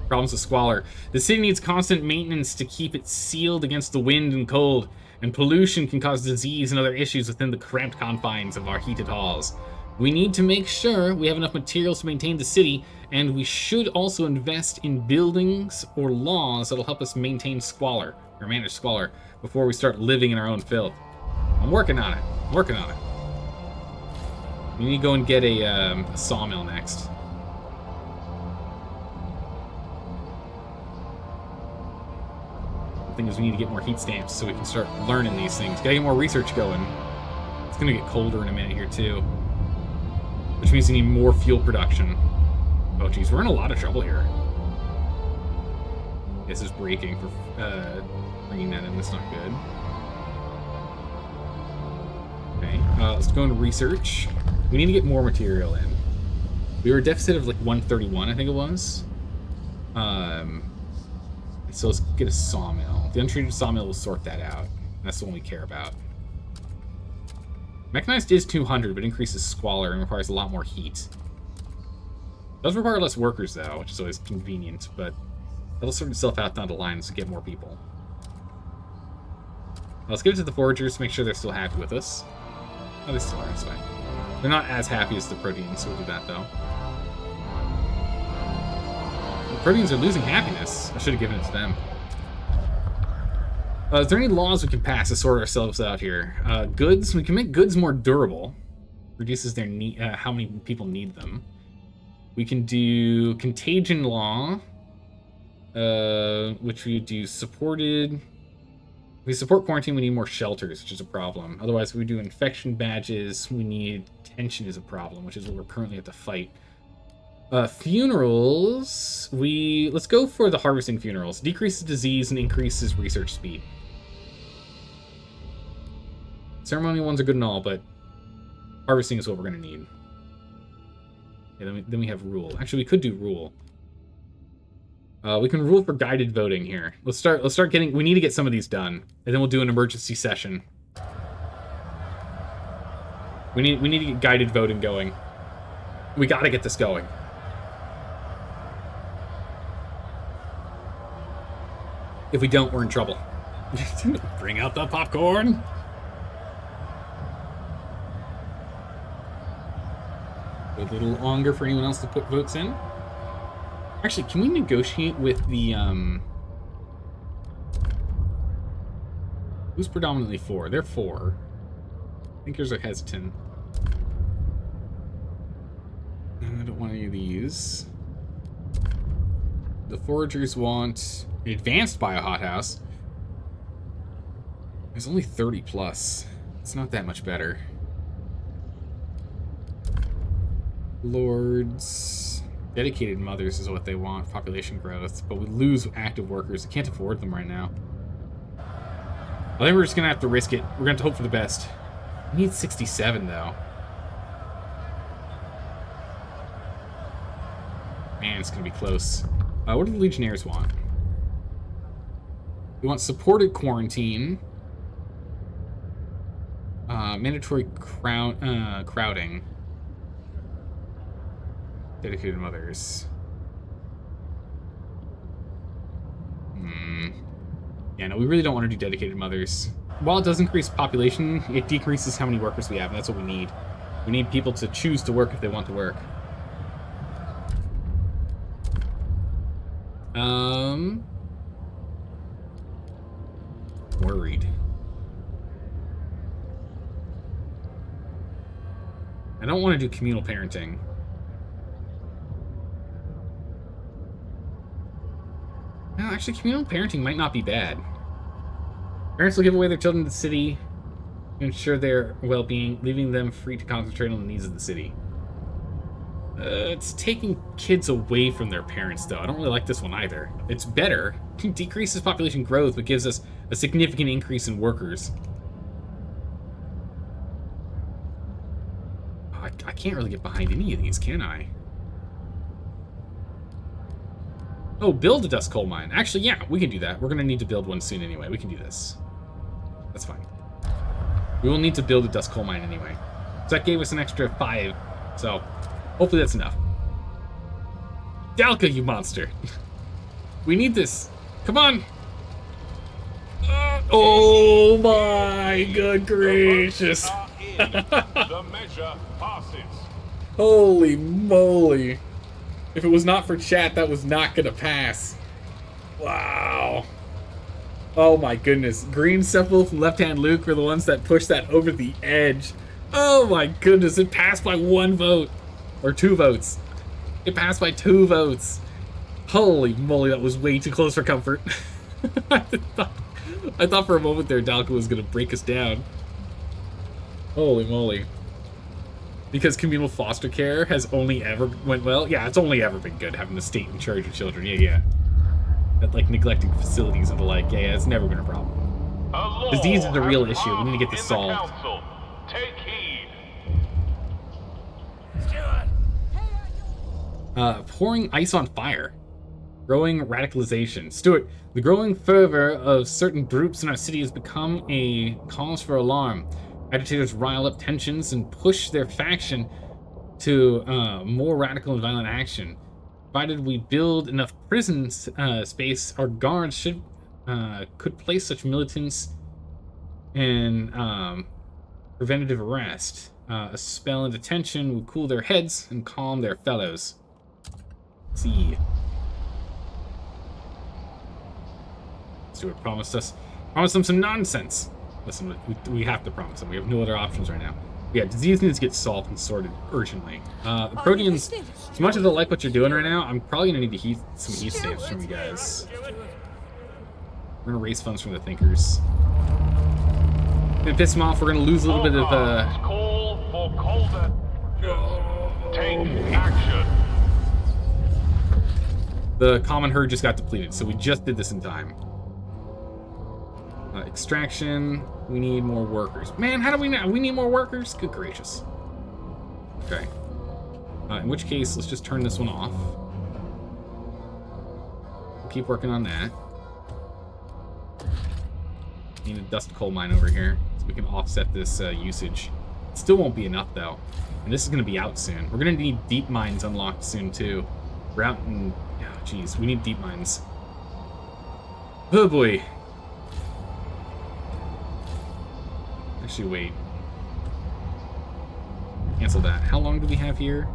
Problems with squalor. The city needs constant maintenance to keep it sealed against the wind and cold, and pollution can cause disease and other issues within the cramped confines of our heated halls. We need to make sure we have enough materials to maintain the city, and we should also invest in buildings or laws that'll help us maintain squalor, or manage squalor, before we start living in our own filth. I'm working on it. We need to go and get a sawmill next. The thing is, we need to get more heat stamps so we can start learning these things. Gotta get more research going. It's gonna get colder in a minute here too, which means we need more fuel production. Oh geez, we're in a lot of trouble here. This is breaking for bringing that in. That's not good. Okay, let's go into research. We need to get more material in. We were a deficit of like 131, I think it was. So let's get a sawmill. The untreated sawmill will sort that out. That's the one we care about. Mechanized is 200, but increases squalor and requires a lot more heat. Does require less workers, though, which is always convenient, but that'll sort itself out down the line to get more people. Let's give it to the foragers to make sure they're still happy with us. Oh, they still are, it's fine. They're not as happy as the proteins, so we'll do that, though. The proteins are losing happiness. I should have given it to them. Is there any laws we can pass to sort ourselves out here? Goods. We can make goods more durable. Reduces their need, how many people need them. We can do contagion law, which we do supported. If we support quarantine, we need more shelters, which is a problem. Otherwise, if we do infection badges, we need tension is a problem, which is what we're currently have to fight. Funerals. Let's go for the harvesting funerals. Decreases disease and increases research speed. Ceremonial ones are good and all, but harvesting is what we're going to need. Yeah, then we have rule. Actually, we could do rule. We can rule for guided voting here. Let's start getting. We need to get some of these done, and then we'll do an emergency session. We need to get guided voting going. We got to get this going. If we don't, we're in trouble. Bring out the popcorn. Wait a little longer for anyone else to put votes in. Actually, can we negotiate with the, who's predominantly for? They're for. Thinkers are hesitant. I don't want any of these. The foragers want an advanced bio hothouse. There's only 30 plus. It's not that much better. Lords. Dedicated mothers is what they want, population growth, but we lose active workers. I can't afford them right now. I think we're just gonna have to risk it. We're gonna have to hope for the best. We need 67 though. Man, it's gonna be close. What do the Legionnaires want? We want supported quarantine. Mandatory crowding. Dedicated mothers. Yeah, no, we really don't want to do dedicated mothers. While it does increase population, it decreases how many workers we have, and that's what we need. We need people to choose to work if they want to work. Worried. I don't want to do communal parenting. No, actually, communal parenting might not be bad. Parents will give away their children to the city to ensure their well-being, leaving them free to concentrate on the needs of the city. It's taking kids away from their parents, though. I don't really like this one either. It's better. It decreases population growth, but gives us a significant increase in workers. Oh, I can't really get behind any of these, can I? Oh, build a dust coal mine. Actually, yeah, we can do that. We're going to need to build one soon anyway. We can do this. That's fine. We will need to build a dust coal mine anyway. So that gave us an extra 5. So hopefully that's enough. Dalka, you monster. We need this. Come on. Oh my good gracious. The measure passes. Holy moly. If it was not for chat, that was not gonna pass. Wow. Oh my goodness. Green Sepulch and Left Hand Luke were the ones that pushed that over the edge. Oh my goodness, it passed by 1 vote. Or 2 votes. It passed by 2 votes. Holy moly, that was way too close for comfort. I thought for a moment there Dalka was gonna break us down. Holy moly. Because communal foster care has only ever went well? Yeah, it's only ever been good having the state in charge of children. Yeah. That, like, neglecting facilities and the like. Yeah, it's never been a problem. Disease is a real issue. We need to get this solved. Take heed. Pouring ice on fire. Growing radicalization. Stuart, the growing fervor of certain groups in our city has become a cause for alarm. Agitators rile up tensions and push their faction to more radical and violent action. Provided we build enough prison space, our guards could place such militants in preventative arrest. A spell and detention would cool their heads and calm their fellows. Let's see. Stuart promised them some nonsense. Listen, we have to promise them. We have no other options right now. Yeah, disease needs to get solved and sorted urgently. The Proteans, as much as I like what you're doing right now, I'm probably going to need to some heat saves from you guys. We're going to raise funds from the Thinkers. Gonna piss them off. We're going to lose a little bit of... Call for colder. Take action. The common herd just got depleted, so we just did this in time. Extraction. We need more workers. Man, how do we know? We need more workers? Good gracious. Okay. In which case, let's just turn this one off. We'll keep working on that. Need a dust coal mine over here so we can offset this usage. It still won't be enough, though. And this is going to be out soon. We're going to need deep mines unlocked soon, too. We're out in... Oh, jeez. We need deep mines. Oh, boy. Actually, wait. Cancel that. How long do we have here?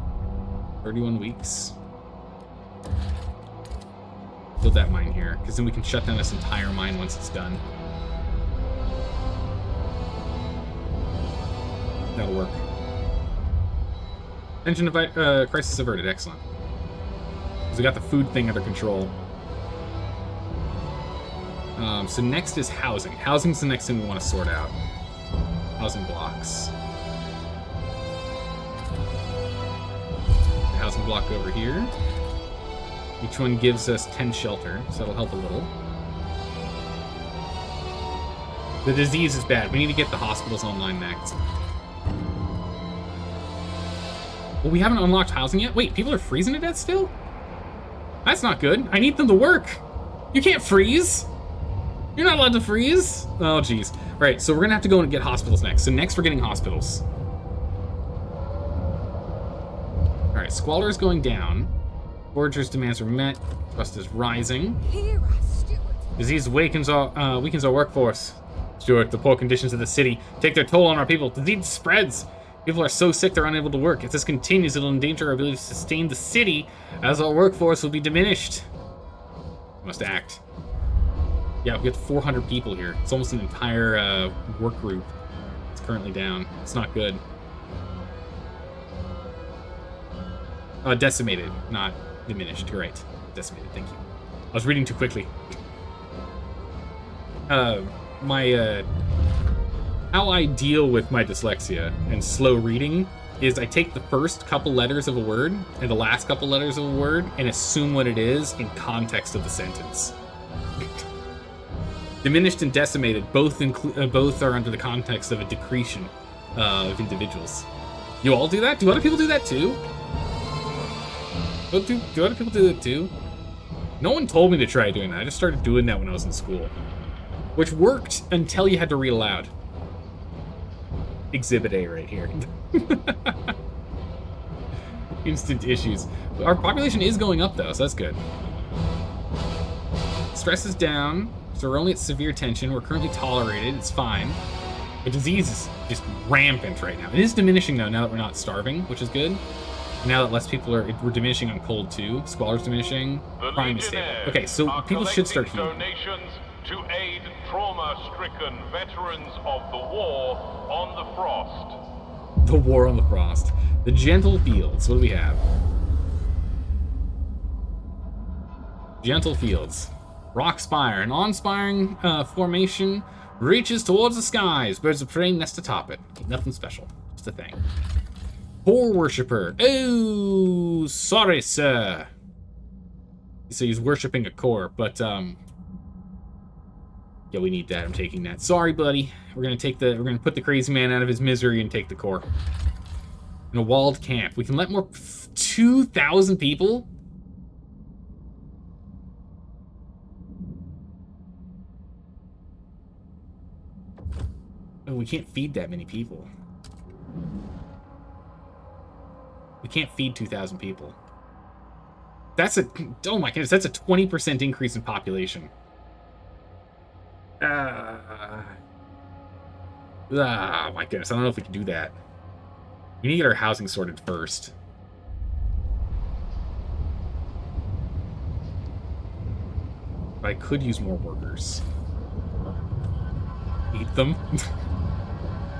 31 weeks. Build that mine here, because then we can shut down this entire mine once it's done. That'll work. Engine crisis averted. Excellent. Because we got the food thing under control. So next is housing. Housing's the next thing we want to sort out. Housing blocks. The housing block over here. Each one gives us 10 shelter, so that'll help a little. The disease is bad. We need to get the hospitals online next. Well, we haven't unlocked housing yet? Wait, people are freezing to death still? That's not good. I need them to work. You can't freeze. You're not allowed to freeze. Oh, jeez. Right, so we're gonna have to go and get hospitals next. So next we're getting hospitals. Alright, Alright, Squalor is going down. Foragers' demands are met. Trust is rising. Here, Steward. Disease weakens our workforce. Stewart, the poor conditions of the city take their toll on our people. Disease spreads. People are so sick they're unable to work. If this continues, it'll endanger our ability to sustain the city, as our workforce will be diminished. We must act. Yeah, we got 400 people here. It's almost an entire work group. It's currently down. It's not good. Decimated, not diminished. You're right. Decimated, thank you. I was reading too quickly. How I deal with my dyslexia and slow reading is I take the first couple letters of a word and the last couple letters of a word and assume what it is in context of the sentence. Diminished and decimated both are under the context of a decretion of individuals. You all do that? Do other people do that too? Do other people do that too? No one told me to try doing that. I just started doing that when I was in school. Which worked until you had to read aloud. Exhibit A right here. Instant issues. Our population is going up though, so that's good. Stress is down, so we're only at severe tension. We're currently tolerated, it's fine. The disease is just rampant right now. It is diminishing though, now that we're not starving, which is good. Now that less people are, we're diminishing on cold too. Squalor's diminishing. Crime is stable. Okay, so people should start healing. Donations to aid trauma-stricken veterans of the war on the Frost. The War on the Frost. The Gentle Fields. What do we have? Gentle Fields. Rock Spire. An awe-inspiring formation reaches towards the skies. Birds of prey nest atop it. Nothing special. Just a thing. Core Worshipper. Oh, sorry, sir. So he's worshipping a core, but yeah, we need that. I'm taking that. Sorry, buddy. We're gonna put the crazy man out of his misery and take the core. In a walled camp. We can let more 2,000 people? Oh, we can't feed that many people. We can't feed 2,000 people. That's oh my goodness, that's a 20% increase in population. Oh my goodness, I don't know if we can do that. We need to get our housing sorted first. But I could use more workers. Eat them.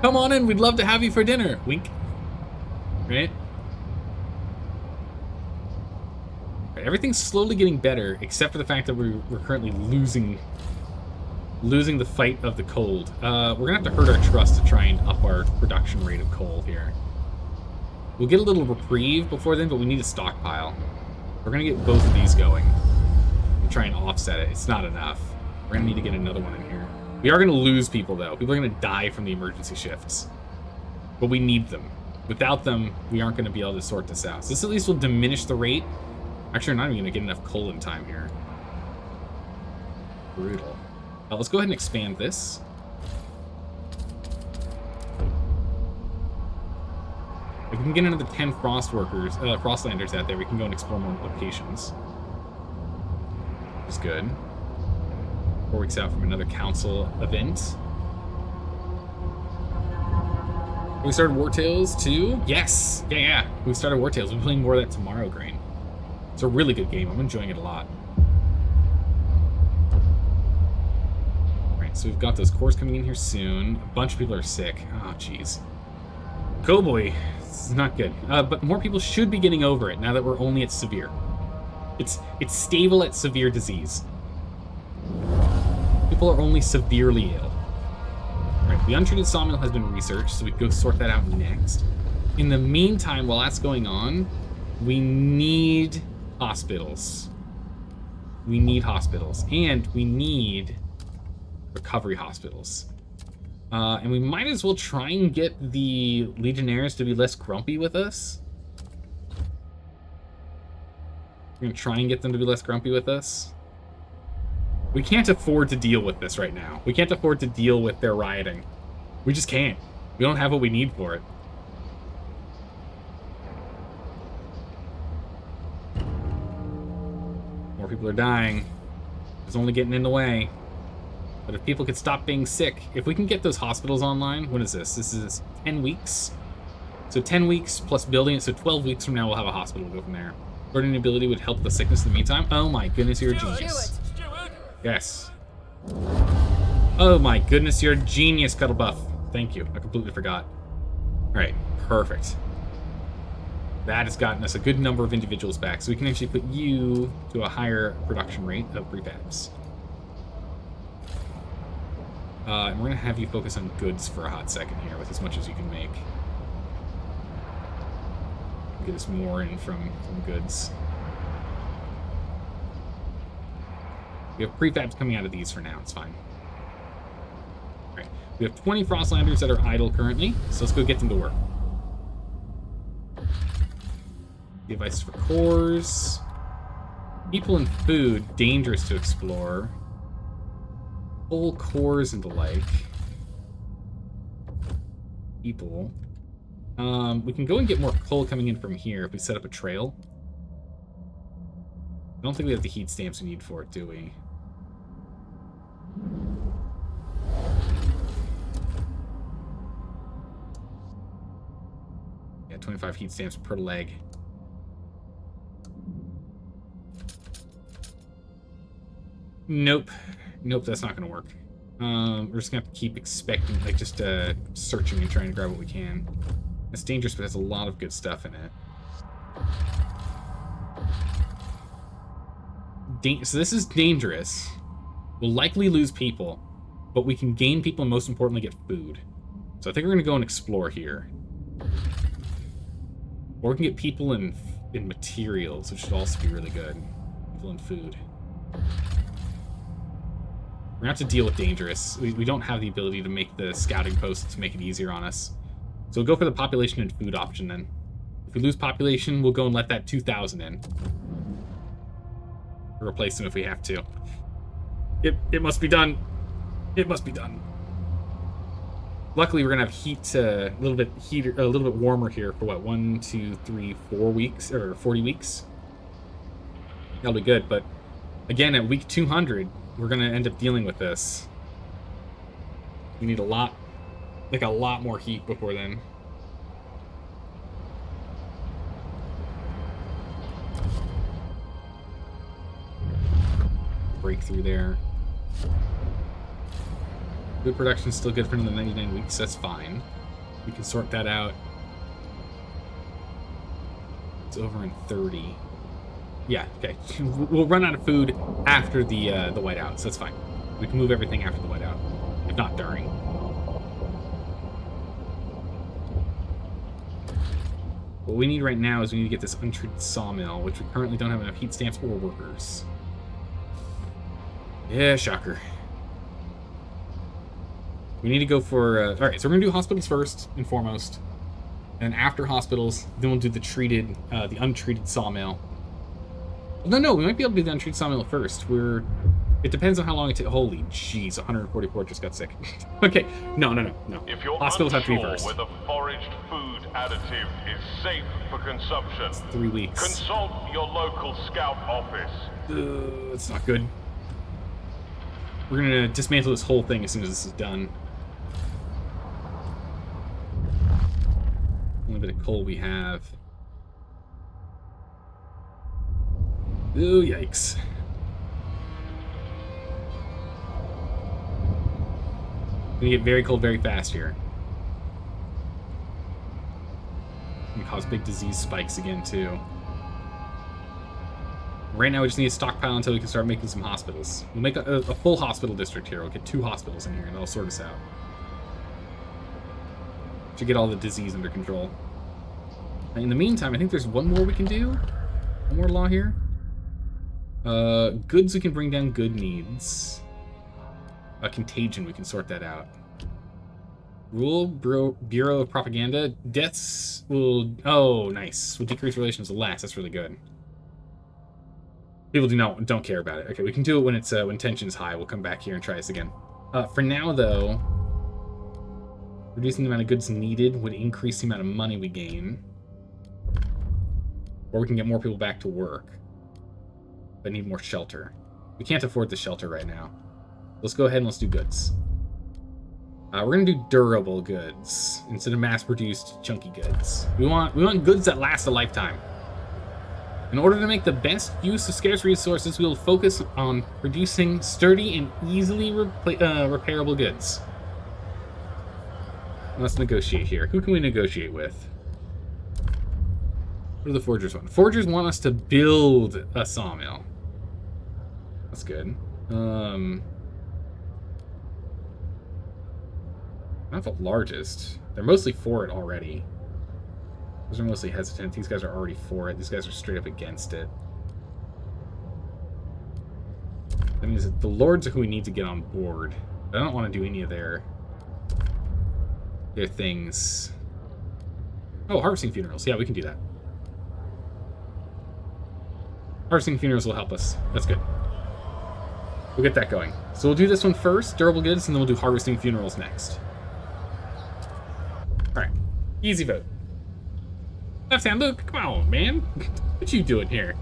Come on in, we'd love to have you for dinner. Wink. Right? Everything's slowly getting better, except for the fact that we're currently losing the fight of the cold. We're gonna have to hurt our trust to try and up our production rate of coal here. We'll get a little reprieve before then, but we need a stockpile. We're gonna get both of these going and try and offset it. It's not enough. We're gonna need to get another one in here. We are gonna lose people though. People are gonna die from the emergency shifts, but we need them. Without them, we aren't gonna be able to sort this out. So this at least will diminish the rate. Actually, we're not even gonna get enough coal in time here. Brutal. Let's go ahead and expand this. If we can get another 10 Frostlanders out there, we can go and explore more locations. Which is good. 4 weeks out from another council event. We started War Tales too? Yes! Yeah. We started War Tales. We'll be playing more of that tomorrow, Grain. It's a really good game. I'm enjoying it a lot. Alright, so we've got those cores coming in here soon. A bunch of people are sick. Oh, jeez. Cool boy. This is not good. But more people should be getting over it now that we're only at severe. It's stable at severe disease. People are only severely ill. Alright, the untreated sawmill has been researched, so we can go sort that out next. In the meantime, while that's going on, we need hospitals. We need hospitals. And we need recovery hospitals. And we might as well try and get the Legionnaires to be less grumpy with us. We're gonna try and get them to be less grumpy with us. We can't afford to deal with this right now. We can't afford to deal with their rioting. We just can't. We don't have what we need for it. People are dying. It's only getting in the way. But if people could stop being sick, if we can get those hospitals online, what is this? This is 10 weeks. So 10 weeks plus building it, so 12 weeks from now we'll have a hospital to go from there. Burning ability would help the sickness in the meantime. Oh my goodness, you're a genius. Steward! Yes. Oh my goodness, you're a genius, Cuddlebuff. Thank you. I completely forgot. Alright, perfect. That has gotten us a good number of individuals back, so we can actually put you to a higher production rate of prefabs. And we're going to have you focus on goods for a hot second here with as much as you can make. Get us more in from goods. We have prefabs coming out of these for now. It's fine. All right. We have 20 Frostlanders that are idle currently, so let's go get them to work. Devices for cores. People and food, dangerous to explore. Full cores and the like. People. We can go and get more coal coming in from here if we set up a trail. I don't think we have the heat stamps we need for it, do we? Yeah, 25 heat stamps per leg. Nope. Nope, that's not going to work. We're just going to have to keep expecting, like, just searching and trying to grab what we can. It's dangerous, but has a lot of good stuff in it. So this is dangerous. We'll likely lose people, but we can gain people and most importantly get food. So I think we're going to go and explore here. Or we can get people in materials, which should also be really good. People and food. We're going to have to deal with dangerous. We don't have the ability to make the scouting posts to make it easier on us. So we'll go for the population and food option then. If we lose population, we'll go and let that 2,000 in. Or replace them if we have to. It must be done. It must be done. Luckily, we're gonna have heat, a little bit warmer here for what, 1, 2, 3, 4 weeks, or 40 weeks. That'll be good, but again, at week 200, we're gonna end up dealing with this. We need a lot more heat before then. Breakthrough there. Food production is still good for another 99 weeks. That's fine. We can sort that out. It's over in 30. Yeah, okay. We'll run out of food after the whiteout, so that's fine. We can move everything after the whiteout, if not during. What we need right now is we need to get this untreated sawmill, which we currently don't have enough heat stamps or workers. Yeah, shocker. We need to go for... Alright, so we're going to do hospitals first and foremost. And after hospitals, then we'll do the untreated sawmill. No, we might be able to do the untreated sawmill first. It depends on how long it takes. Holy jeez, 144 just got sick. Okay, no. If you're Hospitals have to be first. whether foraged food additive is safe for consumption, It's 3 weeks. consult your local scout office. It's not good. We're going to dismantle this whole thing as soon as this is done. Only bit of coal we have. Ooh, yikes. Gonna get very cold very fast here. Can cause big disease spikes again too. Right now we just need to stockpile until we can start making some hospitals. We'll make a full hospital district here. We'll get 2 hospitals in here and that'll sort us out. To get all the disease under control. And in the meantime, I think there's one more we can do. One more law here. Goods, we can bring down good needs. Contagion, we can sort that out. Rule Bureau of Propaganda. Deaths will... Oh, nice. Will decrease relations less. That's really good. People don't care about it. Okay, we can do it when it's when tension's high. We'll come back here and try this again. For now, though, reducing the amount of goods needed would increase the amount of money we gain. Or we can get more people back to work. I need more shelter. We can't afford the shelter right now. Let's go ahead and let's do goods. We're gonna do durable goods instead of mass-produced chunky goods. We want goods that last a lifetime. In order to make the best use of scarce resources, we will focus on producing sturdy and easily repairable goods. Let's negotiate here. Who can we negotiate with? What do the forgers want? Forgers want us to build a sawmill. That's good. Not the largest. They're mostly for it already. Those are mostly hesitant. These guys are already for it. These guys are straight up against it. That means that the lords are who we need to get on board. I don't want to do any of their things. Oh, harvesting funerals. Yeah, we can do that. Harvesting funerals will help us. That's good. We'll get that going. So we'll do this one first, durable goods, and then we'll do harvesting funerals next. Alright. Easy vote. Left hand Luke, come on, man. What you doing here?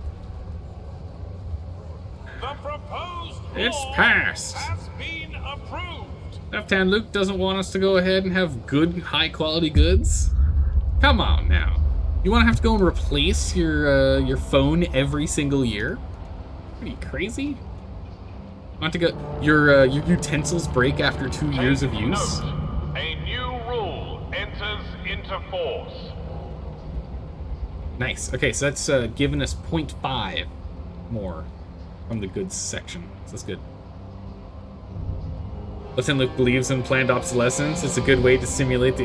The proposed It's law passed. has been approved. Left hand Luke doesn't want us to go ahead and have good, high quality goods. Come on now. You want to have to go and replace your phone every single year? What are you, crazy? Want to go your utensils break after 2 years of use? Note, a new rule enters into force. Nice. Okay, so that's given us 0.5 more from the goods section. So that's good. Listen, Luke believes in planned obsolescence. It's a good way to stimulate the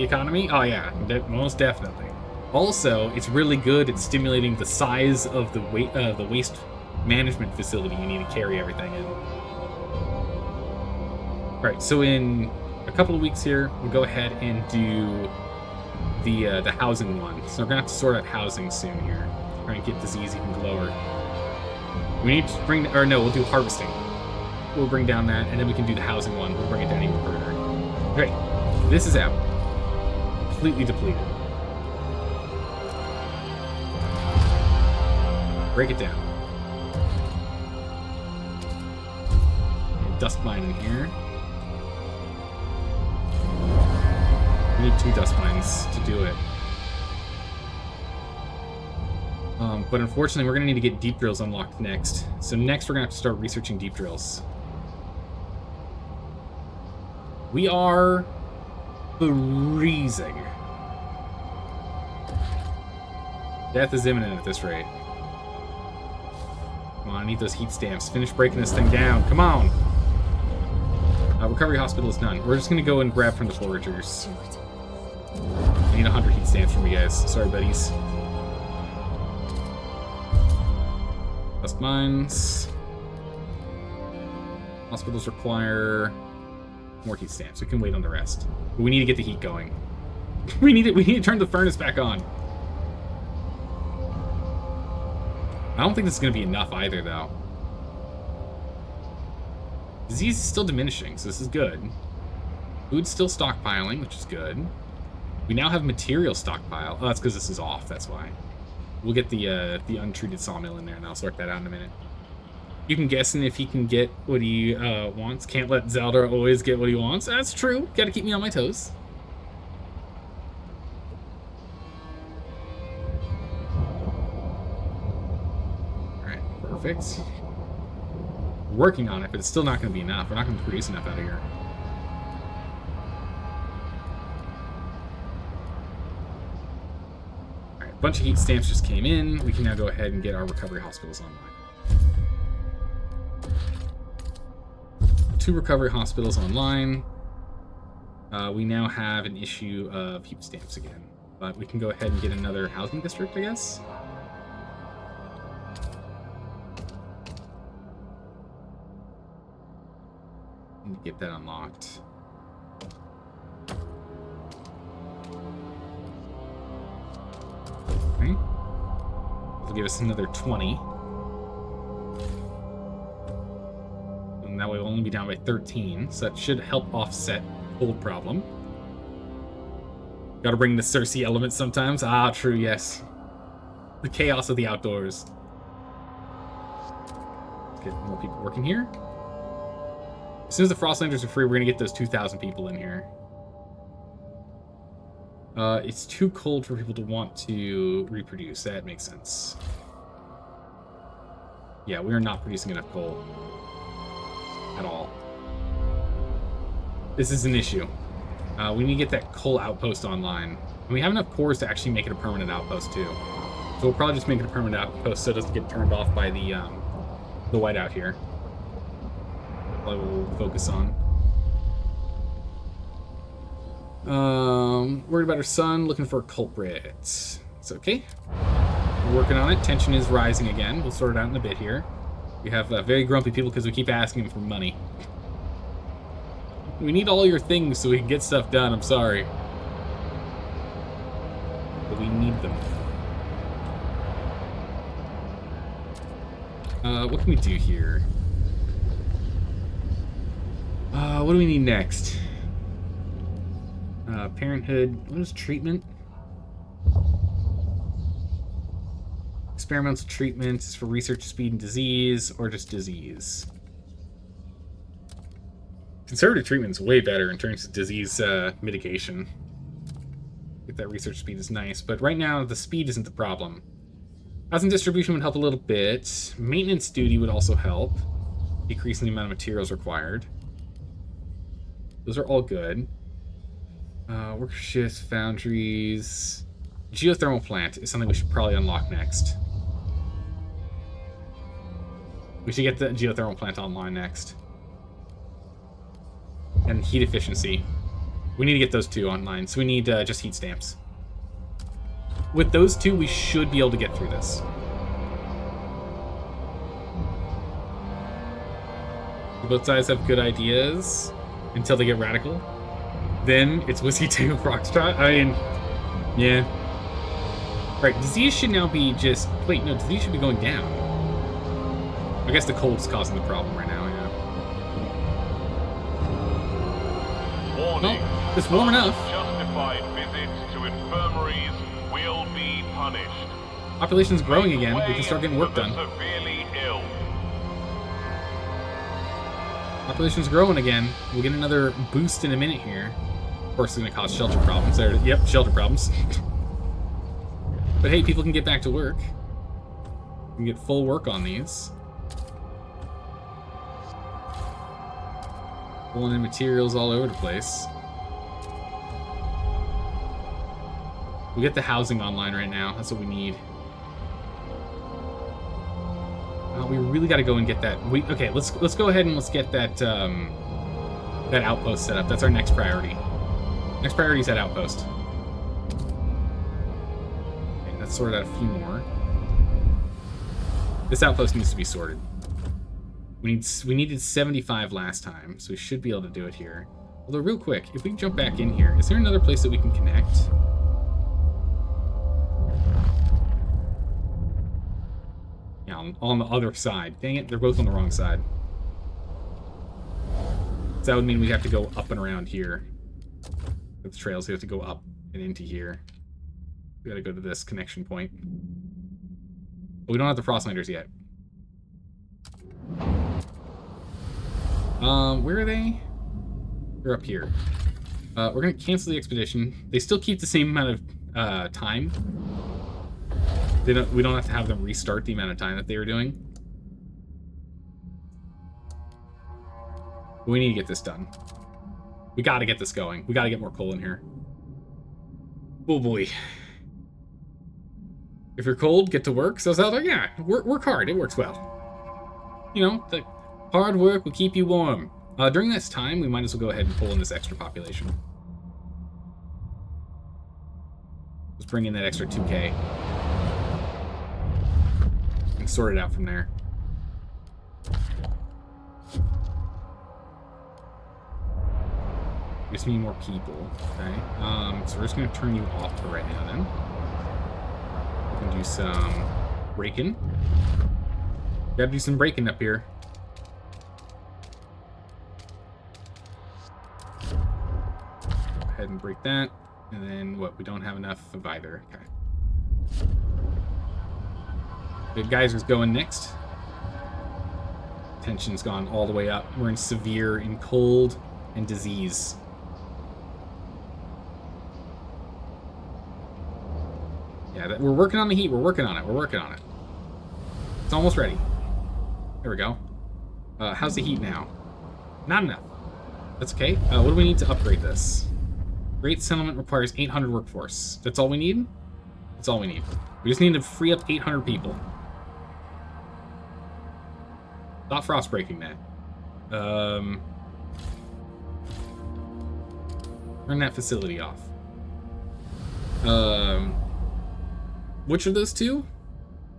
economy. Oh yeah, most definitely. Also, it's really good at stimulating the size of the waste management facility you need to carry everything in. All right, so in a couple of weeks here, we'll go ahead and do the housing one. So we're gonna have to sort out housing soon here. Try and get disease even lower. We need to bring, or no, we'll do harvesting. We'll bring down that, and then we can do the housing one. We'll bring it down even further. Okay, this is out. Completely depleted. Break it down. Dust mine in here. We need 2 dust mines to do it. But unfortunately, we're going to need to get deep drills unlocked next. So next, we're going to have to start researching deep drills. We are freezing. Death is imminent at this rate. Come on, I need those heat stamps. Finish breaking this thing down. Come on. Recovery hospital is done. We're just going to go and grab from the foragers. I need 100 heat stamps from you guys. Sorry, buddies. Dust mines. Hospitals require more heat stamps. We can wait on the rest. But we need to get the heat going. We need to turn the furnace back on. I don't think this is going to be enough either, though. Disease is still diminishing, so this is good. Food's still stockpiling, which is good. We now have material stockpile. Oh, that's because this is off, that's why. We'll get the untreated sawmill in there, and I'll sort that out in a minute. You can guess if he can get what he wants. Can't let Zelda always get what he wants. That's true. Gotta keep me on my toes. Alright, perfect. Working on it, but it's still not going to be enough. We're not going to produce enough out of here. Alright, a bunch of heat stamps just came in. We can now go ahead and get our recovery hospitals online. 2 recovery hospitals online. We now have an issue of heat stamps again. But we can go ahead and get another housing district, I guess. Get that unlocked. Okay. It'll give us another 20. And that way we'll only be down by 13, so that should help offset cold problem. Gotta bring the Cersei element sometimes. Ah, true, yes. The chaos of the outdoors. get more people working here. As soon as the Frostlanders are free, we're gonna get those 2,000 people in here. It's too cold for people to want to reproduce. That makes sense. Yeah, we are not producing enough coal. At all. This is an issue. We need to get that coal outpost online. And we have enough cores to actually make it a permanent outpost, too. So we'll probably just make it a permanent outpost so it doesn't get turned off by the whiteout here. That's what we'll focus on. Worried about her son, looking for a culprit. It's okay. We're working on it. Tension is rising again. We'll sort it out in a bit here. We have very grumpy people because we keep asking them for money. We need all your things so we can get stuff done. I'm sorry. But we need them. What can we do here? What do we need next? Parenthood. What is treatment? Experimental treatment is for research, speed, and disease, or just disease. Conservative treatment is way better in terms of disease mitigation. Get that research speed is nice, but right now the speed isn't the problem. Housing distribution would help a little bit. Maintenance duty would also help, decreasing the amount of materials required. Those are all good. Worker shifts, foundries. Geothermal plant is something we should probably unlock next. We should get the geothermal plant online next. And heat efficiency. We need to get those two online, so we need just heat stamps. With those two, we should be able to get through this. Both sides have good ideas until they get radical. Then it's Whiskey Tango Foxtrot. I mean, yeah. Right, disease should now be just... Wait, no, disease should be going down. I guess the cold's causing the problem right now, yeah. Warning. Well, it's warm enough. Unjustified visits to infirmaries will be punished. Population's growing again. We can start getting work done. Severely ill. Population's growing again. We'll get another boost in a minute here. Of course, it's going to cause shelter problems. There, yep, shelter problems. But hey, people can get back to work. We can get full work on these. Pulling in materials all over the place. We get the housing online right now. That's what we need. We really got to go and get that. Okay, let's go ahead and let's get that that outpost set up. That's our next priority. Next priority is that outpost. Okay, let's sort out a few more. This outpost needs to be sorted. We needed 75 last time, so we should be able to do it here. Although, real quick, if we can jump back in here, is there another place that we can connect? Yeah, on the other side. Dang it, they're both on the wrong side. So that would mean we have to go up and around here. With the trails, we have to go up and into here. We gotta go to this connection point. But we don't have the Frostlanders yet. Where are they? They're up here. We're gonna cancel the expedition. They still keep the same amount of time. We don't have to have them restart the amount of time that they were doing. We need to get this done. We gotta get this going. We gotta get more coal in here. Oh boy. If you're cold, get to work. So Zelda, yeah, work hard. It works well. You know, the hard work will keep you warm. During this time, we might as well go ahead and pull in this extra population. Let's bring in that extra 2K. And sort it out from there. We just need more people, okay? So we're just gonna turn you off for right now then. We can do some breaking. Gotta do some breaking up here. Go ahead and break that. And then what? We don't have enough of either. Okay. The geyser's going next. Tension's gone all the way up. We're in severe in cold and disease. Yeah, we're working on the heat. We're working on it. We're working on it. It's almost ready. There we go. How's the heat now? Not enough. That's okay. What do we need to upgrade this? Great Settlement requires 800 workforce. That's all we need? That's all we need. We just need to free up 800 people. Stop frost breaking that. Turn that facility off. Which of those two?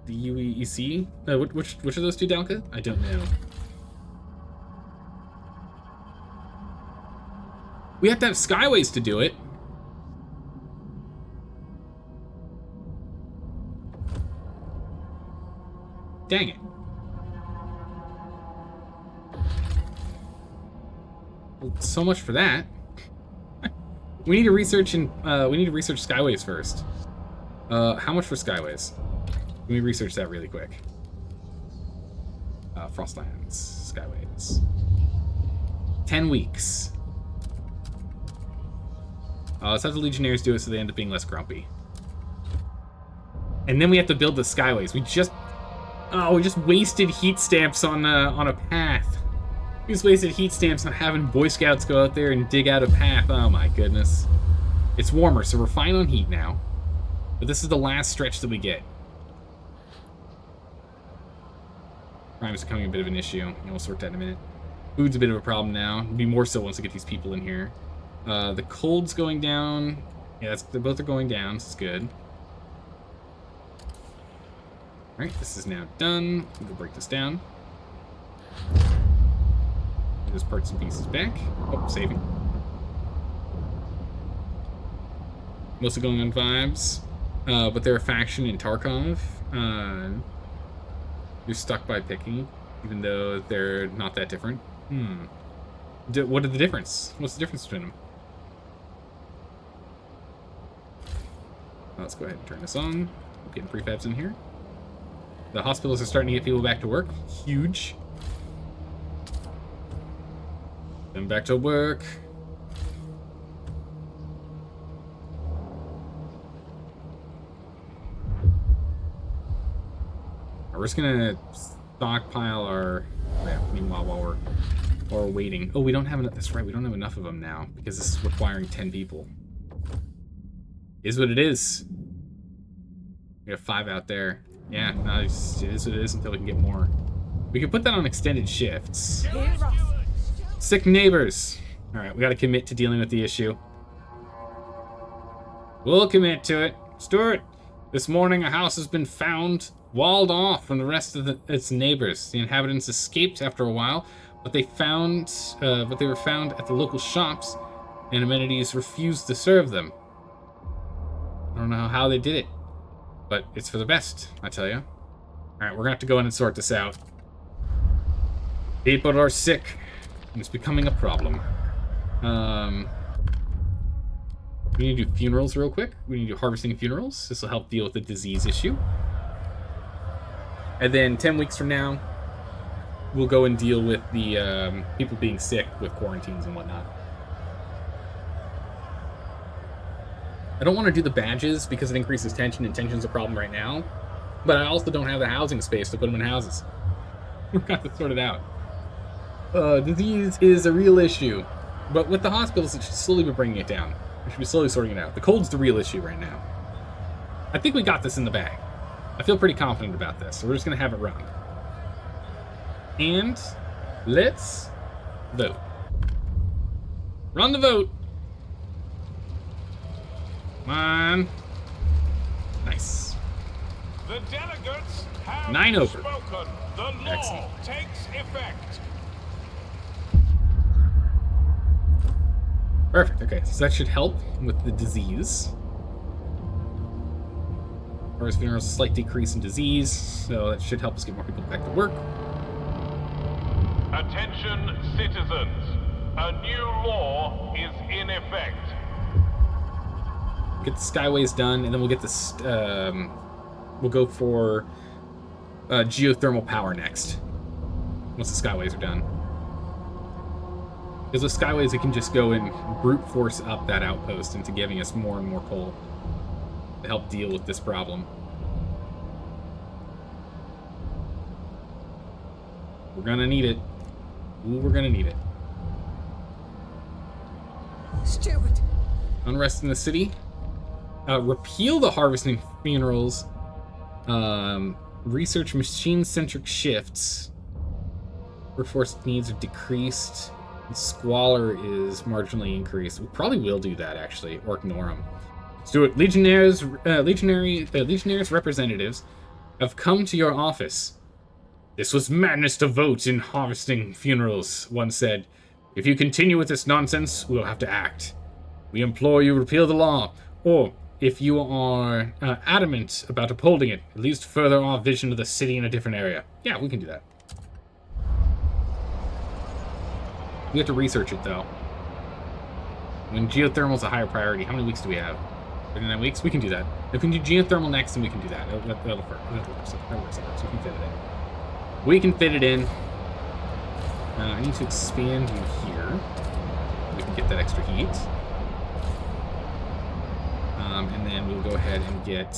The UEC? Which of those two, Dalka? I don't know. We have to have skyways to do it. Dang it. Well, so much for that. We need to research skyways first. How much for skyways? Let me research that really quick. Frostlands, skyways. 10 weeks. Let's have the Legionnaires do it so they end up being less grumpy. And then we have to build the skyways. We just wasted heat stamps on a path. We just wasted heat stamps on having Boy Scouts go out there and dig out a path. Oh my goodness. It's warmer, so we're fine on heat now. But this is the last stretch that we get. Crime is becoming a bit of an issue. We'll sort that in a minute. Food's a bit of a problem now. It'll be more so once we get these people in here. The cold's going down. Yeah, they both are going down, so it's good. Alright, this is now done. We'll go break this down. Those parts and pieces back. Oh, saving. Mostly going on vibes. But they're a faction in Tarkov. You're stuck by picking, even though they're not that different. What are the difference? What's the difference between them? Let's go ahead and turn this on. We're getting prefabs in here. The hospitals are starting to get people back to work. Huge. Them back to work. We're just gonna stockpile our. Yeah, meanwhile, while we're waiting. Oh, we don't have enough. That's right. We don't have enough of them now because this is requiring 10 people. Is what it is. We have 5 out there. Yeah, no, it is what it is until we can get more. We can put that on extended shifts. Sick neighbors. All right, we got to commit to dealing with the issue. We'll commit to it. Stuart, this morning a house has been found walled off from the rest of its neighbors. The inhabitants escaped after a while, but they were found at the local shops, and amenities refused to serve them. I don't know how they did it, but it's for the best, I tell you. All right, we're gonna have to go in and sort this out. People are sick, and it's becoming a problem. We need to do funerals real quick. We need to do harvesting funerals. This will help deal with the disease issue. And then 10 weeks from now, we'll go and deal with the people being sick with quarantines and whatnot. I don't want to do the badges because it increases tension, and tension's a problem right now. But I also don't have the housing space to put them in houses. We've got to sort it out. Disease is a real issue. But with the hospitals, it should slowly be bringing it down. We should be slowly sorting it out. The cold's the real issue right now. I think we got this in the bag. I feel pretty confident about this, so we're just going to have it run. And let's vote. Run the vote. Come on. Nice. The delegates have 9 over. spoken. The law Excellent. takes effect. Perfect. Okay, so that should help with the disease. Harvest funerals, slight decrease in disease, so that should help us get more people back to work. Attention, citizens. A new law is in effect. Get the skyways done, and then we'll get this. We'll go for geothermal power next. Once the skyways are done. Because with skyways, it can just go and brute force up that outpost into giving us more and more coal to help deal with this problem. We're gonna need it. Ooh, we're gonna need it. Steward. Unrest in the city. Repeal the harvesting funerals. Research machine-centric shifts. Workforce needs are decreased. Squalor is marginally increased. We probably will do that, actually, or ignore them. Let's do it. Legionnaires representatives have come to your office. This was madness to vote in harvesting funerals, one said. If you continue with this nonsense, we'll have to act. We implore you repeal the law, or if you are adamant about upholding it, at least further our vision of the city in a different area. Yeah, we can do that. We have to research it, though. When geothermal's a higher priority, how many weeks do we have? 39 weeks? We can do that. If we can do geothermal next, then we can do that. That'll work. So we can fit it in. We can fit it in. I need to expand you here. We can get that extra heat. And then we'll go ahead and get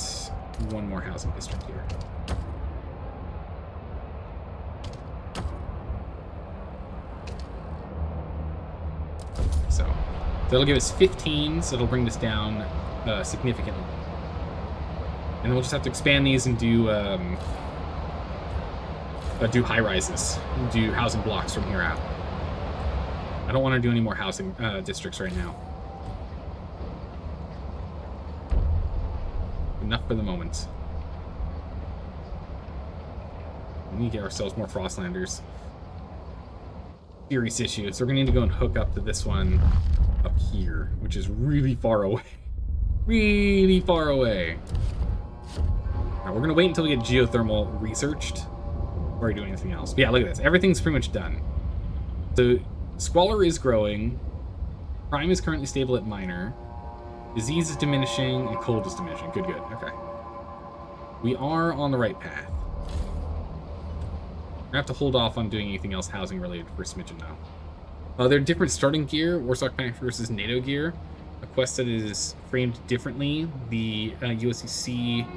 one more housing district here. So that'll give us 15, so it'll bring this down significantly. And then we'll just have to expand these and do high rises, do housing blocks from here out. I don't want to do any more housing districts right now. Enough for the moment. We need to get ourselves more Frostlanders. Serious issue. So we're gonna need to go and hook up to this one up here, which is really far away. Really far away. Alright, we're gonna wait until we get geothermal researched before we do anything else. But yeah, look at this. Everything's pretty much done. The squalor is growing. Crime is currently stable at minor. Disease is diminishing, and cold is diminishing. Good, good. Okay. We are on the right path. We're gonna have to hold off on doing anything else housing related for smidgen now. There are different starting gear, Warsaw Pact versus NATO gear. A quest that is framed differently. The USCC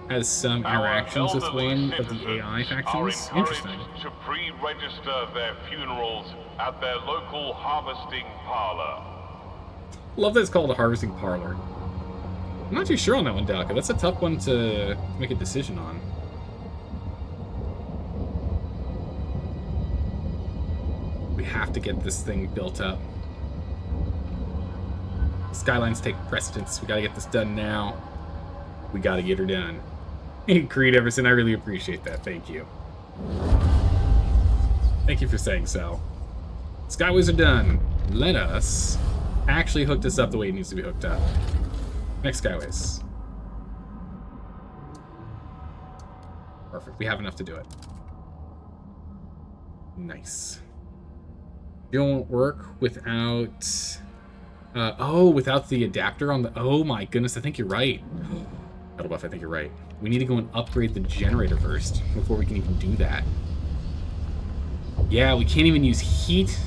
has some interactions with one of the AI factions. Interesting. To pre-register their funerals at their local harvesting parlor. Love that it's called a harvesting parlor. I'm not too sure on that one, Dalka. That's a tough one to make a decision on. We have to get this thing built up. Skylines take precedence. We gotta get this done now. We gotta get her done. Hey, Creed Everson, I really appreciate that. Thank you. Thank you for saying so. Skyways are done. Let us actually hook this up the way it needs to be hooked up. Next skyways. Perfect. We have enough to do it. Nice. It won't work without... without the adapter on the... Oh my goodness, I think you're right. Battle Buff, I think you're right. We need to go and upgrade the generator first before we can even do that. Yeah, we can't even use heat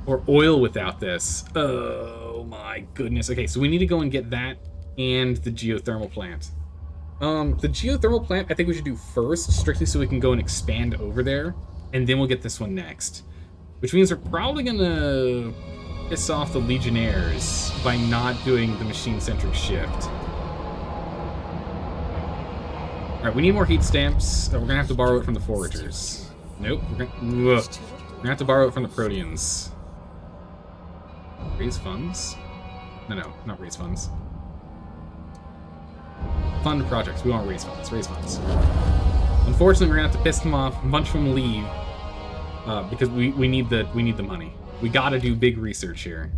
or oil without this. Oh my goodness. Okay, so we need to go and get that and the geothermal plant. The geothermal plant I think we should do first, strictly so we can go and expand over there, and then we'll get this one next. Which means we're probably gonna piss off the Legionnaires by not doing the machine-centric shift. Alright, we need more heat stamps. We're gonna have to borrow it from the foragers. Nope, we're gonna have to borrow it from the Proteans. Raise funds? No, not raise funds. Fund projects. We want raise funds. Raise funds. Unfortunately, we're gonna have to piss them off. A bunch of them leave because we need the money. We gotta do big research here.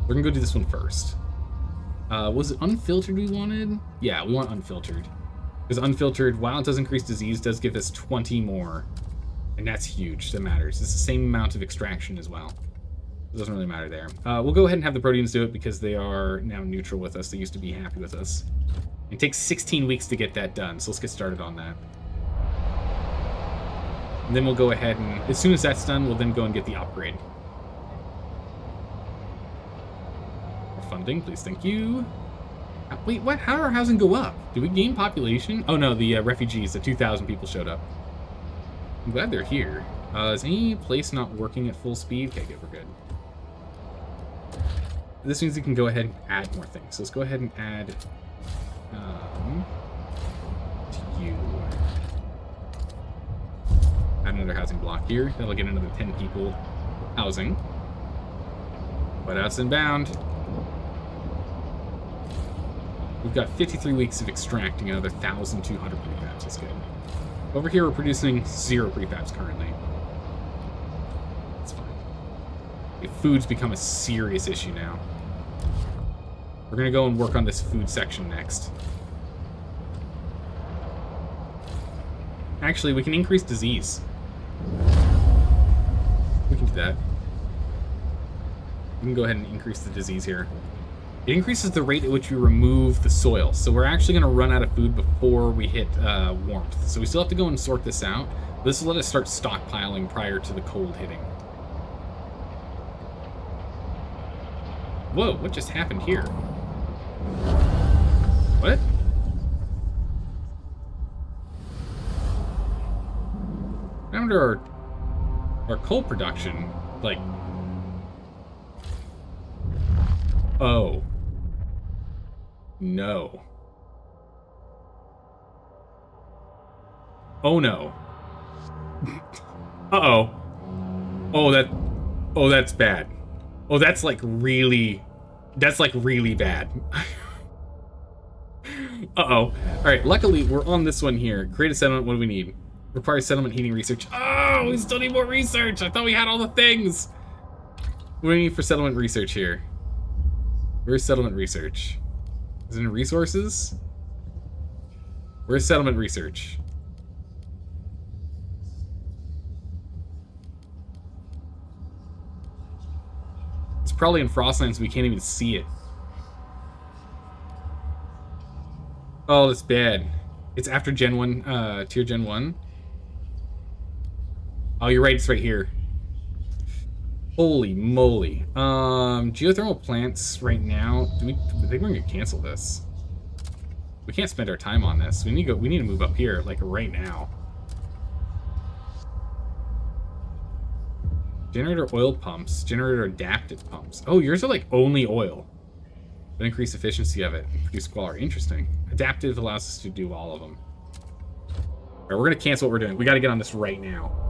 We're gonna go do this one first. Was it unfiltered we wanted? Yeah, we want unfiltered. Because unfiltered, while it does increase disease, does give us 20 more. And that's huge. That matters. It's the same amount of extraction as well. It doesn't really matter there. We'll go ahead and have the Proteans do it because they are now neutral with us. They used to be happy with us. It takes 16 weeks to get that done, so let's get started on that. And then we'll go ahead and, as soon as that's done, we'll then go and get the upgrade. More funding, please, thank you. Wait, what? How did our housing go up? Did we gain population? Oh no, the refugees, the 2,000 people showed up. I'm glad they're here. Is any place not working at full speed? Okay, good, we're good. This means we can go ahead and add more things. So let's go ahead and add to you. Add another housing block here. That'll get another 10 people housing. But outs inbound. We've got 53 weeks of extracting another 1,200 prefabs. That's good. Over here, we're producing 0 prefabs currently. That's fine. If food's become a serious issue now. We're gonna go and work on this food section next. Actually, we can increase disease. We can do that. We can go ahead and increase the disease here. It increases the rate at which we remove the soil. So we're actually gonna run out of food before we hit warmth. So we still have to go and sort this out. This will let us start stockpiling prior to the cold hitting. Whoa, what just happened here? What? Under our coal production, like... Oh. No. Oh no. Uh-oh. Oh, that's bad. Oh, that's like really bad. Uh-oh. Alright, luckily we're on this one here. Create a settlement, what do we need? Requires settlement heating research. Oh, we still need more research. I thought we had all the things. What do we need for settlement research here? Where's settlement research? Is it in resources? Where's settlement research? It's probably in Frostlands, we can't even see it. Oh, that's bad. It's after Gen 1, tier Gen 1. Oh, you're right, it's right here. Holy moly. Geothermal plants right now. I think we're gonna cancel this. We can't spend our time on this. We need to move up here, like right now. Generator oil pumps. Generator adapted pumps. Oh, yours are like only oil. But increase efficiency of it and produce squalor. Interesting. Adaptive allows us to do all of them. Alright, we're gonna cancel what we're doing. We gotta get on this right now.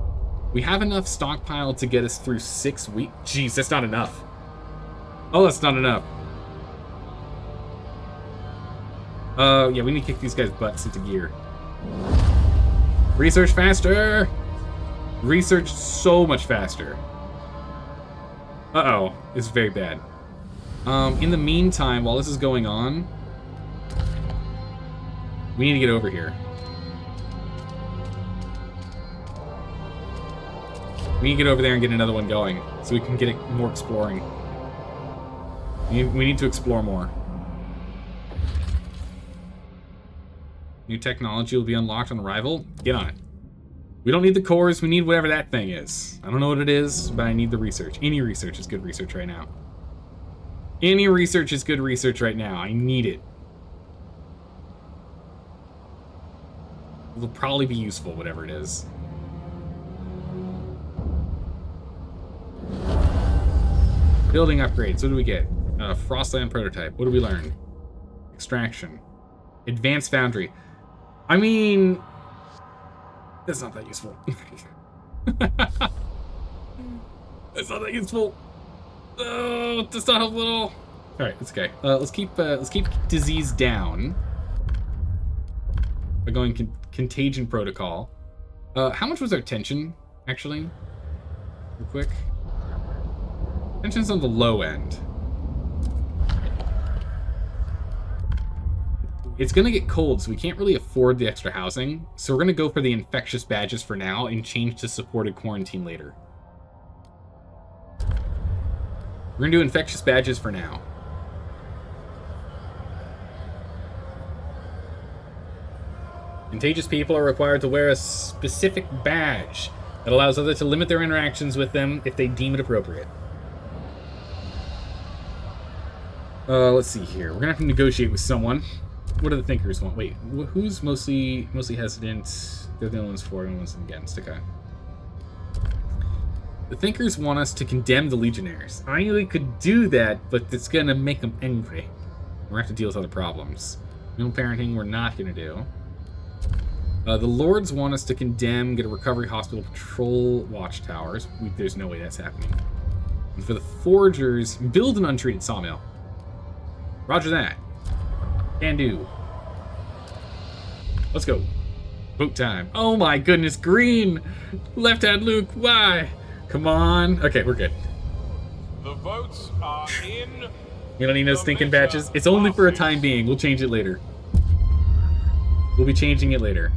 We have enough stockpile to get us through 6 weeks. Jeez, that's not enough. Oh, that's not enough. Yeah, we need to kick these guys' butts into gear. Research faster! Research so much faster. Uh-oh, it's very bad. In the meantime, while this is going on, we need to get over here. We need to get over there and get another one going, so we can get more exploring. We need to explore more. New technology will be unlocked on arrival. Get on it. We don't need the cores, we need whatever that thing is. I don't know what it is, but I need the research. Any research is good research right now. Any research is good research right now. I need it. It'll probably be useful, whatever it is. Building upgrades. What do we get? Frostland prototype. What do we learn? Extraction. Advanced foundry. I mean, that's not that useful. That's not that useful. Oh, does not help at all. All right, it's okay. Let's keep disease down by going contagion protocol. How much was our tension actually? Real quick. Tension's on the low end. It's gonna get cold, so we can't really afford the extra housing. So we're gonna go for the infectious badges for now and change to supported quarantine later. We're gonna do infectious badges for now. Contagious people are required to wear a specific badge. It allows others to limit their interactions with them if they deem it appropriate. Let's see here. We're gonna have to negotiate with someone. What do the thinkers want? Wait, who's mostly hesitant? They're the only ones for, the only ones against. Okay. The thinkers want us to condemn the legionnaires. I really could do that, but it's gonna make them angry. We're gonna have to deal with other problems. No parenting, we're not gonna do. The lords want us to condemn, get a recovery hospital, patrol watchtowers. There's no way that's happening. And for the forgers, build an untreated sawmill. Roger that. Can do. Let's go. Vote time. Oh my goodness, green! Left hand Luke, why? Come on. Okay, we're good. The votes are in. You don't need no stinking batches. It's only for a time being. We'll change it later. We'll be changing it later.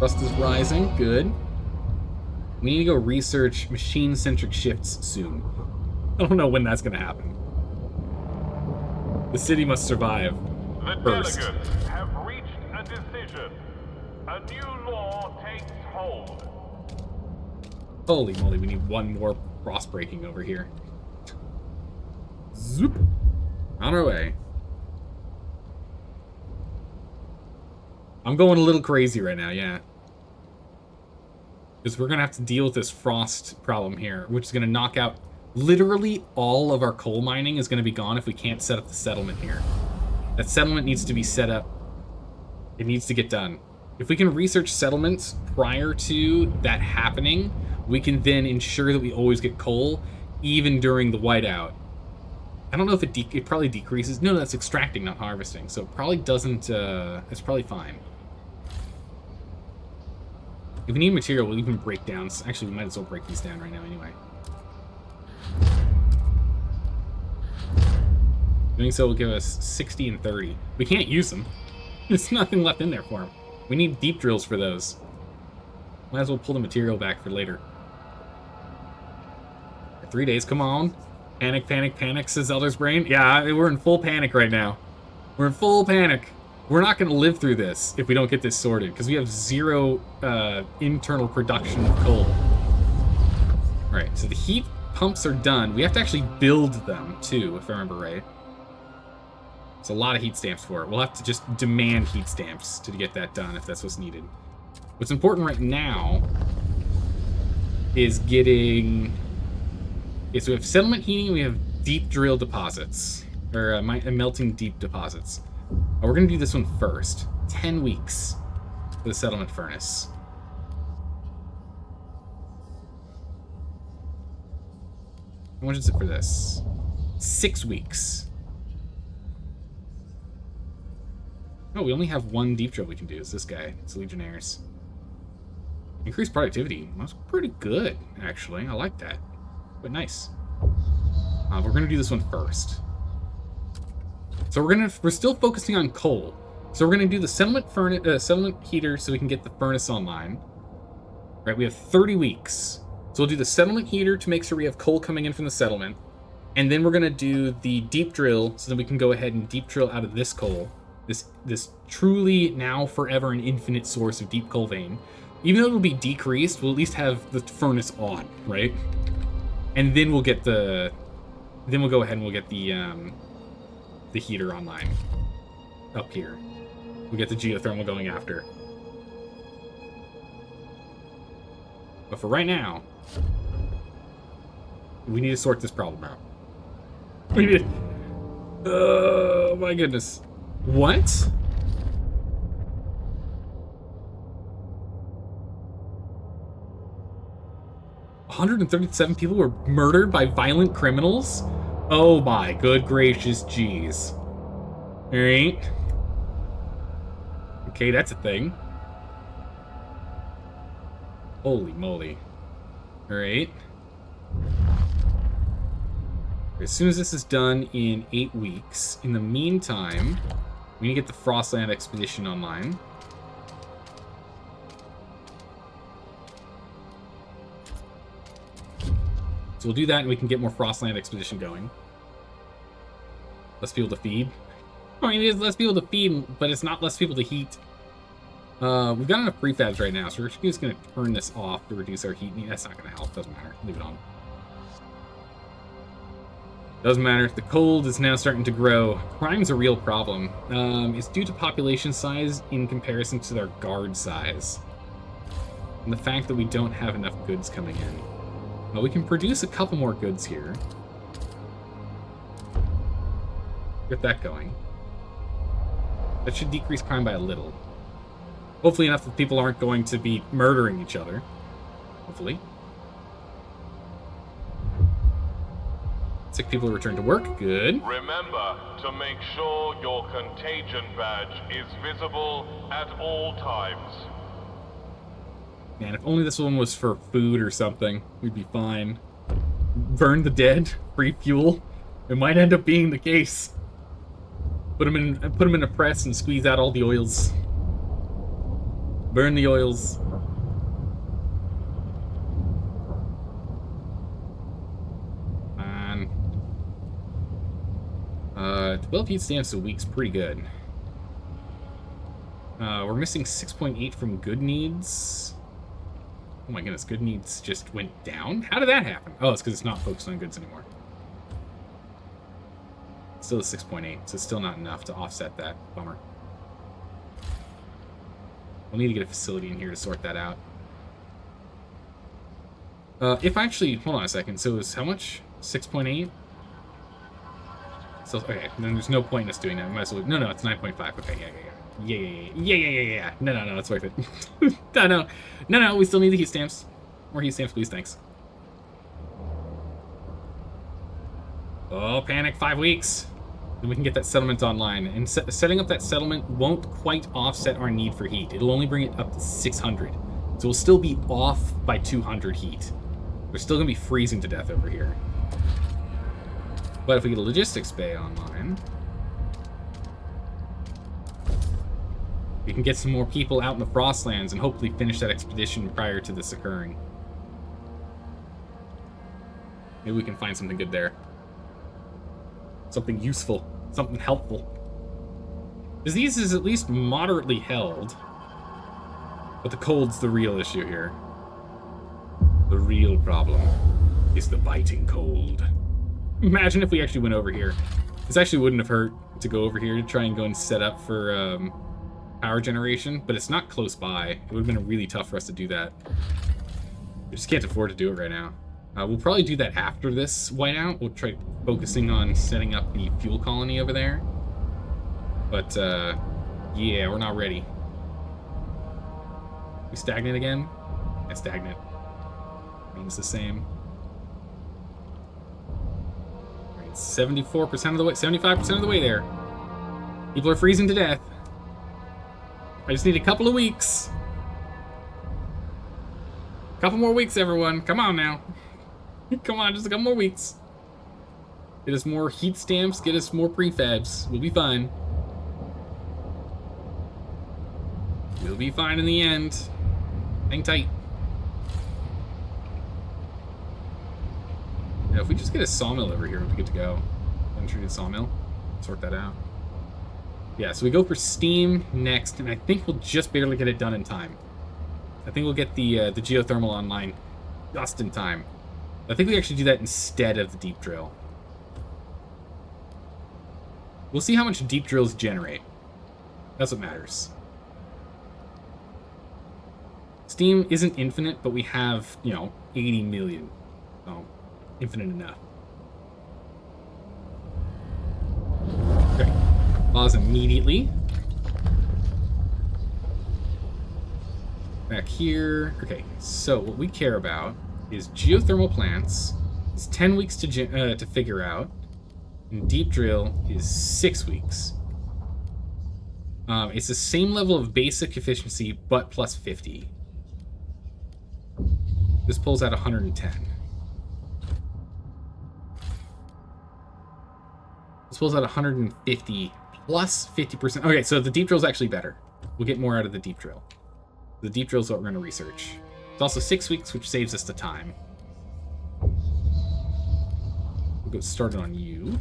Rust is rising. Good. We need to go research machine-centric shifts soon. I don't know when that's going to happen. The city must survive The first. delegates have reached a decision. A new law takes hold. Holy moly, we need one more frost breaking over here. Zoop. On our way. I'm going a little crazy right now, yeah. Because we're going to have to deal with this frost problem here, which is going to knock out literally all of our coal mining is going to be gone if we can't set up the settlement here. That settlement needs to be set up. It needs to get done. If we can research settlements prior to that happening, we can then ensure that we always get coal, even during the whiteout. I don't know if it probably decreases. No, that's extracting, not harvesting. So it probably doesn't, it's probably fine. If we need material, we'll even break down. Actually, we might as well break these down right now anyway. Doing so will give us 60 and 30. We can't use them. There's nothing left in there for them. We need deep drills for those. Might as well pull the material back for later. 3 days, come on. Panic, panic, panic, says Elder's Brain. Yeah, we're in full panic right now. We're in full panic. We're not going to live through this if we don't get this sorted, because we have zero internal production of coal. Alright, so the heat pumps are done. We have to actually build them, too, if I remember right. It's a lot of heat stamps for it. We'll have to just demand heat stamps to get that done, if that's what's needed. What's important right now is getting... Okay, so we have settlement heating, we have deep drill deposits. Or melting deep deposits. Oh, we're going to do this one first. 10 weeks for the settlement furnace. How much is it for this? 6 weeks. Oh, we only have one deep drill we can do. It's this guy. It's Legionnaires. Increased productivity. That's pretty good, actually. I like that. But nice. We're going to do this one first. So we're still focusing on coal. So we're going to do the settlement heater so we can get the furnace online. Right, we have 30 weeks. So we'll do the settlement heater to make sure we have coal coming in from the settlement. And then we're going to do the deep drill so that we can go ahead and deep drill out of this coal. This truly now forever and infinite source of deep coal vein. Even though it'll be decreased, we'll at least have the furnace on, right? And then we'll get the... Then we'll go ahead and we'll get the heater online. Up here. We'll get the geothermal going after. But for right now, we need to sort this problem out. We need to... Oh my goodness. What? $137 people were murdered by violent criminals? Oh my good gracious jeez. Alright. Okay, that's a thing. Holy moly. Alright. As soon as this is done in 8 weeks, in the meantime, we need to get the Frostland Expedition online. So we'll do that and we can get more Frostland Expedition going. Less people to feed. I mean, it is less people to feed, but it's not less people to heat. We've got enough prefabs right now, so we're just going to turn this off to reduce our heat need. That's not going to help. Doesn't matter. Leave it on. Doesn't matter. The cold is now starting to grow. Crime's a real problem. It's due to population size in comparison to their guard size. And the fact that we don't have enough goods coming in. Well, we can produce a couple more goods here. Get that going. That should decrease crime by a little. Hopefully enough that people aren't going to be murdering each other. Hopefully. Sick people return to work. Good. Remember to make sure your contagion badge is visible at all times. Man, if only this one was for food or something, we'd be fine. Burn the dead, free fuel. It might end up being the case. Put them in a press and squeeze out all the oils. Burn the oils. Man. 12 heat stamps a week's pretty good. We're missing 6.8 from good needs. Oh my goodness, good needs just went down? How did that happen? Oh, it's because it's not focused on goods anymore. Still a 6.8, so it's still not enough to offset that. Bummer. We'll need to get a facility in here to sort that out. If actually, hold on a second. So it's how much? 6.8? So, okay, then there's no point in us doing that. We might as well, no, it's 9.5. Okay, yeah. No, it's worth it. No, we still need the heat stamps. More heat stamps, please, thanks. Oh, panic, 5 weeks. Then we can get that settlement online. And setting up that settlement won't quite offset our need for heat. It'll only bring it up to 600. So we'll still be off by 200 heat. We're still going to be freezing to death over here. But if we get a logistics bay online, we can get some more people out in the Frostlands and hopefully finish that expedition prior to this occurring. Maybe we can find something good there. Something useful. Something helpful. Disease is at least moderately held. But the cold's the real issue here. The real problem is the biting cold. Imagine if we actually went over here. This actually wouldn't have hurt to go over here to try and go and set up for power generation, but it's not close by. It would have been really tough for us to do that. We just can't afford to do it right now. We'll probably do that after this whiteout. We'll try focusing on setting up the fuel colony over there. But, yeah, we're not ready. We stagnant again? Yeah, stagnant. Means the same. Alright, 74% of the way, 75% of the way there. People are freezing to death. I just need a couple of weeks. Couple more weeks, everyone. Come on now. Come on, just a couple more weeks. Get us more heat stamps, get us more prefabs. We'll be fine. We'll be fine in the end. Hang tight. Yeah, if we just get a sawmill over here, we'll be good to go. Untreated sawmill. Sort that out. Yeah, so we go for steam next, and I think we'll just barely get it done in time. I think we'll get the geothermal online just in time. I think we actually do that instead of the deep drill. We'll see how much deep drills generate. That's what matters. Steam isn't infinite, but we have, 80 million. So, infinite enough. Okay. Pause immediately. Back here. Okay, so what we care about is geothermal plants. It's 10 weeks to figure out. And deep drill is 6 weeks. It's the same level of basic efficiency, but plus 50. This pulls out 110. This pulls out 150 plus 50%. Okay, so the deep drill is actually better. We'll get more out of the deep drill. The deep drill is what we're going to research. It's also 6 weeks, which saves us the time. We'll go started on you.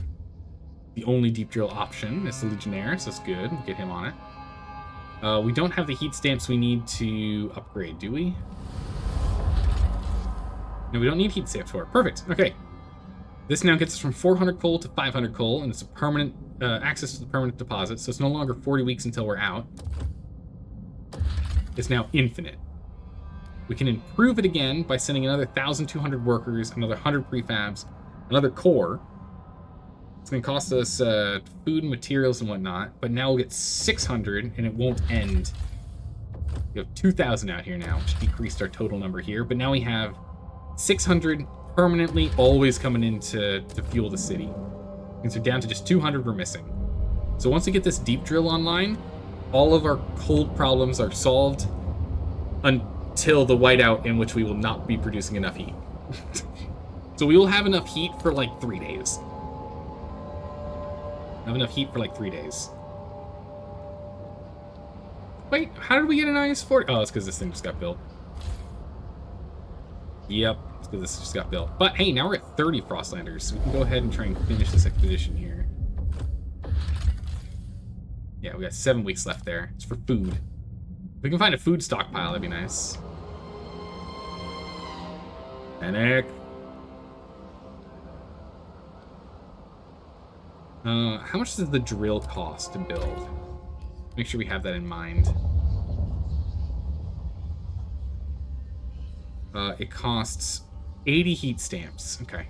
The only deep drill option is the Legionnaire, so that's good. Get him on it. We don't have the heat stamps we need to upgrade, do we? No, we don't need heat stamps for it. Perfect. Okay. This now gets us from 400 coal to 500 coal, and it's a permanent access to the permanent deposit, so it's no longer 40 weeks until we're out. It's now infinite. We can improve it again by sending another 1,200 workers, another 100 prefabs, another core. It's going to cost us food and materials and whatnot, but now we'll get 600, and it won't end. We have 2,000 out here now, which decreased our total number here, but now we have 600 permanently always coming in to fuel the city. And so down to just 200 we're missing. So once we get this deep drill online, all of our cold problems are solved until the whiteout, in which we will not be producing enough heat. So we will have enough heat for like 3 days. Have enough heat for like 3 days. Wait, how did we get an IS-40? Oh, it's because this thing just got built. Yep, it's because this just got built. But hey, now we're at 30 Frostlanders, so we can go ahead and try and finish this expedition here. Yeah, we got 7 weeks left there. It's for food. If we can find a food stockpile, that'd be nice. Panic. How much does the drill cost to build? Make sure we have that in mind. It costs 80 heat stamps. Okay.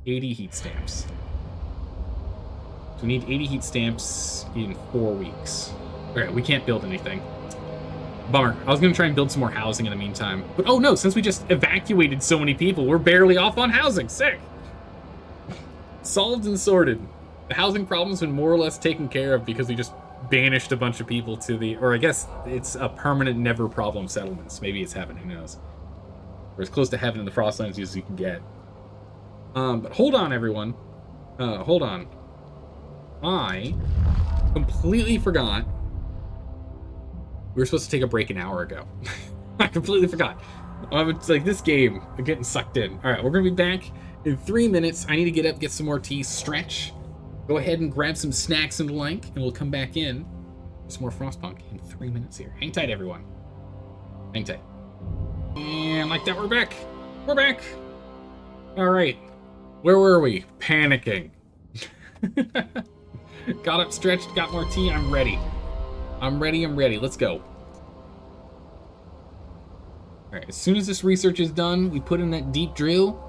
80 heat stamps. So we need 80 heat stamps in 4 weeks. Okay, we can't build anything. Bummer. I was going to try and build some more housing in the meantime. But oh no, since we just evacuated so many people, we're barely off on housing. Sick. Solved and sorted. The housing problem's been more or less taken care of because we just banished a bunch of people to the, or I guess it's a permanent never problem settlements. Maybe it's heaven, who knows. Or as close to heaven in the Frostlands as you can get. But hold on, everyone. Hold on. I completely forgot we were supposed to take a break an hour ago. I completely forgot. It's like this game, I'm getting sucked in. All right, we're gonna be back in 3 minutes. I need to get up, get some more tea, stretch, go ahead and grab some snacks and the like, and we'll come back in for some more Frostpunk in 3 minutes here. Hang tight, everyone. Hang tight. And like that, we're back. We're back. All right. Where were we? Panicking. Got up, stretched, got more tea. I'm ready. I'm ready. Let's go. All right. As soon as this research is done, we put in that deep drill.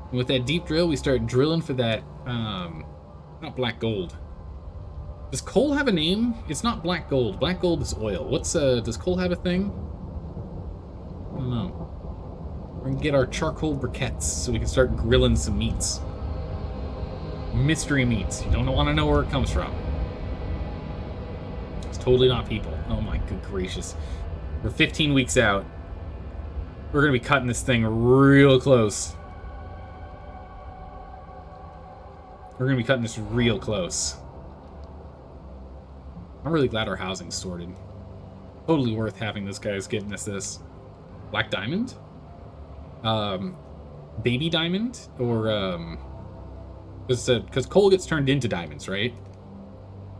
And with that deep drill, we start drilling for that, not black gold. Does coal have a name? It's not black gold. Black gold is oil. Does coal have a thing? I don't know. We're gonna get our charcoal briquettes so we can start grilling some meats. Mystery meats. You don't want to know where it comes from. It's totally not people. Oh my good gracious. We're 15 weeks out. We're gonna be cutting this thing real close. We're gonna be cutting this real close. I'm really glad our housing's sorted. Totally worth having this guys getting us this. Black diamond? Baby diamond? Or, because coal gets turned into diamonds, right?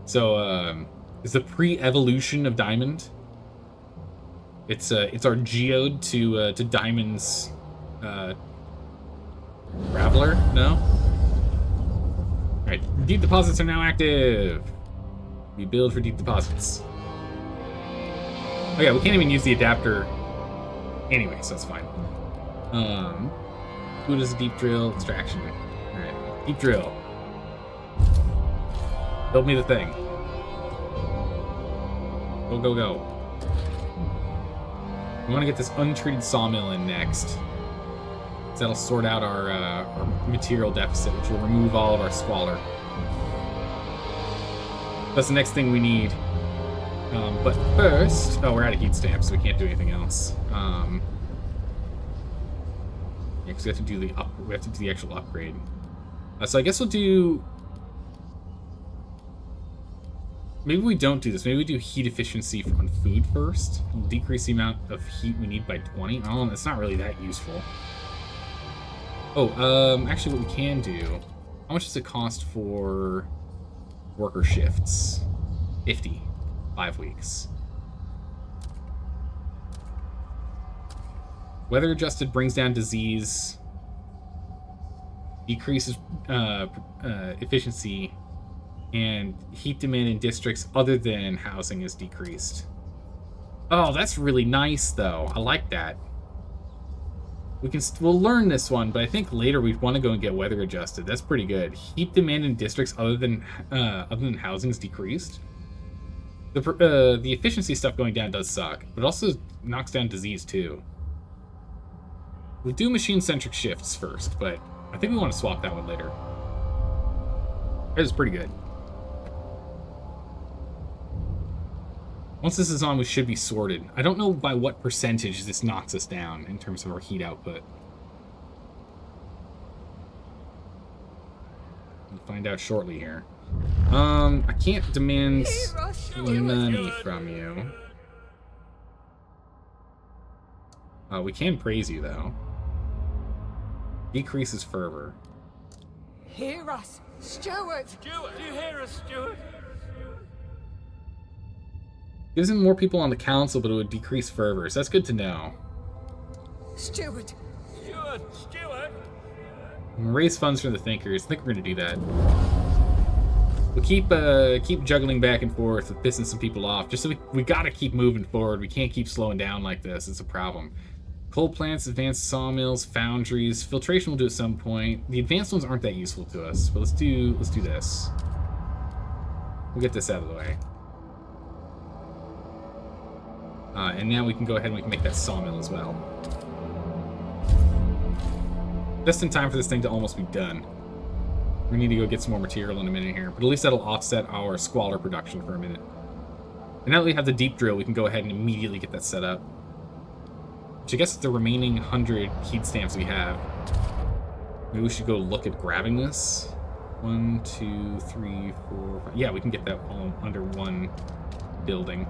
So, it's the pre-evolution of diamond. It's our geode to diamonds, Traveler? No? Alright, deep deposits are now active. We build for deep deposits. Oh yeah, we can't even use the adapter anyway, so that's fine. Food is a deep drill, extraction. Alright, deep drill. Build me the thing. Go, go, go. We want to get this untreated sawmill in next. So that'll sort out our material deficit, which will remove all of our squalor. That's the next thing we need. But first, oh, we're out of heat stamps, so we can't do anything else. Yeah, because we have to do the actual upgrade. So I guess we'll do. Maybe we don't do this. Maybe we do heat efficiency on food first. We'll decrease the amount of heat we need by 20. Oh, it's not really that useful. Oh, actually, what we can do. How much does it cost for worker shifts? 50. 5 weeks. Weather adjusted brings down disease. Decreases efficiency. And heat demand in districts other than housing is decreased. Oh, that's really nice, though. I like that. We'll learn this one, but I think later we'd want to go and get weather adjusted. That's pretty good. Heat demand in districts other than housing is decreased. The efficiency stuff going down does suck, but it also knocks down disease too. We'll do machine-centric shifts first, but I think we want to swap that one later. That is pretty good. Once this is on, we should be sorted. I don't know by what percentage this knocks us down in terms of our heat output. We'll find out shortly here. I can't demand money from you. We can praise you, though. Decreases fervor. Hear us, Stuart! Stuart, do you hear us, Stuart? Gives him more people on the council, but it would decrease fervor, so that's good to know. Stuart! Stuart! Raise funds from the thinkers. I think we're gonna do that. We'll keep juggling back and forth with pissing some people off, just so we gotta keep moving forward. We can't keep slowing down like this. It's a problem. Coal plants, advanced sawmills, foundries, filtration we'll do at some point. The advanced ones aren't that useful to us, but let's do this. We'll get this out of the way. And now we can go ahead and we can make that sawmill as well. Just in time for this thing to almost be done. We need to go get some more material in a minute here, but at least that'll offset our squalor production for a minute. And now that we have the deep drill, we can go ahead and immediately get that set up. Which I guess is the remaining 100 heat stamps we have. Maybe we should go look at grabbing this. 1, 2, 3, 4, 5. Yeah, we can get that all under one building.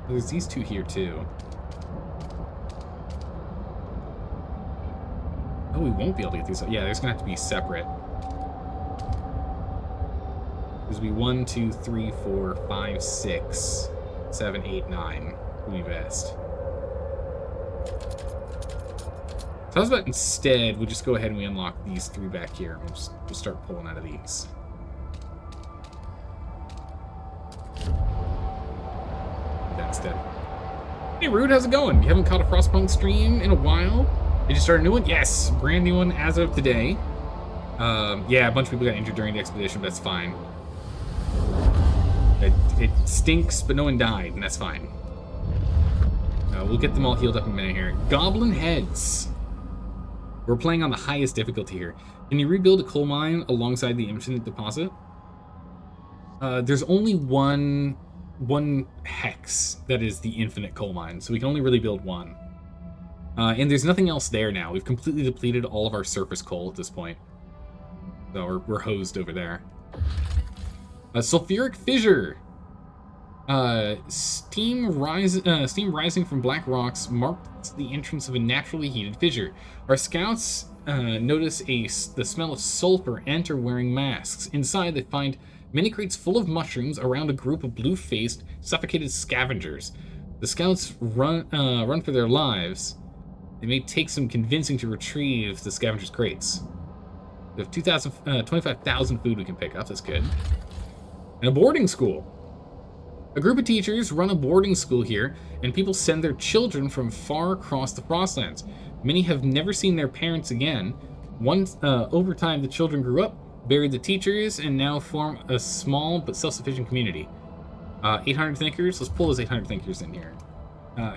There's these two here, too. Oh, we won't be able to get these. Yeah, there's going to have to be separate. There's going to be 1, 2, 3, 4, 5, 6, 7, 8, 9. Would be best. So I was about instead, we just go ahead and we unlock these 3 back here. We'll start pulling out of these. Instead. Hey Rude, how's it going? You haven't caught a Frostpunk stream in a while? Did you start a new one? Yes, brand new one as of today. Yeah, a bunch of people got injured during the expedition, but that's fine. It stinks, but no one died, and that's fine. We'll get them all healed up in a minute here. Goblin heads. We're playing on the highest difficulty here. Can you rebuild a coal mine alongside the infinite deposit? There's only one hex that is the infinite coal mine, so we can only really build one. And there's nothing else there now. We've completely depleted all of our surface coal at this point. So we're hosed over there. Sulfuric fissure. Steam rising from black rocks marked the entrance of a naturally heated fissure. Our scouts notice the smell of sulfur enter wearing masks. Inside, they find many crates full of mushrooms around a group of blue-faced, suffocated scavengers. The scouts run for their lives. It may take some convincing to retrieve the scavengers' crates. We have 25,000 food we can pick up. That's good. And a boarding school. A group of teachers run a boarding school here, and people send their children from far across the Frostlands. Many have never seen their parents again. Over time, the children grew up, buried the teachers, and now form a small but self-sufficient community. 800 thinkers. Let's pull those 800 thinkers in here.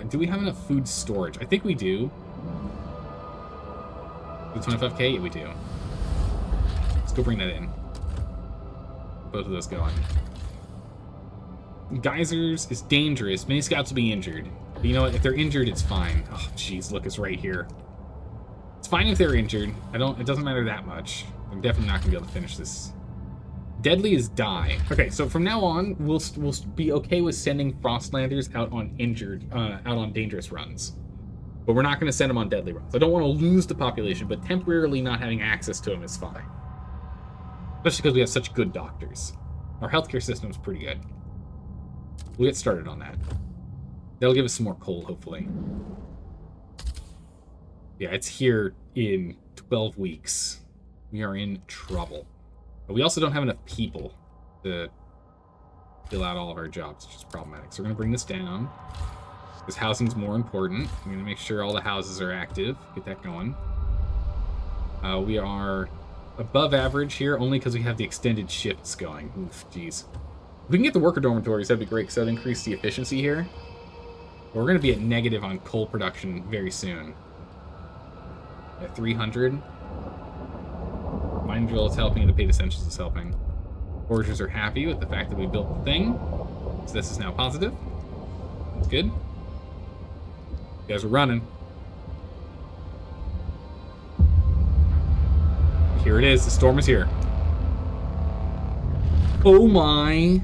Do we have enough food storage? I think we do. With 25k? Yeah, we do. Let's go bring that in. Both of those going. Geysers is dangerous. Many scouts will be injured. But you know what? If they're injured, it's fine. Oh, jeez, look, it's right here. It's fine if they're injured. It doesn't matter that much. I'm definitely not gonna be able to finish this. Deadly is die. Okay, so from now on, we'll be okay with sending Frostlanders out on dangerous runs. But we're not gonna send them on deadly runs. I don't want to lose the population, but temporarily not having access to them is fine. Especially because we have such good doctors. Our healthcare system's pretty good. We'll get started on that. That'll give us some more coal, hopefully. Yeah, it's here in 12 weeks. We are in trouble. But we also don't have enough people to fill out all of our jobs, which is problematic. So we're going to bring this down. Because housing's more important. I'm going to make sure all the houses are active. Get that going. We are above average here only because we have the extended shifts going. Oof, jeez. If we can get the worker dormitories, that'd be great because that'd increase the efficiency here. But we're going to be at negative on coal production very soon. At 300. Mine drill is helping, the paid essentials is helping. Foragers are happy with the fact that we built the thing. So this is now positive. That's good. You guys are running. Here it is. The storm is here. Oh my.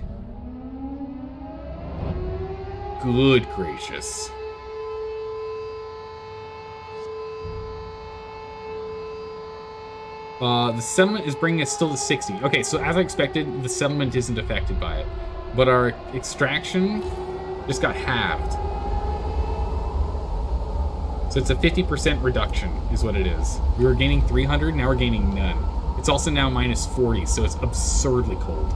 Good gracious. The settlement is bringing us still to 60. Okay, so as I expected, the settlement isn't affected by it. But our extraction just got halved. So it's a 50% reduction is what it is. We were gaining 300, now we're gaining none. It's also now minus 40, so it's absurdly cold.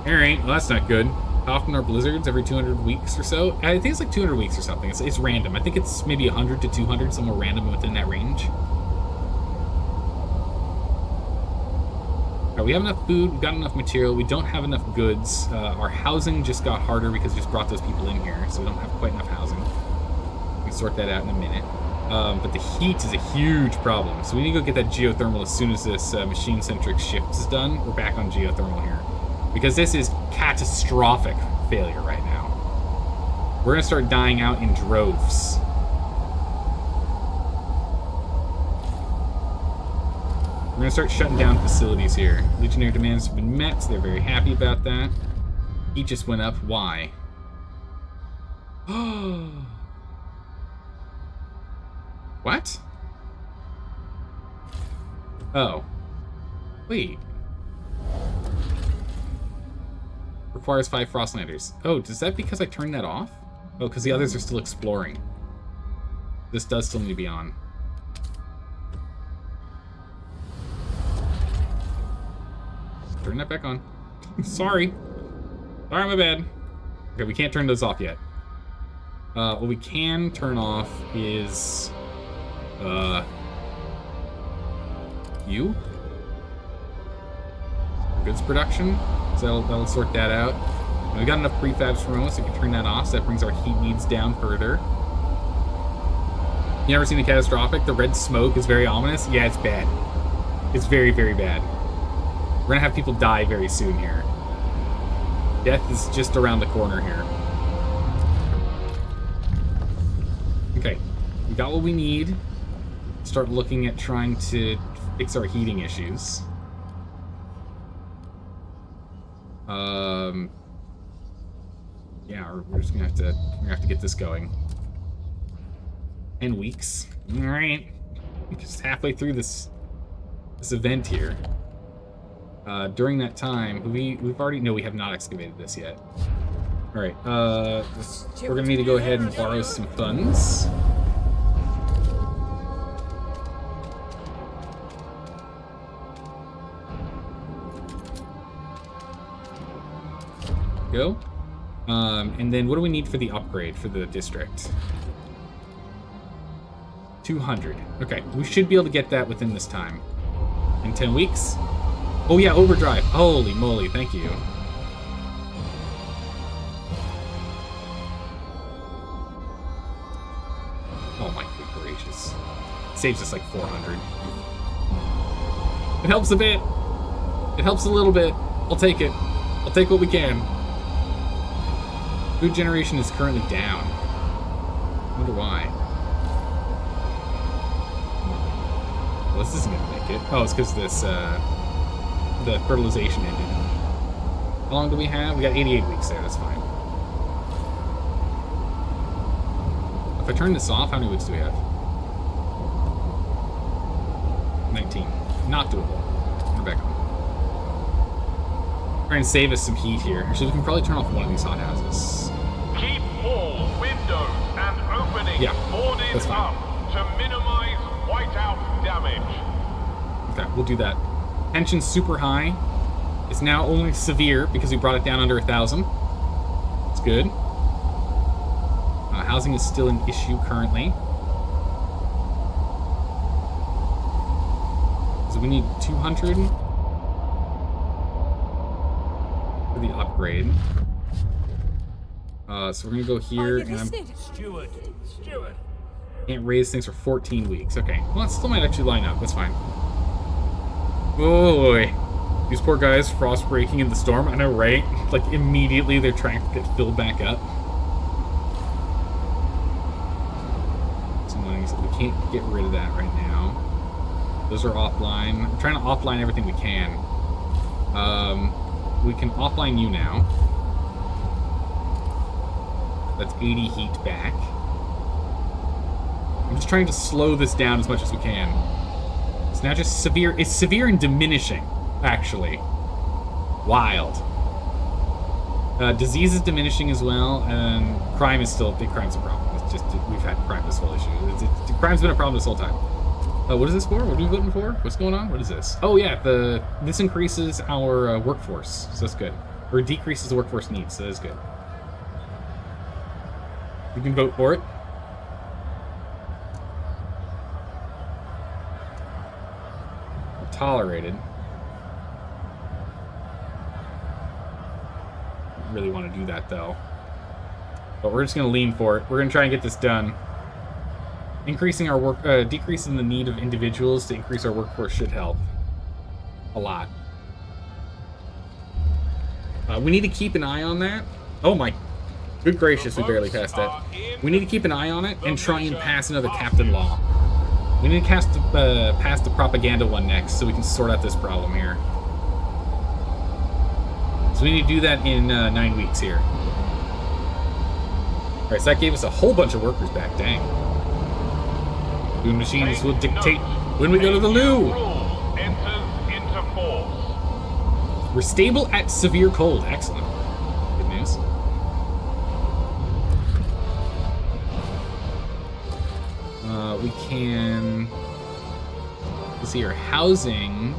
Alright, well that's not good. How often are blizzards? Every 200 weeks or so? I think it's like 200 weeks or something. It's random. I think it's maybe 100 to 200, somewhere random within that range. Alright, we have enough food, we've got enough material, we don't have enough goods. Our housing just got harder because we just brought those people in here, so we don't have quite enough housing. We can sort that out in a minute. But the heat is a huge problem, so we need to go get that geothermal as soon as this machine-centric shift is done. We're back on geothermal here. Because this is catastrophic failure right now. We're going to start dying out in droves. We're going to start shutting down facilities here. Legionnaire demands have been met, so they're very happy about that. Heat just went up. Why? What? Oh. Wait. Requires 5 Frostlanders. Oh, is that because I turned that off? Oh, because the others are still exploring. This does still need to be on. Turn that back on. Sorry. Sorry, my bad. Okay, we can't turn those off yet. What we can turn off is... you? Goods production. So that'll sort that out. And we got enough prefabs from us, so we can turn that off, so that brings our heat needs down further. You ever seen the catastrophic? The red smoke is very ominous. Yeah, it's bad. It's very, very bad. We're gonna have people die very soon here. Death is just around the corner here. Okay, we got what we need. Start looking at trying to fix our heating issues. Yeah, we're just gonna have to get this going. 10 weeks. All right, just halfway through this event here. During that time, we've already we have not excavated this yet. All right, we're gonna need to go ahead and borrow some funds. Go. And then what do we need for the upgrade for the district? 200. Okay, we should be able to get that within this time. In 10 weeks? Oh yeah, overdrive. Holy moly, thank you. Oh my good gracious. It saves us like 400. It helps a bit. It helps a little bit. I'll take it. I'll take what we can. Food generation is currently down. I wonder why. Well, this isn't gonna make it. Oh, it's because this, the fertilization ended. How long do we have? We got 88 weeks there, that's fine. If I turn this off, how many weeks do we have? 19. Not doable. turn back on. Try and save us some heat here. Actually, we can probably turn off one of these hothouses. Keep all windows and openings boarded that's fine. up to minimize whiteout damage. Okay, we'll do that. Tension's super high. It's now only severe because we brought it down under 1,000. It's good. Housing is still an issue currently. So we need 200 for the upgrade. So we're gonna go here, and I Steward. can't raise things for 14 weeks. Okay, well, that still might actually line up. That's fine. Oh boy, these poor guys frost breaking in the storm. I know, right? Like immediately they're trying to get filled back up. So we can't get rid of that right now. Those are offline. I'm trying to offline everything we can. We can offline you now. That's 80 heat back. I'm just trying to slow this down as much as we can. It's now just severe. It's severe and diminishing, actually. Wild. Disease is diminishing as well, and crime is still, crime's a problem. It's just, we've had crime this whole issue. Crime's been a problem this whole time. What is this for? What are we voting for? What's going on? What is this? Oh yeah, this increases our workforce, so that's good. Or decreases the workforce needs, so that's good. You can vote for it. Tolerated. Really want to do that though, but we're just gonna lean for it. We're gonna try and get this done. Increasing our work, decreasing the need of individuals to increase our workforce should help a lot. We need to keep an eye on that. Oh my good gracious, we barely passed that. We need to keep an eye on it and try and pass another captain law. We need to pass the propaganda one next so we can sort out this problem here. So we need to do that in 9 weeks here. Alright, so that gave us a whole bunch of workers back, dang. Boom machines will dictate when we go to the loo. We're stable at severe cold, excellent. Good news. We can, let's see, our housing.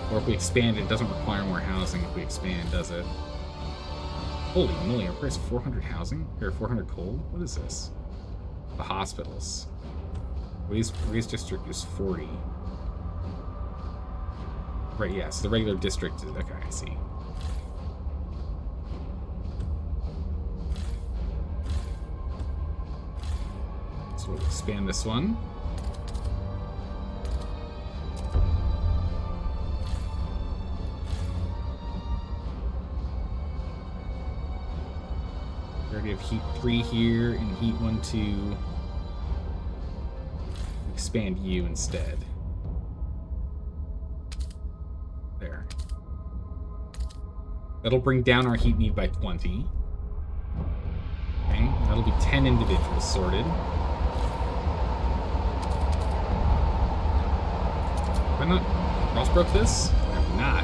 Or if we expand, it doesn't require more housing if we expand, does it? Holy moly, our price 400 housing? Or 400 cold? What is this? The hospitals. Raise district is 40. Right, yes, the regular district is, okay, I see. So we'll expand this one. We already have heat 3 here and heat 1, 2. Expand you instead. There. That'll bring down our heat need by 20. Okay, that'll be 10 individuals sorted. Have I not crossbroke this? I have not.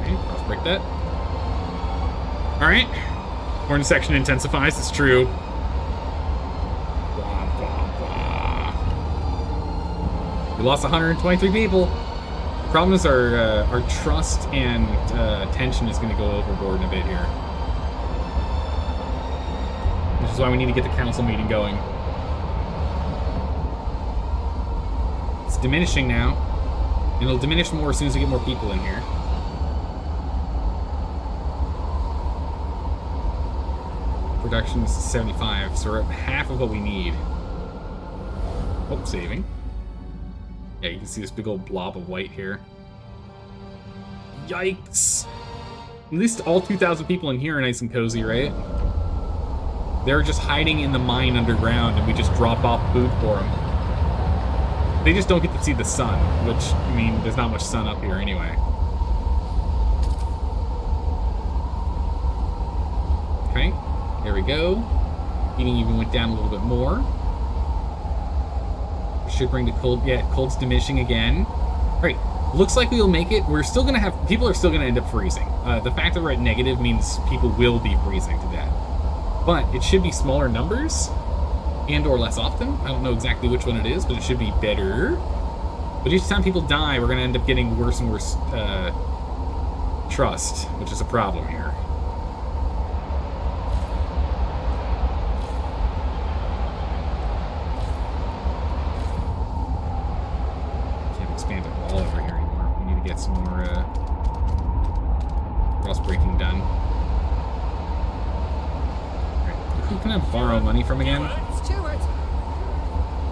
Okay, crossbreak that. Alright. Horn section intensifies, it's true. Blah, blah, blah. We lost 123 people. The problem is our trust and tension is going to go overboard in a bit here. Which is why we need to get the council meeting going. It's diminishing now. And it'll diminish more as soon as we get more people in here. Production is 75, so we're at half of what we need. Oh, saving. Yeah, you can see this big old blob of white here. Yikes! At least all 2,000 people in here are nice and cozy, right? They're just hiding in the mine underground, and we just drop off food for them. They just don't get to see the sun, which, I mean, there's not much sun up here anyway. There we go. Heating even went down a little bit more. Should bring the cold. Yeah, cold's diminishing again. All right. Looks like we'll make it. We're still gonna have people are still gonna end up freezing. The fact that we're at negative means people will be freezing to death. But it should be smaller numbers and or less often. I don't know exactly which one it is, but it should be better. But each time people die, we're gonna end up getting worse and worse trust, which is a problem here. Expand it all over here anymore. We need to get some more cross breaking done. Alright, who can I borrow money from again? Steward,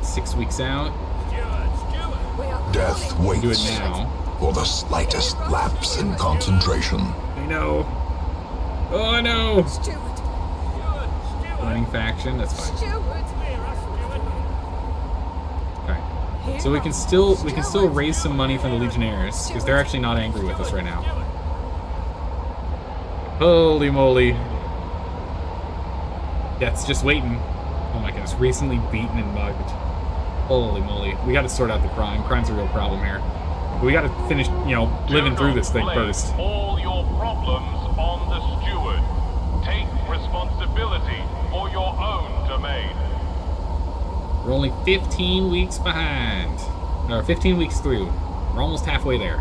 6 weeks out. we are Death calling. Do it waits now. for the slightest lapse in concentration. I know. Oh no! Steward, Running faction, that's fine. Steward. Okay. So we can still raise some money from the Legionnaires, because they're actually not angry with us right now. Holy moly. Death's just waiting. Oh my goodness, recently beaten and mugged. Holy moly. We gotta sort out the crime. Crime's a real problem here. But we gotta finish, you know, living through this thing Blame first. all your problems on the steward. Take responsibility for your own domain. We're only 15 weeks behind. Or 15 weeks through. We're almost halfway there.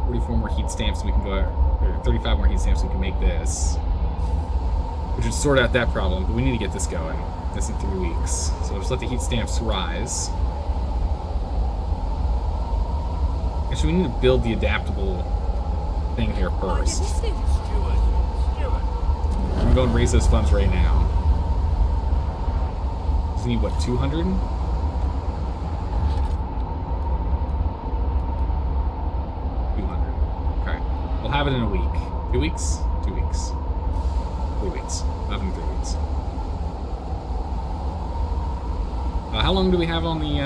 44 more heat stamps and we can go, or 35 more heat stamps and we can make this. Which would sort out that problem, but we need to get this going. This in 3 weeks. So we'll just let the heat stamps rise. Actually, we need to build the adaptable thing here first. I'm gonna go and raise those funds right now. Does he need, what, 200? 200. Okay. We'll have it in a week. 2 weeks? 2 weeks. 3 weeks. We'll have it in 3 weeks. How long do we have on the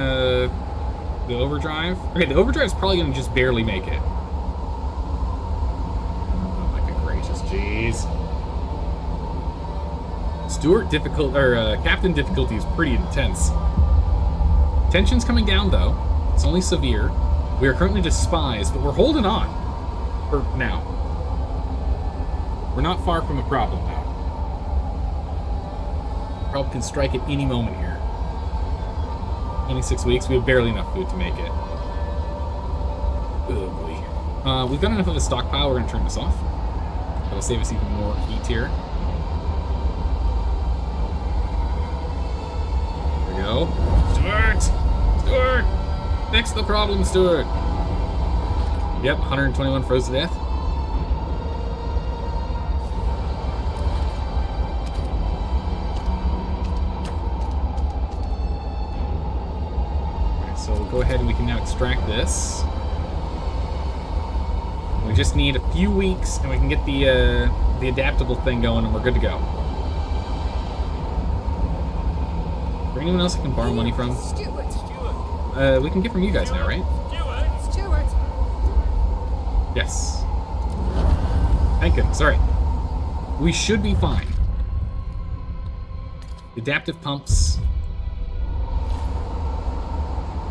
overdrive? Okay, the overdrive's probably gonna just barely make it. Oh my good gracious, jeez. Captain difficulty is pretty intense. Tension's coming down though. It's only severe. We are currently just spies, but we're holding on. For now. We're not far from a problem now. Problem can strike at any moment here. 26 weeks, we have barely enough food to make it. Oh boy. We've got enough of a stockpile, we're gonna turn this off. That'll save us even more heat here. There we go. Stuart! Stuart! Fix the problem, Stuart! Yep, 121 froze to death. Okay, so we'll go ahead and we can now extract this. We just need a few weeks and we can get the adaptable thing going and we're good to go. Is there anyone else I can borrow money from? Steward, We can get from you guys now, right? Steward. Yes. Thank goodness. Alright. We should be fine. The adaptive pumps.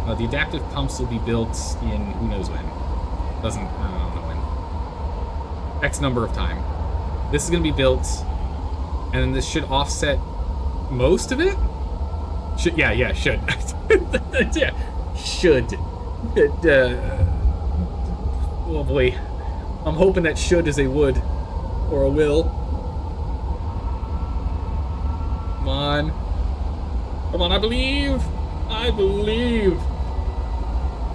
The adaptive pumps will be built in who knows when. I don't know when. X number of time. This is going to be built, and then this should offset most of it? Should. Yeah, should. Yeah, should. Oh boy. I'm hoping that should is a would. Or a will. Come on. Come on, I believe. I believe.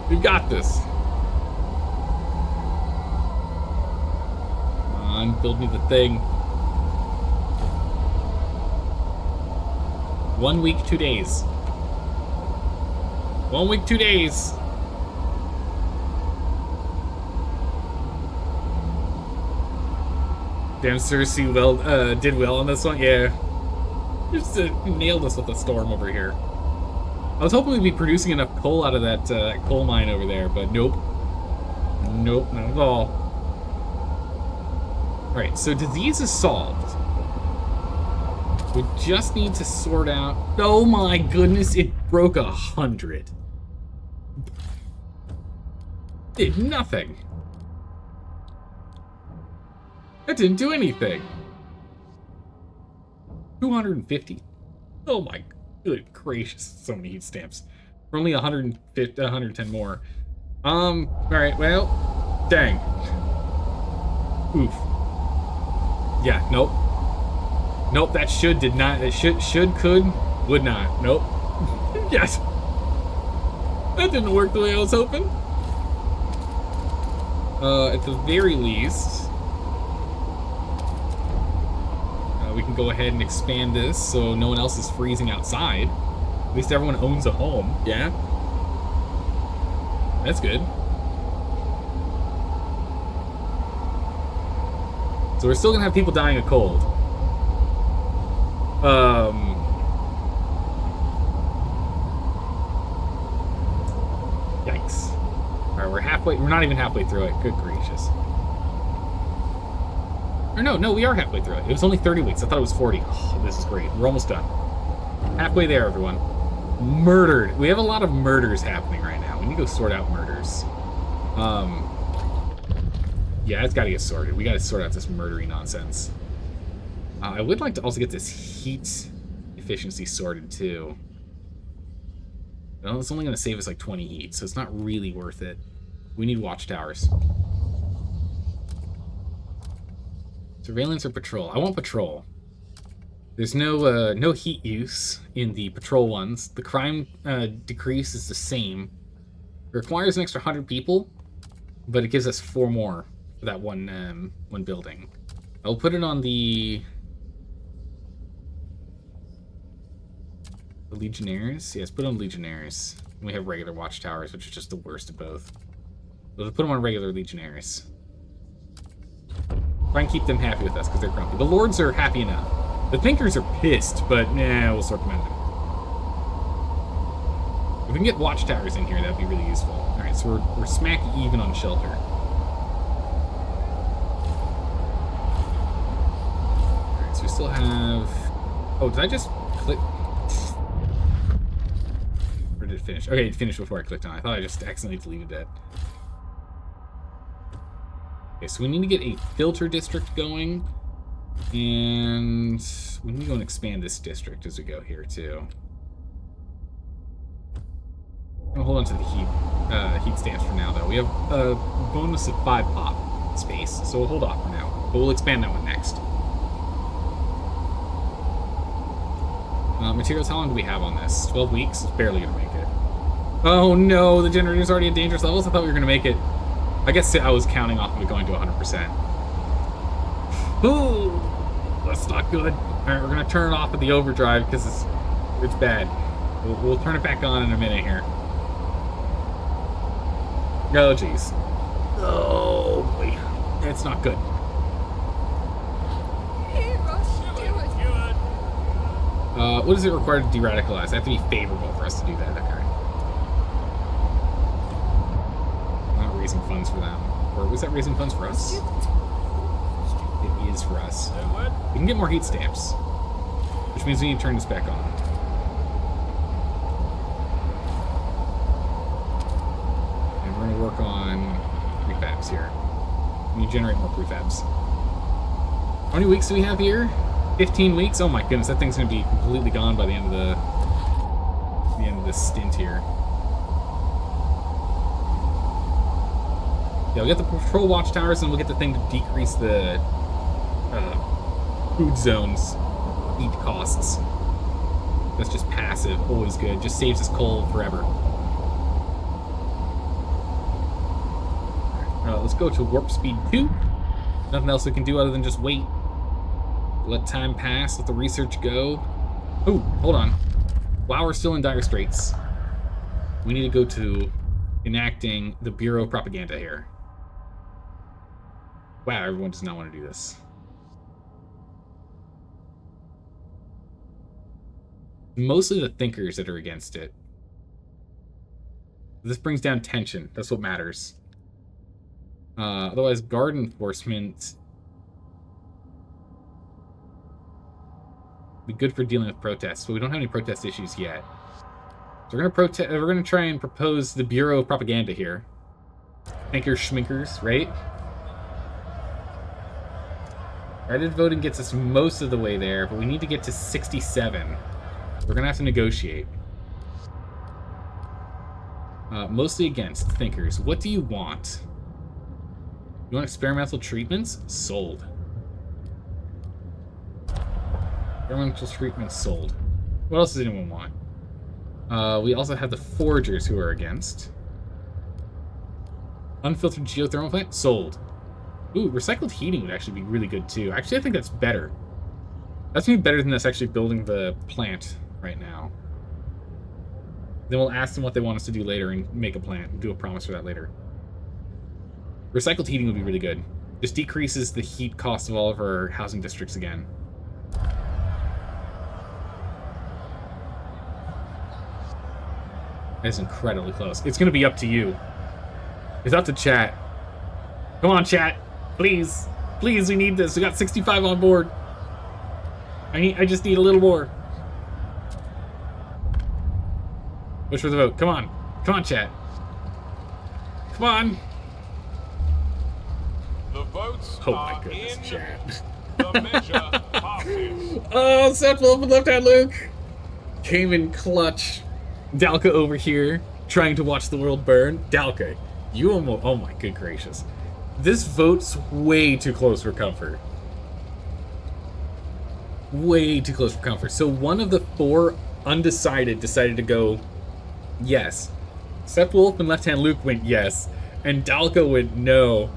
We've got this. Come on, build me the thing. 1 week, 2 days. 1 week, 2 days. Damn, Cersei did well on this one. Yeah. Just nailed us with the storm over here. I was hoping we'd be producing enough coal out of that coal mine over there, but nope. Nope, not at all. Alright, so disease is solved. We just need to sort out... Oh my goodness, it broke 100. Did nothing. That didn't do anything. 250. Oh my good gracious, so many heat stamps. We're only 150, 110 more. Alright, well, dang. Oof. Yeah, nope. Nope, that did not, that could, would not. Nope. Yes. That didn't work the way I was hoping. At the very least, we can go ahead and expand this so no one else is freezing outside. At least everyone owns a home, yeah? That's good. So we're still gonna have people dying of cold. Yikes. Alright, we're not even halfway through it. Good gracious. Or no, we are halfway through it. It was only 30 weeks. I thought it was 40. Oh, this is great. We're almost done. Halfway there, everyone. Murdered. We have a lot of murders happening right now. We need to go sort out murders. Yeah, it's gotta get sorted. We gotta sort out this murdery nonsense. I would like to also get this heat efficiency sorted, too. Well, it's only gonna save us like 20 heat, so it's not really worth it. We need watchtowers. Surveillance or patrol? I want patrol. There's no heat use in the patrol ones. The crime decrease is the same. It requires an extra 100 people, but it gives us 4 more for that one building. I'll put it on the Legionnaires. Yes, put on Legionnaires. And we have regular watchtowers, which is just the worst of both. We'll put them on regular Legionnaires. Try and keep them happy with us because they're grumpy. The Lords are happy enough. The Thinkers are pissed, but nah, we'll circumvent them. If we can get watchtowers in here, that'd be really useful. Alright, so we're smack even on shelter. Alright, so we still have... Oh, did I just click... Or did it finish? Okay, it finished before I clicked on it. I thought I just accidentally deleted that. Okay, so we need to get a filter district going. And we need to go and expand this district as we go here, too. I'm gonna hold on to the heat stamps for now, though. We have a bonus of 5 pop space, so we'll hold off for now. But we'll expand that one next. Materials, how long do we have on this? 12 weeks? It's barely gonna make it. Oh no, the generator's already at dangerous levels? I thought we were gonna make it. I guess I was counting off of it going to 100%. Ooh, that's not good. Alright, we're gonna turn it off at the overdrive because it's bad. We'll turn it back on in a minute here. Oh, jeez. Oh, boy. It's not good. What is it required to de-radicalize? I have to be favorable for us to do that. Okay. Not raising funds for them. Or was that raising funds for us? It is for us. We can get more heat stamps, which means we need to turn this back on. And we're going to work on prefabs here. We need to generate more prefabs. How many weeks do we have here? 15 weeks? Oh my goodness, that thing's going to be completely gone by the end of this stint here. Yeah, we'll get the patrol watchtowers and we'll get the thing to decrease the food zones heat costs. That's just passive, always good. Just saves us coal forever. Alright, let's go to warp speed 2. Nothing else we can do other than just wait. Let time pass, let the research go. Oh, hold on. Wow, we're still in dire straits. We need to go to enacting the Bureau of Propaganda here. Wow, everyone does not want to do this. Mostly the thinkers that are against it. This brings down tension. That's what matters. Otherwise, guard enforcement Be good for dealing with protests, but we don't have any protest issues yet. So we're gonna try and propose the Bureau of Propaganda here. Thinkers schminkers, right? Guided voting gets us most of the way there, but we need to get to 67. We're gonna have to negotiate. Mostly against thinkers. What do you want? You want experimental treatments? Sold. Experimental treatments sold. What else does anyone want? We also have the foragers who are against. Unfiltered geothermal plant? Sold. Ooh, recycled heating would actually be really good too. Actually, I think that's better. That's gonna be better than us actually building the plant right now. Then we'll ask them what they want us to do later and make a plant and do a promise for that later. Recycled heating would be really good. Just decreases the heat cost of all of our housing districts again. That is incredibly close. It's gonna be up to you. It's up to chat. Come on, chat. Please. Please, we need this. We got 65 on board. I just need a little more. Push for the vote. Come on. Come on, chat. Come on. The votes Oh my are goodness, in. chat. The measure passes. Oh, Seth Wolf and Left Hand Luke came in clutch. Dalka over here, trying to watch the world burn. Dalka, you almost... Oh my good gracious. This vote's way too close for comfort. Way too close for comfort. So one of the 4 undecided decided to go yes. Seth Wolf and Left Hand Luke went yes. And Dalka went no.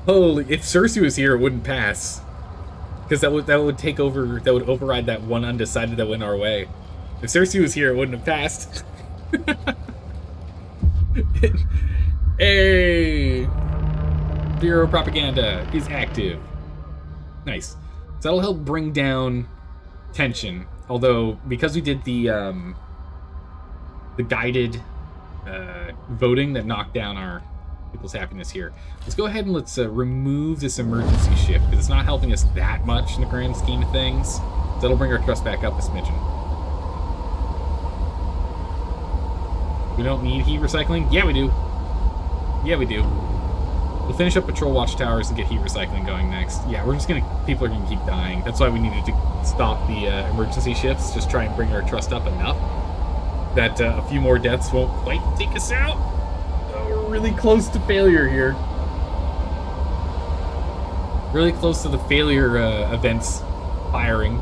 Holy... If Cersei was here, it wouldn't pass. Because that would take over... That would override that one undecided that went our way. If Cersei was here, it wouldn't have passed. Hey! Bureau of Propaganda is active. Nice. So that'll help bring down tension. Although, because we did the guided voting that knocked down our people's happiness here, let's go ahead and let's remove this emergency shift, because it's not helping us that much in the grand scheme of things. So that'll bring our trust back up a smidgen. We don't need heat recycling? Yeah, we do. Yeah, we do. We'll finish up patrol watchtowers and get heat recycling going next. Yeah, we're just gonna... People are gonna keep dying. That's why we needed to stop the emergency shifts. Just try and bring our trust up enough that a few more deaths won't quite take us out. Oh, we're really close to failure here. Really close to the failure events firing.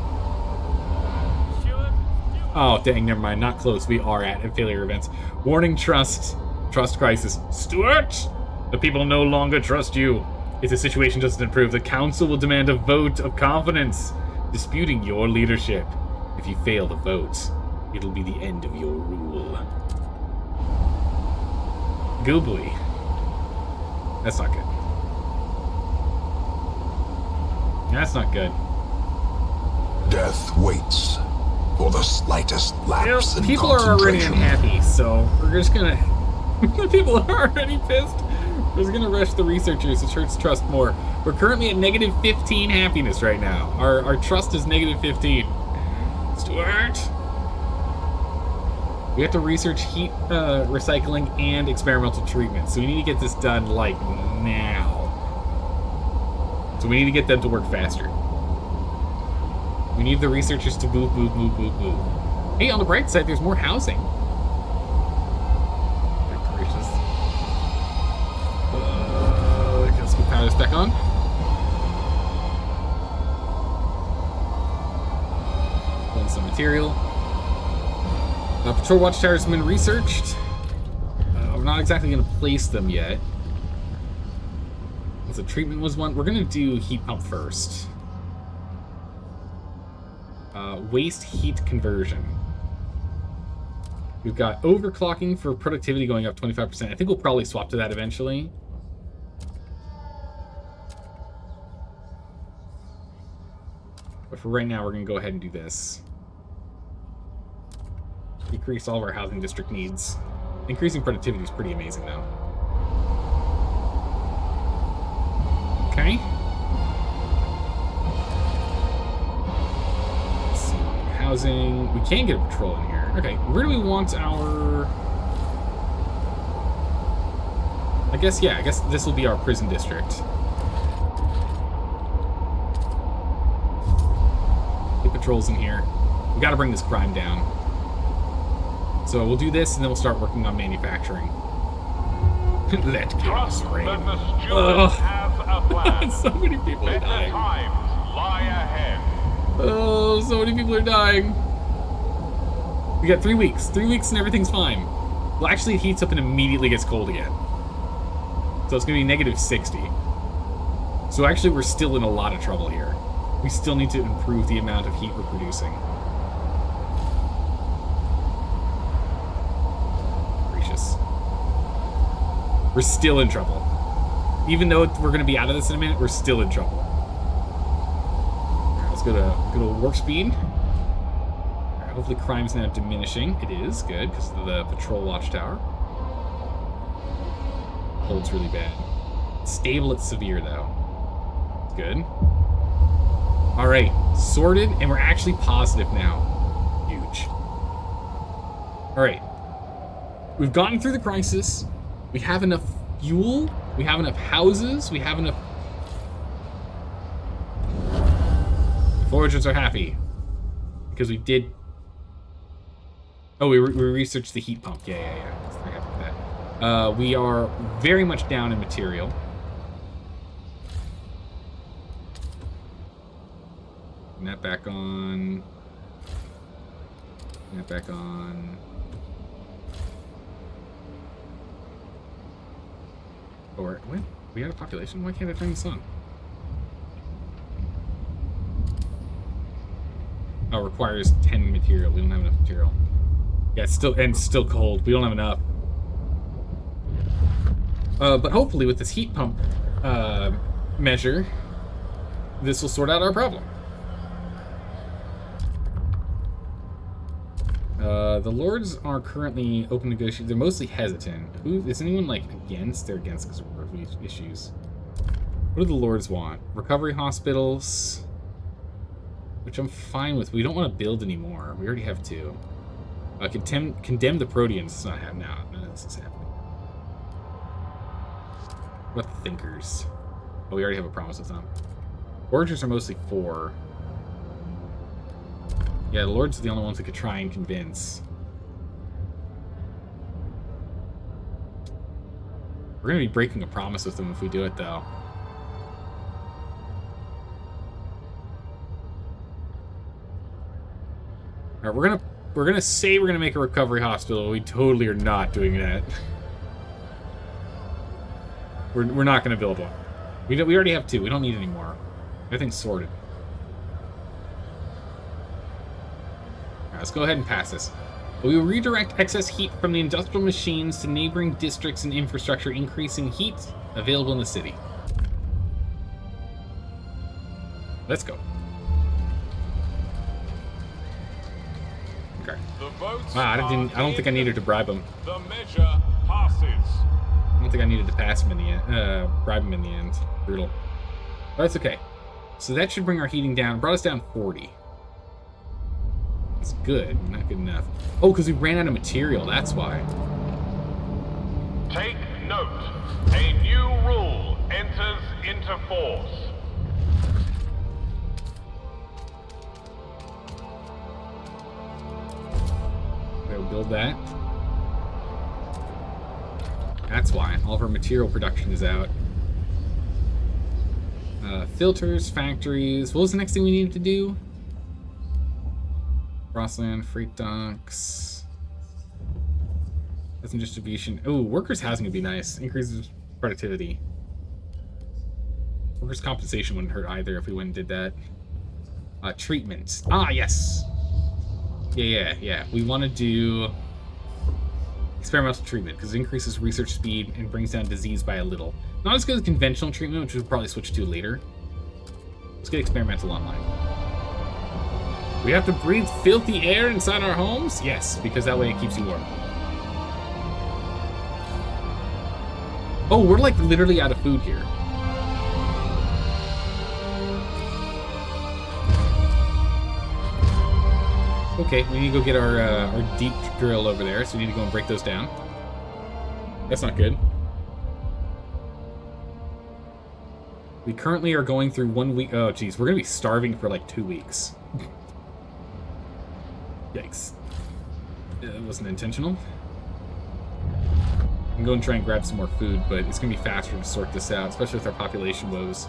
Oh, dang, never mind. Not close. We are at failure events. Warning trust. Trust crisis. Stuart! The people no longer trust you. If the situation doesn't improve, the council will demand a vote of confidence, disputing your leadership. If you fail the vote, it'll be the end of your rule. Goobly. That's not good. That's not good. Death waits for the slightest lapse in people are already concentration. unhappy, so we're just gonna... People are already pissed. We're just gonna rush the researchers, which hurts trust more. We're currently at negative 15 happiness right now. Our trust is negative 15. Stuart! We have to research heat recycling and experimental treatment, so we need to get this done, like, now. So we need to get them to work faster. We need the researchers to move. Hey, on the bright side, there's more housing. Good gracious. Let's get power back on. Pulling some material. Patrol watchtowers have been researched. We're not exactly going to place them yet. The treatment was one. We're going to do heat pump first. Waste heat conversion. We've got overclocking for productivity going up 25%. I think we'll probably swap to that eventually. But for right now, we're going to go ahead and do this. Decrease all of our housing district needs. Increasing productivity is pretty amazing, though. Okay. Let's see. housing. We can get a patrol in here. Okay, where do we want our... I guess this will be our prison district. Get patrols in here. We gotta bring this crime down. So we'll do this, and then we'll start working on manufacturing. Let chaos reign. That the steward has a plan. So many people are Better dying. times lie ahead. Oh, so many people are dying. We got 3 weeks. 3 weeks and everything's fine. Well, actually, it heats up and immediately gets cold again. So it's going to be negative 60. So actually, we're still in a lot of trouble here. We still need to improve the amount of heat we're producing. Gracious. We're still in trouble. Even though we're going to be out of this in a minute, we're still in trouble. Let's go to warp speed. All right, hopefully crime's now diminishing. It is, good, because of the patrol watchtower. Cold's really bad. Stable, it's severe, though. It's good. All right, sorted, and we're actually positive now. Huge. All right. We've gotten through the crisis. We have enough fuel. We have enough houses. We have enough... The foragers are happy. Because we did... Oh, we researched the heat pump. Yeah. I'm happy with that. We are very much down in material. Turn that back on. Turn that back on. Or, what? We had a population? Why can't I turn this on? Oh, requires 10 material. We don't have enough material. Yeah, it's still cold. We don't have enough. But hopefully with this heat pump measure, this will sort out our problem. The lords are currently open negotiating. They're mostly hesitant. Is anyone like against? They're against because of work issues. What do the lords want? Recovery hospitals, which I'm fine with. We don't want to build anymore. We already have 2. Condemn the Proteans. It's not happening. No, none of this is happening. What about the Thinkers? Oh, we already have a promise with them. Foragers are mostly 4. Yeah, the lords are the only ones that could try and convince. We're gonna be breaking a promise with them if we do it, though. All right, we're gonna say we're gonna make a recovery hospital. We totally are not doing that. We're not gonna build one. We already have 2. We don't need any more. Everything's sorted. All right, let's go ahead and pass this. We will redirect excess heat from the industrial machines to neighboring districts and infrastructure, increasing heat available in the city. Let's go. Okay. Wow, I don't think I needed to bribe him. The measure passes. I don't think I needed to pass him in the end. Bribe him in the end. Brutal. But that's okay. So that should bring our heating down. It brought us down 40. It's good, not good enough. Oh, because we ran out of material, that's why. Take note. A new rule enters into force. We'll build that. That's why. All of our material production is out. Filters, factories. What was the next thing we needed to do? Crossland, freight docks. That's in distribution. Oh, workers' housing would be nice. Increases productivity. Workers' compensation wouldn't hurt either if we went and did that. Treatment. Ah, yes. Yeah. We want to do experimental treatment because it increases research speed and brings down disease by a little. Not as good as conventional treatment, which we'll probably switch to later. Let's get experimental online. We have to breathe filthy air inside our homes? Yes, because that way it keeps you warm. Oh, we're like literally out of food here. Okay, we need to go get our deep drill over there, so we need to go and break those down. That's not good. We currently are going through 1 week. Oh, geez, we're gonna be starving for like 2 weeks. Yikes. It wasn't intentional. I'm going to try and grab some more food, but it's going to be faster to sort this out, especially with our population woes.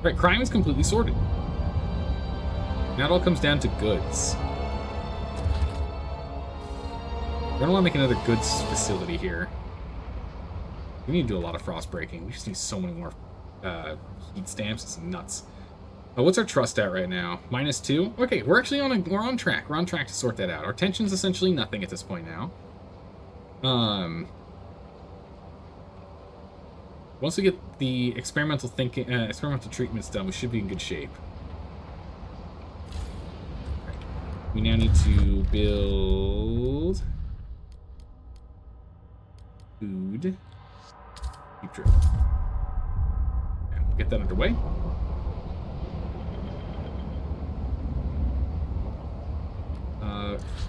Right, crime is completely sorted. Now it all comes down to goods. We're going to want to make another goods facility here. We need to do a lot of frost breaking. We just need so many more heat stamps. It's nuts. What's our trust at right now? -2? Okay, we're actually we're on track. We're on track to sort that out. Our tension's essentially nothing at this point now. Once we get the experimental treatments done, we should be in good shape. Okay. We now need to build food. Deep drill. And we'll get that underway.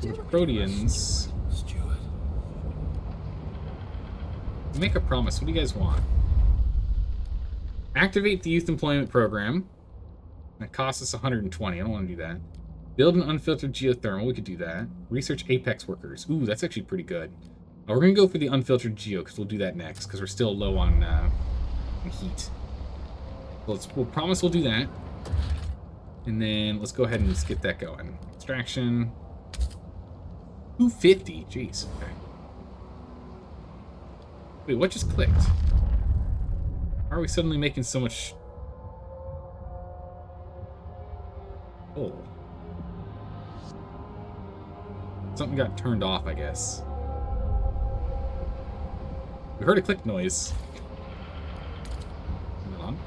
For Proteans, make a promise. What do you guys want? Activate the youth employment program. That costs us 120. I don't want to do that. Build an unfiltered geothermal. We could do that. Research Apex workers. Ooh, that's actually pretty good. We're going to go for the unfiltered geo because we'll do that next because we're still low on heat. We'll promise we'll do that. And then let's go ahead and just get that going. Extraction. 250. Jeez. Okay. Wait, what just clicked? How are we suddenly making so much? Oh. Something got turned off, I guess. We heard a click noise. Hold on.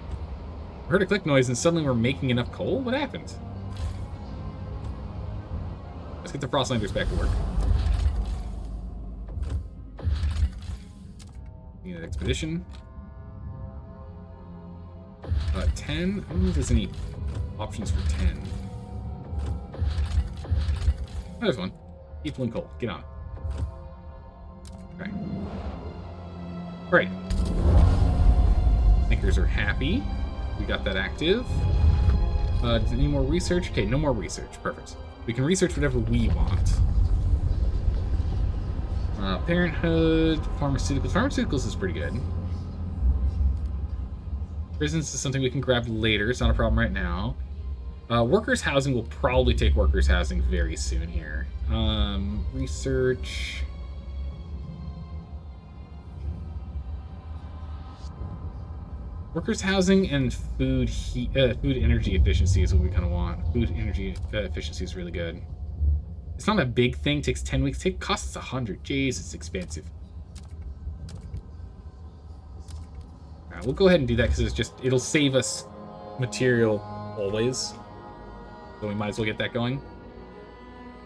We heard a click noise and suddenly we're making enough coal? What happened? Let's get the Frostlanders back to work. Need an expedition. 10? I don't know if there's any options for 10. Oh, there's one. People and coal. Get on. Okay. Alright. Thinkers are happy. We got that active. Any more research? Okay, no more research. Perfect. We can research whatever we want. Parenthood, pharmaceuticals. Pharmaceuticals is pretty good. Prisons is something we can grab later. It's not a problem right now. Workers' housing will probably take workers' housing very soon here. Research. Workers' housing and food energy efficiency is what we kind of want. Food energy efficiency is really good. It's not a big thing. Takes 10 weeks. Costs us 100. Jeez, it's expensive. All right, we'll go ahead and do that because it'll save us material always. So we might as well get that going.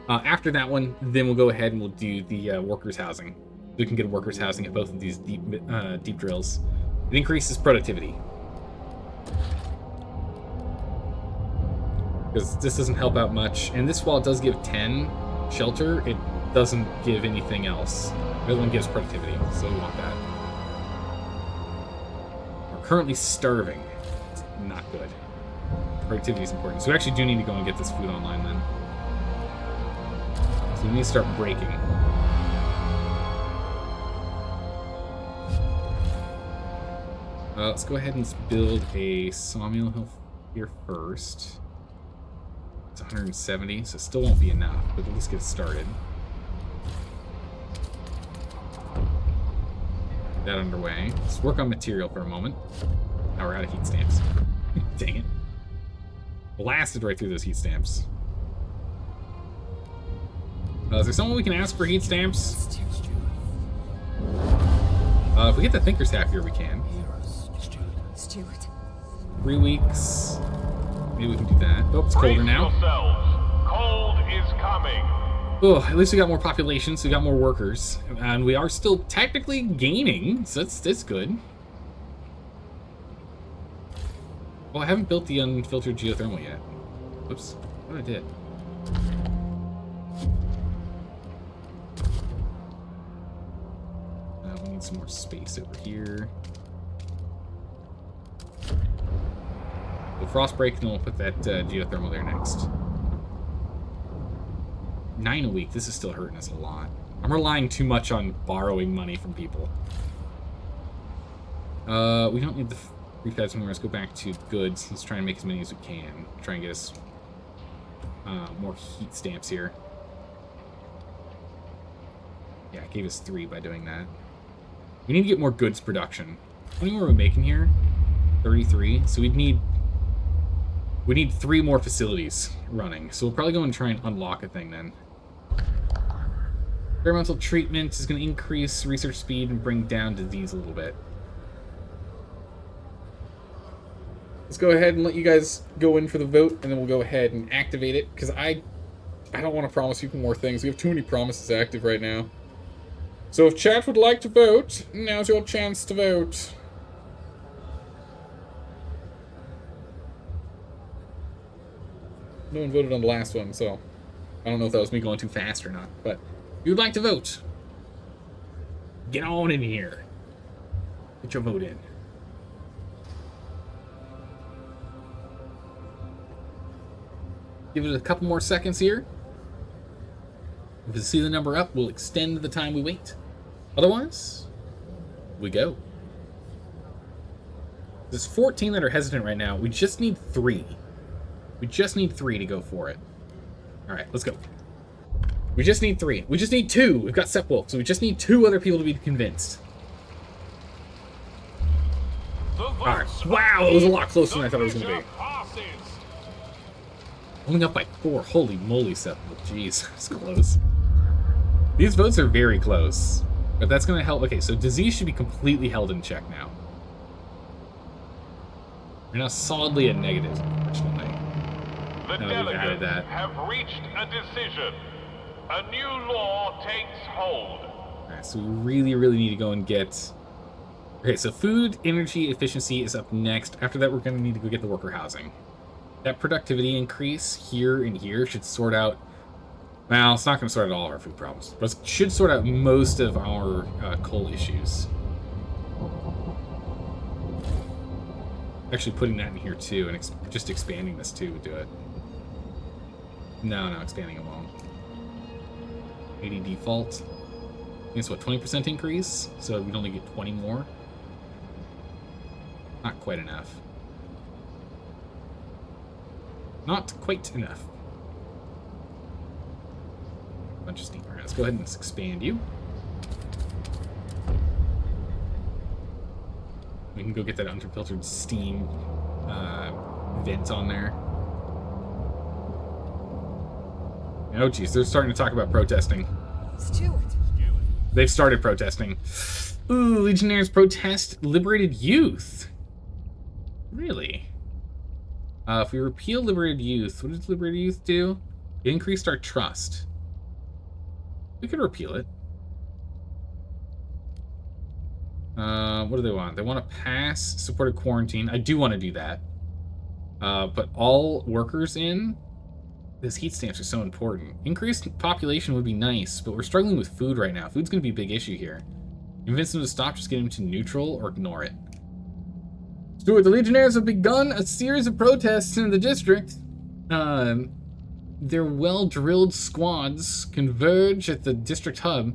After that one, then we'll go ahead and we'll do the workers' housing. We can get workers' housing at both of these deep drills. It increases productivity. Because this doesn't help out much. And this, while it does give 10 shelter, it doesn't give anything else. The other one gives productivity, so we want that. We're currently starving. It's not good. Productivity is important. So we actually do need to go and get this food online then. So we need to start breaking. Let's go ahead and build a sawmill here first. It's 170, so it still won't be enough, but at least get started. Get that underway. Let's work on material for a moment. Now we're out of heat stamps. Dang it. Blasted right through those heat stamps. Is there someone we can ask for heat stamps? If we get the Thinker's Half here, we can. Stuart. 3 weeks. Maybe we can do that. Oh, it's colder now. Cold is coming. Oh, at least we got more population, so we got more workers. And we are still technically gaining, so that's good. Oh, I haven't built the unfiltered geothermal yet. Oops. What I did. We need some more space over here. We'll frost break, and then we'll put that geothermal there next. 9 a week. This is still hurting us a lot. I'm relying too much on borrowing money from people. We don't need the repads anymore. Let's go back to goods. Let's try and make as many as we can. Try and get us more heat stamps here. Yeah, it gave us 3 by doing that. We need to get more goods production. How many more are we making here? 33. So we need 3 more facilities running. So we'll probably go and try and unlock a thing then. Experimental treatment is going to increase research speed and bring down disease a little bit. Let's go ahead and let you guys go in for the vote, and then we'll go ahead and activate it, because I don't want to promise people more things. We have too many promises active right now. So if chat would like to vote, now's your chance to vote. No one voted on the last one, so I don't know if that was me going too fast or not, but if you'd like to vote, get on in here. Get your vote in. Give it a couple more seconds here. If you see the number up, we'll extend the time we wait. Otherwise, we go. There's 14 that are hesitant right now. We just need 3. We just need 3 to go for it. Alright, let's go. We just need 3. We just need 2. We've got Sepwolf, so we just need 2 other people to be convinced. Alright. Wow, it was a lot closer than I thought it was going to be. Only up by 4. Holy moly, Sepwolf. Jeez, it's close. These votes are very close. But that's going to help. Okay, so disease should be completely held in check now. We're now solidly at negatives, unfortunately. The delegates have reached a decision. A new law takes hold. Alright, so we really need to go and get... Okay, so food, energy, efficiency is up next. After that, we're going to need to go get the worker housing. That productivity increase here and here should sort out... Well, it's not going to sort out all of our food problems, but it should sort out most of our coal issues. Actually putting that in here too, and just expanding this too would do it. No, expanding it won't. 80 default. I think it's what, 20% increase? So we'd only get 20 more. Not quite enough. Not quite enough. Bunch of steam. Alright, let's go ahead and let's expand you. We can go get that unfiltered steam vent on there. Oh, geez, they're starting to talk about protesting. Stuart. They've started protesting. Ooh, Legionnaires protest liberated youth. Really? If we repeal liberated youth, what does liberated youth do? It increased our trust. We could repeal it. What do they want? They want to pass supported quarantine. I do want to do that. But all workers in... Those heat stamps are so important. Increased population would be nice, but we're struggling with food right now. Food's going to be a big issue here. Convince them to stop, just get them to neutral, or ignore it. Stuart, the Legionnaires have begun a series of protests in the district. Their well-drilled squads converge at the district hub,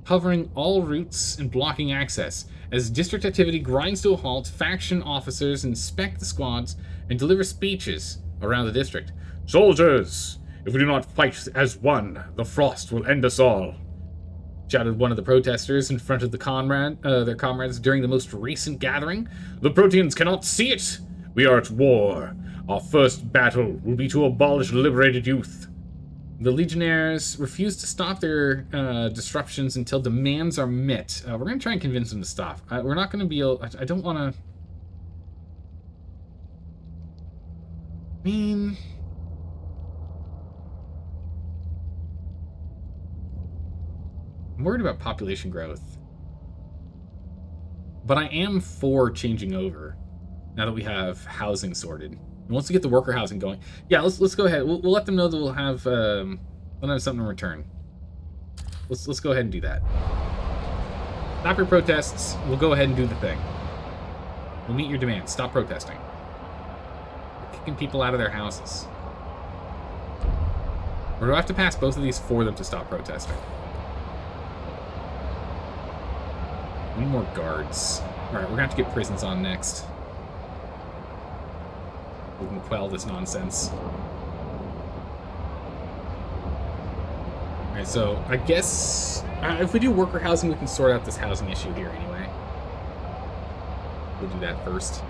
covering all routes and blocking access. As district activity grinds to a halt, faction officers inspect the squads and deliver speeches around the district. "Soldiers, if we do not fight as one, the frost will end us all," shouted one of the protesters in front of their comrades during the most recent gathering. "The Proteans cannot see it. We are at war. Our first battle will be to abolish liberated youth." The Legionnaires refuse to stop their disruptions until demands are met. We're going to try and convince them to stop. We're not going to be able... I don't want to... I mean... I'm worried about population growth. But I am for changing over. Now that we have housing sorted. And once we get the worker housing going, yeah, let's go ahead. We'll let them know that we'll have something in return. Let's go ahead and do that. Stop your protests. We'll go ahead and do the thing. We'll meet your demands. Stop protesting. We're kicking people out of their houses. Or do I have to pass both of these for them to stop protesting? We need more guards. Alright, we're gonna have to get prisons on next. We can quell this nonsense. Alright, so I guess if we do worker housing, we can sort out this housing issue here anyway. We'll do that first.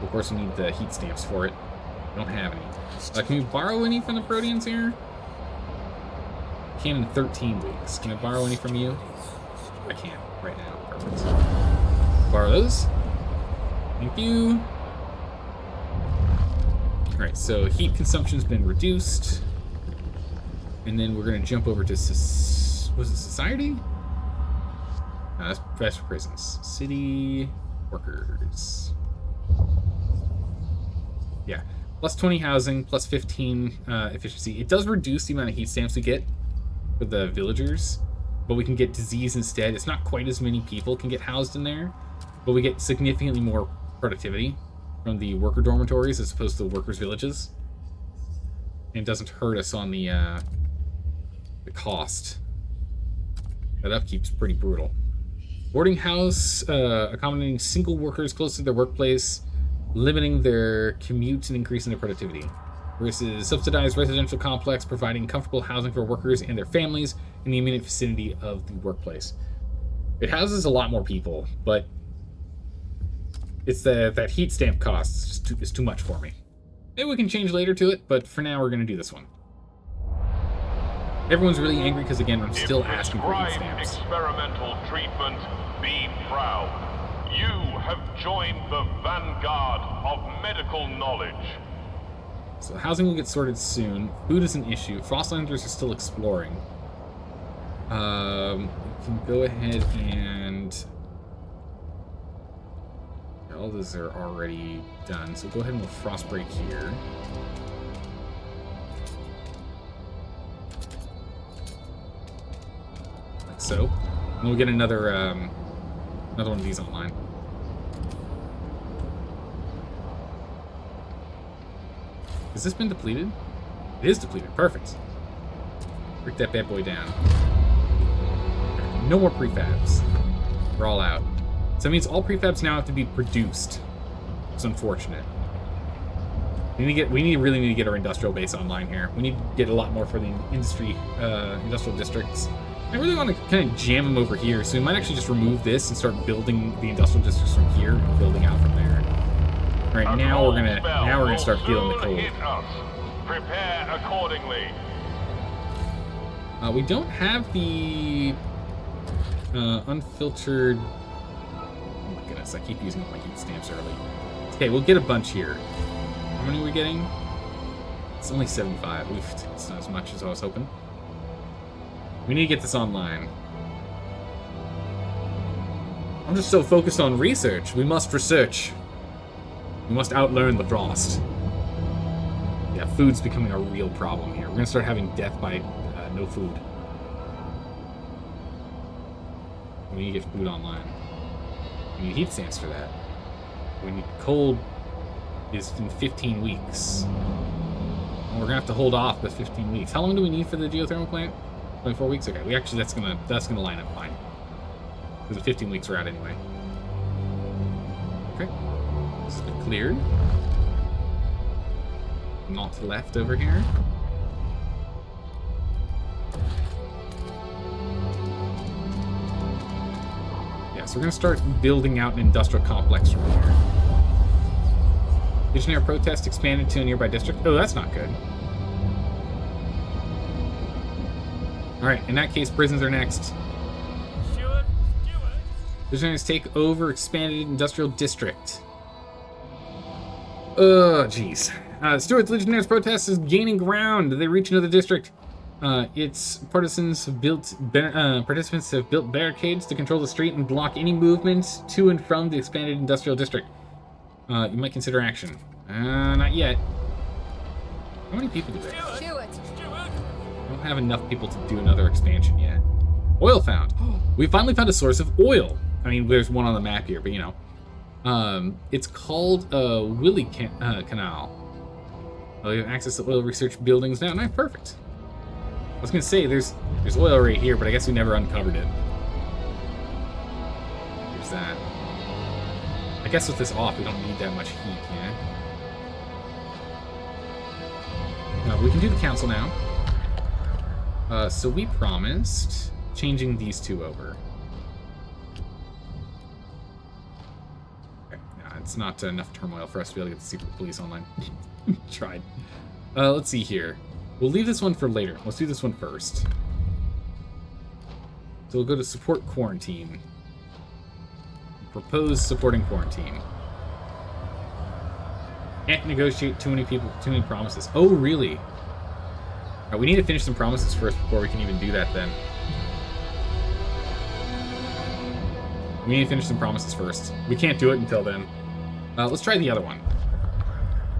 Of course, we need the heat stamps for it. We don't have any. Can we borrow any from the Proteans here? Can in 13 weeks. Can I borrow any from you? I can't right now. Perfect. Borrow those. Thank you. Alright, so heat consumption's been reduced. And then we're going to jump over to... was it society? No, that's best for prisons. City workers. Yeah. Plus 20 housing, plus 15 efficiency. It does reduce the amount of heat stamps we get for the villagers, but we can get disease instead. It's not quite as many people can get housed in there, but we get significantly more productivity from the worker dormitories as opposed to the workers' villages. And it doesn't hurt us on the cost. That upkeep's pretty brutal. Boarding house, accommodating single workers close to their workplace, limiting their commutes and increasing their productivity. Versus subsidized residential complex, providing comfortable housing for workers and their families in the immediate vicinity of the workplace. It houses a lot more people, but it's that heat stamp cost is too much for me. Maybe we can change later to it, but for now we're going to do this one. Everyone's really angry because, again, I'm still asking for heat stamps. Experimental treatment, be proud. You have joined the vanguard of medical knowledge. So housing will get sorted soon. Food is an issue. Frostlanders are still exploring. We can go ahead and... all those are already done. So go ahead and we'll frost break here. Like so. And we'll get another one of these online. Has this been depleted? It is depleted. Perfect. Break that bad boy down. No more prefabs. We're all out. So that means all prefabs now have to be produced. It's unfortunate. We really need to get our industrial base online here. We need to get a lot more for the industrial districts. I really want to kind of jam them over here, so we might actually just remove this and start building the industrial districts from here and building out from there. All right, now we're gonna start feeling the cold. Prepare accordingly. We don't have the unfiltered. Oh my goodness, I keep using all my heat stamps early. Okay, we'll get a bunch here. How many are we getting? It's only 75. Oof, it's not as much as I was hoping. We need to get this online. I'm just so focused on research. We must research. We must outlearn the frost. Yeah, food's becoming a real problem here. We're gonna start having death by no food. We need to get food online. We need heat stamps for that. We need cold is in 15 weeks. And we're gonna have to hold off the 15 weeks. How long do we need for the geothermal plant? 24 weeks? Okay, we actually that's gonna line up fine. Because the 15 weeks are out anyway. Okay. This has been cleared. Not left over here. Yeah, so we're gonna start building out an industrial complex from here. Legionnaire protest expanded to a nearby district. Oh, that's not good. Alright, in that case, prisons are next. Legionnaires take over expanded industrial district. Jeez. Stuart's Legionnaires protest is gaining ground. They reach another district. Its partisans have participants have built barricades to control the street and block any movement to and from the expanded industrial district. You might consider action. Not yet. How many people do they have? Stewart! I don't have enough people to do another expansion yet. Oil found. We finally found a source of oil. I mean, there's one on the map here, but you know. It's called Willie Canal. We have access to oil research buildings now. Nice, perfect. I was gonna say there's oil right here, but I guess we never uncovered it. There's that. I guess with this off, we don't need that much heat, yeah? We can do the council now. So we promised changing these two over. Okay, nah, it's not enough turmoil for us to be able to get the secret police online. Tried. Let's see here. We'll leave this one for later. Let's do this one first. So we'll go to support quarantine. Propose supporting quarantine. Can't negotiate too many people, too many promises. Oh, really? Alright, we need to finish some promises first before we can even do that then. We need to finish some promises first. We can't do it until then. Let's try the other one.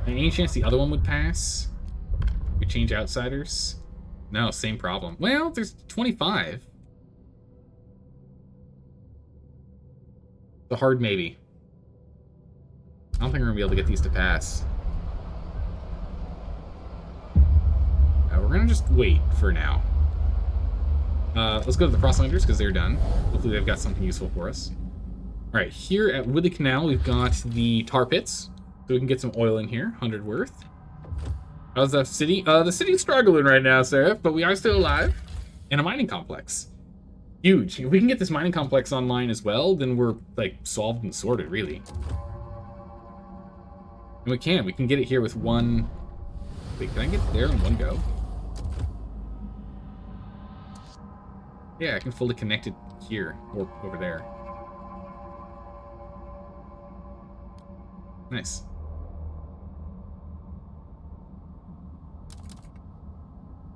Any chance the other one would pass? We change outsiders? No, same problem. Well, there's 25. The hard maybe. I don't think we're gonna be able to get these to pass. We're gonna just wait for now. Let's go to the Frostlanders because they're done. Hopefully they've got something useful for us. All right, here at Willie Canal, we've got the tar pits. So we can get some oil in here, 100 worth. How's the city? The city's struggling right now, Seraph, but we are still alive. And a mining complex. Huge. If we can get this mining complex online as well, then we're, like, solved and sorted, really. And we can get it here with one... Wait, can I get there in one go? Yeah, I can fully connect it here, or over there. Nice.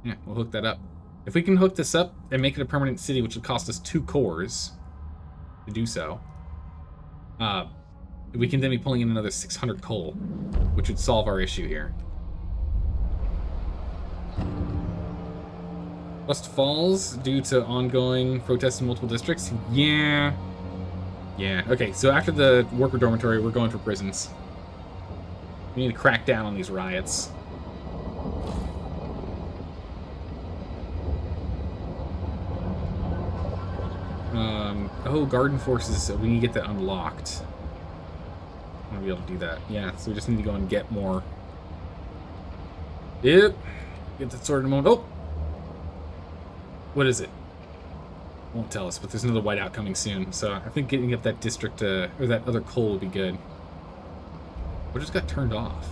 Yeah, we'll hook that up. If we can hook this up and make it a permanent city, which would cost us 2 cores to do so, we can then be pulling in another 600 coal, which would solve our issue here. Rust Falls, due to ongoing protests in multiple districts? Yeah. Yeah, okay, so after the worker dormitory, we're going for prisons. We need to crack down on these riots. Oh, Garden Forces, we need to get that unlocked. I'm gonna be able to do that. Yeah, so we just need to go and get more. Yep. Get that sorted in a moment. Oh! What is it? Won't tell us, but there's another whiteout coming soon. So I think getting up that district, or that other coal would be good. What just got turned off?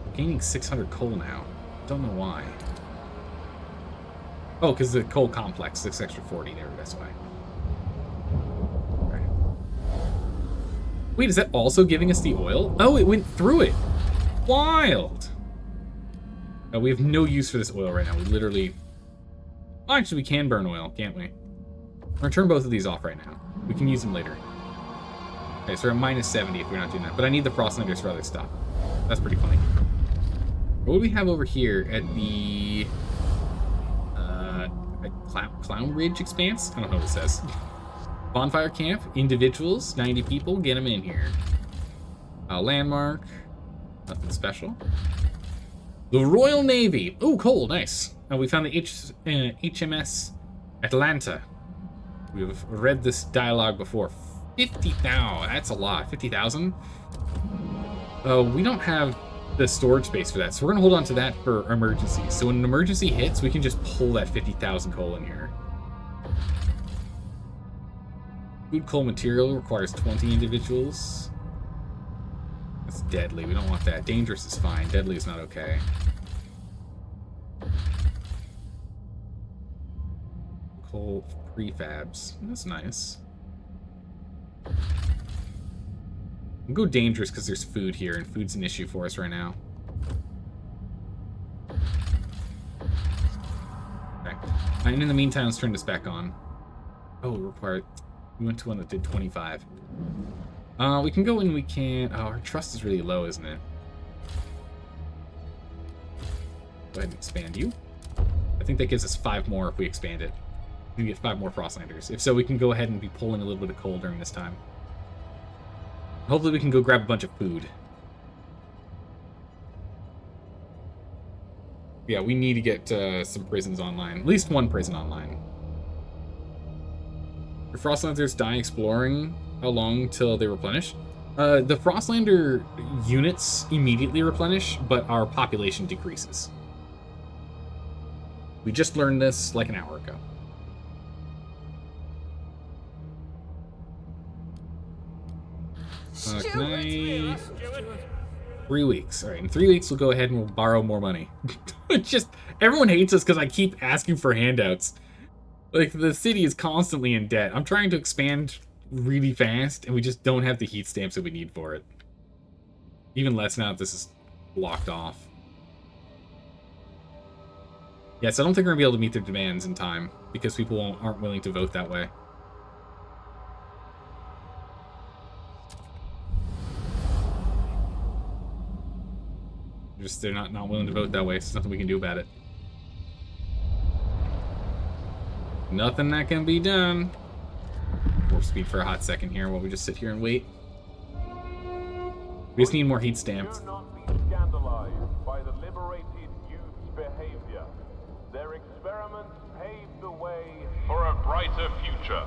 We're gaining 600 coal now. Don't know why. Oh, because the coal complex, 6 extra 40 there, that's why. Right. Wait, is that also giving us the oil? Oh, it went through it. Wild. We have no use for this oil right now. We literally... Oh, actually, we can burn oil, can't we? We're going to turn both of these off right now. We can use them later. Okay, so we're at minus 70 if we're not doing that. But I need the Frostlanders for other stuff. That's pretty funny. What do we have over here at the... Clown Ridge Expanse? I don't know what it says. Bonfire Camp, individuals, 90 people, get them in here. Landmark, nothing special. The Royal Navy. Oh, cool, nice. We found the HMS Atlanta. We've read this dialogue before. 50,000, that's a lot. 50,000? We don't have the storage space for that, so we're gonna hold on to that for emergencies. So when an emergency hits, we can just pull that 50,000 coal in here. Food coal material requires 20 individuals. That's deadly, we don't want that. Dangerous is fine, deadly is not okay. Coal prefabs, that's nice. We'll go dangerous because there's food here, and food's an issue for us right now. And in the meantime, let's turn this back on. Oh, required. We went to one that did 25. We can go in, we can... Oh, our trust is really low, isn't it? Go ahead and expand you. I think that gives us 5 more if we expand it. We can get 5 more Frostlanders. If so, we can go ahead and be pulling a little bit of coal during this time. Hopefully we can go grab a bunch of food. Yeah, we need to get some prisons online. At least one prison online. Do Frostlanders die exploring? How long till they replenish? The Frostlander units immediately replenish, but our population decreases. We just learned this like an hour ago. Okay. 3 weeks. All right, in 3 weeks we'll go ahead and we'll borrow more money. It's just everyone hates us because I keep asking for handouts. Like the city is constantly in debt. I'm trying to expand really fast, and we just don't have the heat stamps that we need for it. Even less now that this is blocked off. Yes, I don't think we're gonna be able to meet their demands in time because people aren't willing to vote that way. They're not willing to vote that way, so there's nothing we can do about it. Nothing that can be done. Warp speed for a hot second here while we just sit here and wait. We just need more heat stamps. Do not be scandalized by the liberated youth's behavior. Their experiments paved the way for a brighter future.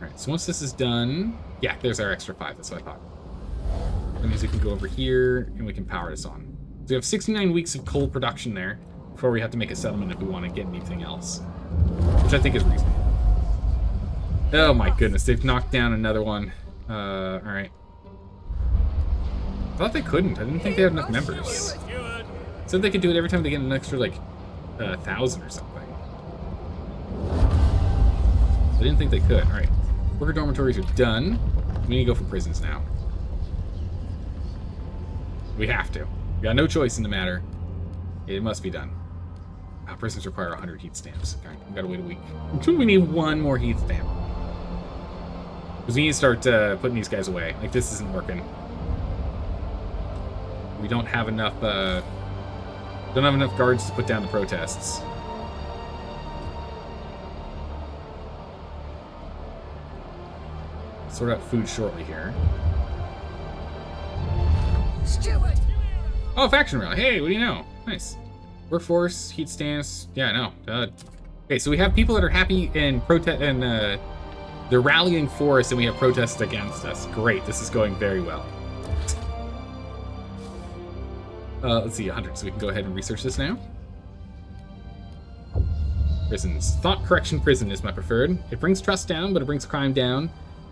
Alright, so once this is done... Yeah, there's our extra 5, that's what I thought. That means we can go over here and we can power this on. So we have 69 weeks of coal production there before we have to make a settlement if we want to get anything else. Which I think is reasonable. Oh my goodness, they've knocked down another one. Alright. I thought they couldn't. I didn't think they had enough members. Said they could do it every time they get an extra, like, 1,000 or something. I didn't think they could. Alright. Worker dormitories are done. We need to go for prisons now. We have to. We got no choice in the matter. It must be done. Prisons require 100 heat stamps. Okay, we gotta wait a week. We need 1 more heat stamp. Because we need to start putting these guys away. Like, this isn't working. We don't have enough, guards to put down the protests. Sort out food shortly here. Steward! Oh, faction rally. Hey, what do you know? Nice. Workforce, heat stamps. Yeah, no. Okay, so we have people that are happy and protest, and they're rallying for us, and we have protests against us. Great, this is going very well. Let's see, 100. So we can go ahead and research this now. Prisons. Thought Correction Prison is my preferred. It brings trust down, but it brings crime down,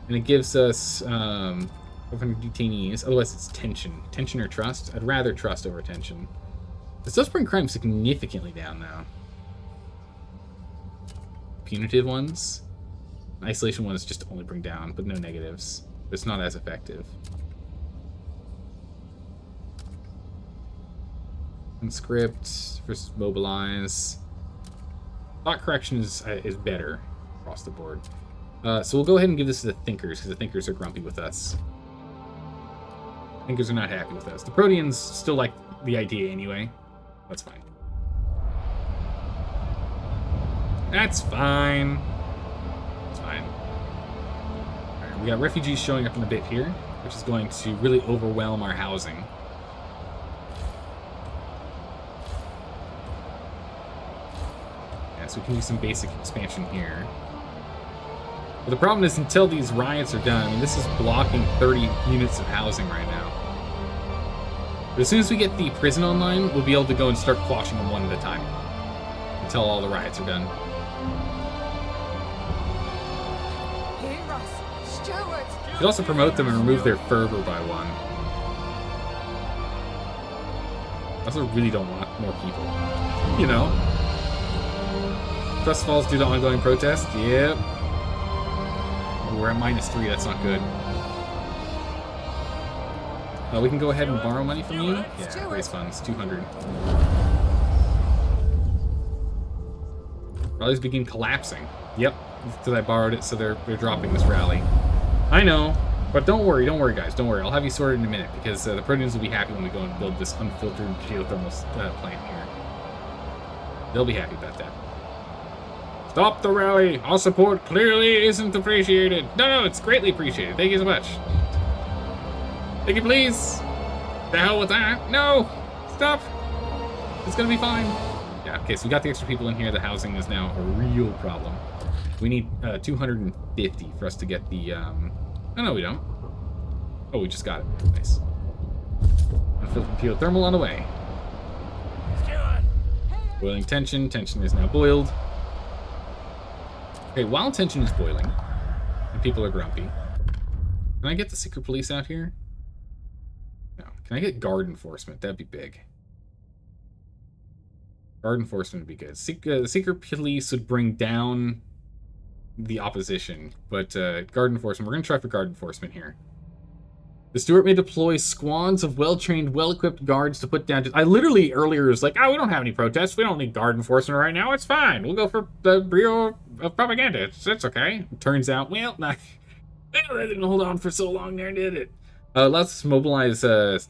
and it gives us 500 detainees. Otherwise, it's tension. Tension or trust? I'd rather trust over tension. This does bring crime significantly down now. Punitive ones. Isolation ones just only bring down, but no negatives. But it's not as effective. Conscript versus mobilize. Thought correction is better across the board. So we'll go ahead and give this to the Thinkers, because the Thinkers are grumpy with us. Thinkers are not happy with us. The Proteans still like the idea anyway. That's fine. That's fine. That's fine. Alright, we got refugees showing up in a bit here, which is going to really overwhelm our housing. Yeah, so we can do some basic expansion here. But the problem is, until these riots are done, I mean, this is blocking 30 units of housing right now. But as soon as we get the prison online, we'll be able to go and start quashing them one at a time. Until all the riots are done. Hear us, Steward! You could also promote them and remove their fervor by 1. I also really don't want more people. You know? Trust falls due to ongoing protest? Yep. We're at -3, that's not good. We can go ahead and borrow money from you? Yeah, raise funds, 200. Rallies begin collapsing. Yep, because I borrowed it, so they're dropping this rally. I know, but don't worry, guys, don't worry. I'll have you sorted in a minute, because the Proteans will be happy when we go and build this unfiltered geothermal plant here. They'll be happy about that. Stop the rally! Our support clearly isn't appreciated. No, it's greatly appreciated. Thank you so much. Thank you, please. The hell with that. No! Stop! It's gonna be fine. Yeah, okay, so we got the extra people in here. The housing is now a real problem. We need 250 for us to get the, Oh, no, we don't. Oh, we just got it. Nice. Unfiltered geothermal on the way. Boiling tension. Tension is now boiled. Okay, while tension is boiling, and people are grumpy, can I get the secret police out here? No. Can I get guard enforcement? That'd be big. Guard enforcement would be good. The secret police would bring down the opposition, but guard enforcement, we're going to try for guard enforcement here. The Steward may deploy squads of well-trained, well-equipped guards to put down... I literally earlier was like, oh, we don't have any protests. We don't need guard enforcement right now. It's fine. We'll go for the Bureau of Propaganda. It's okay. It turns out, well, nah, they didn't hold on for so long there, did it? Let's mobilize the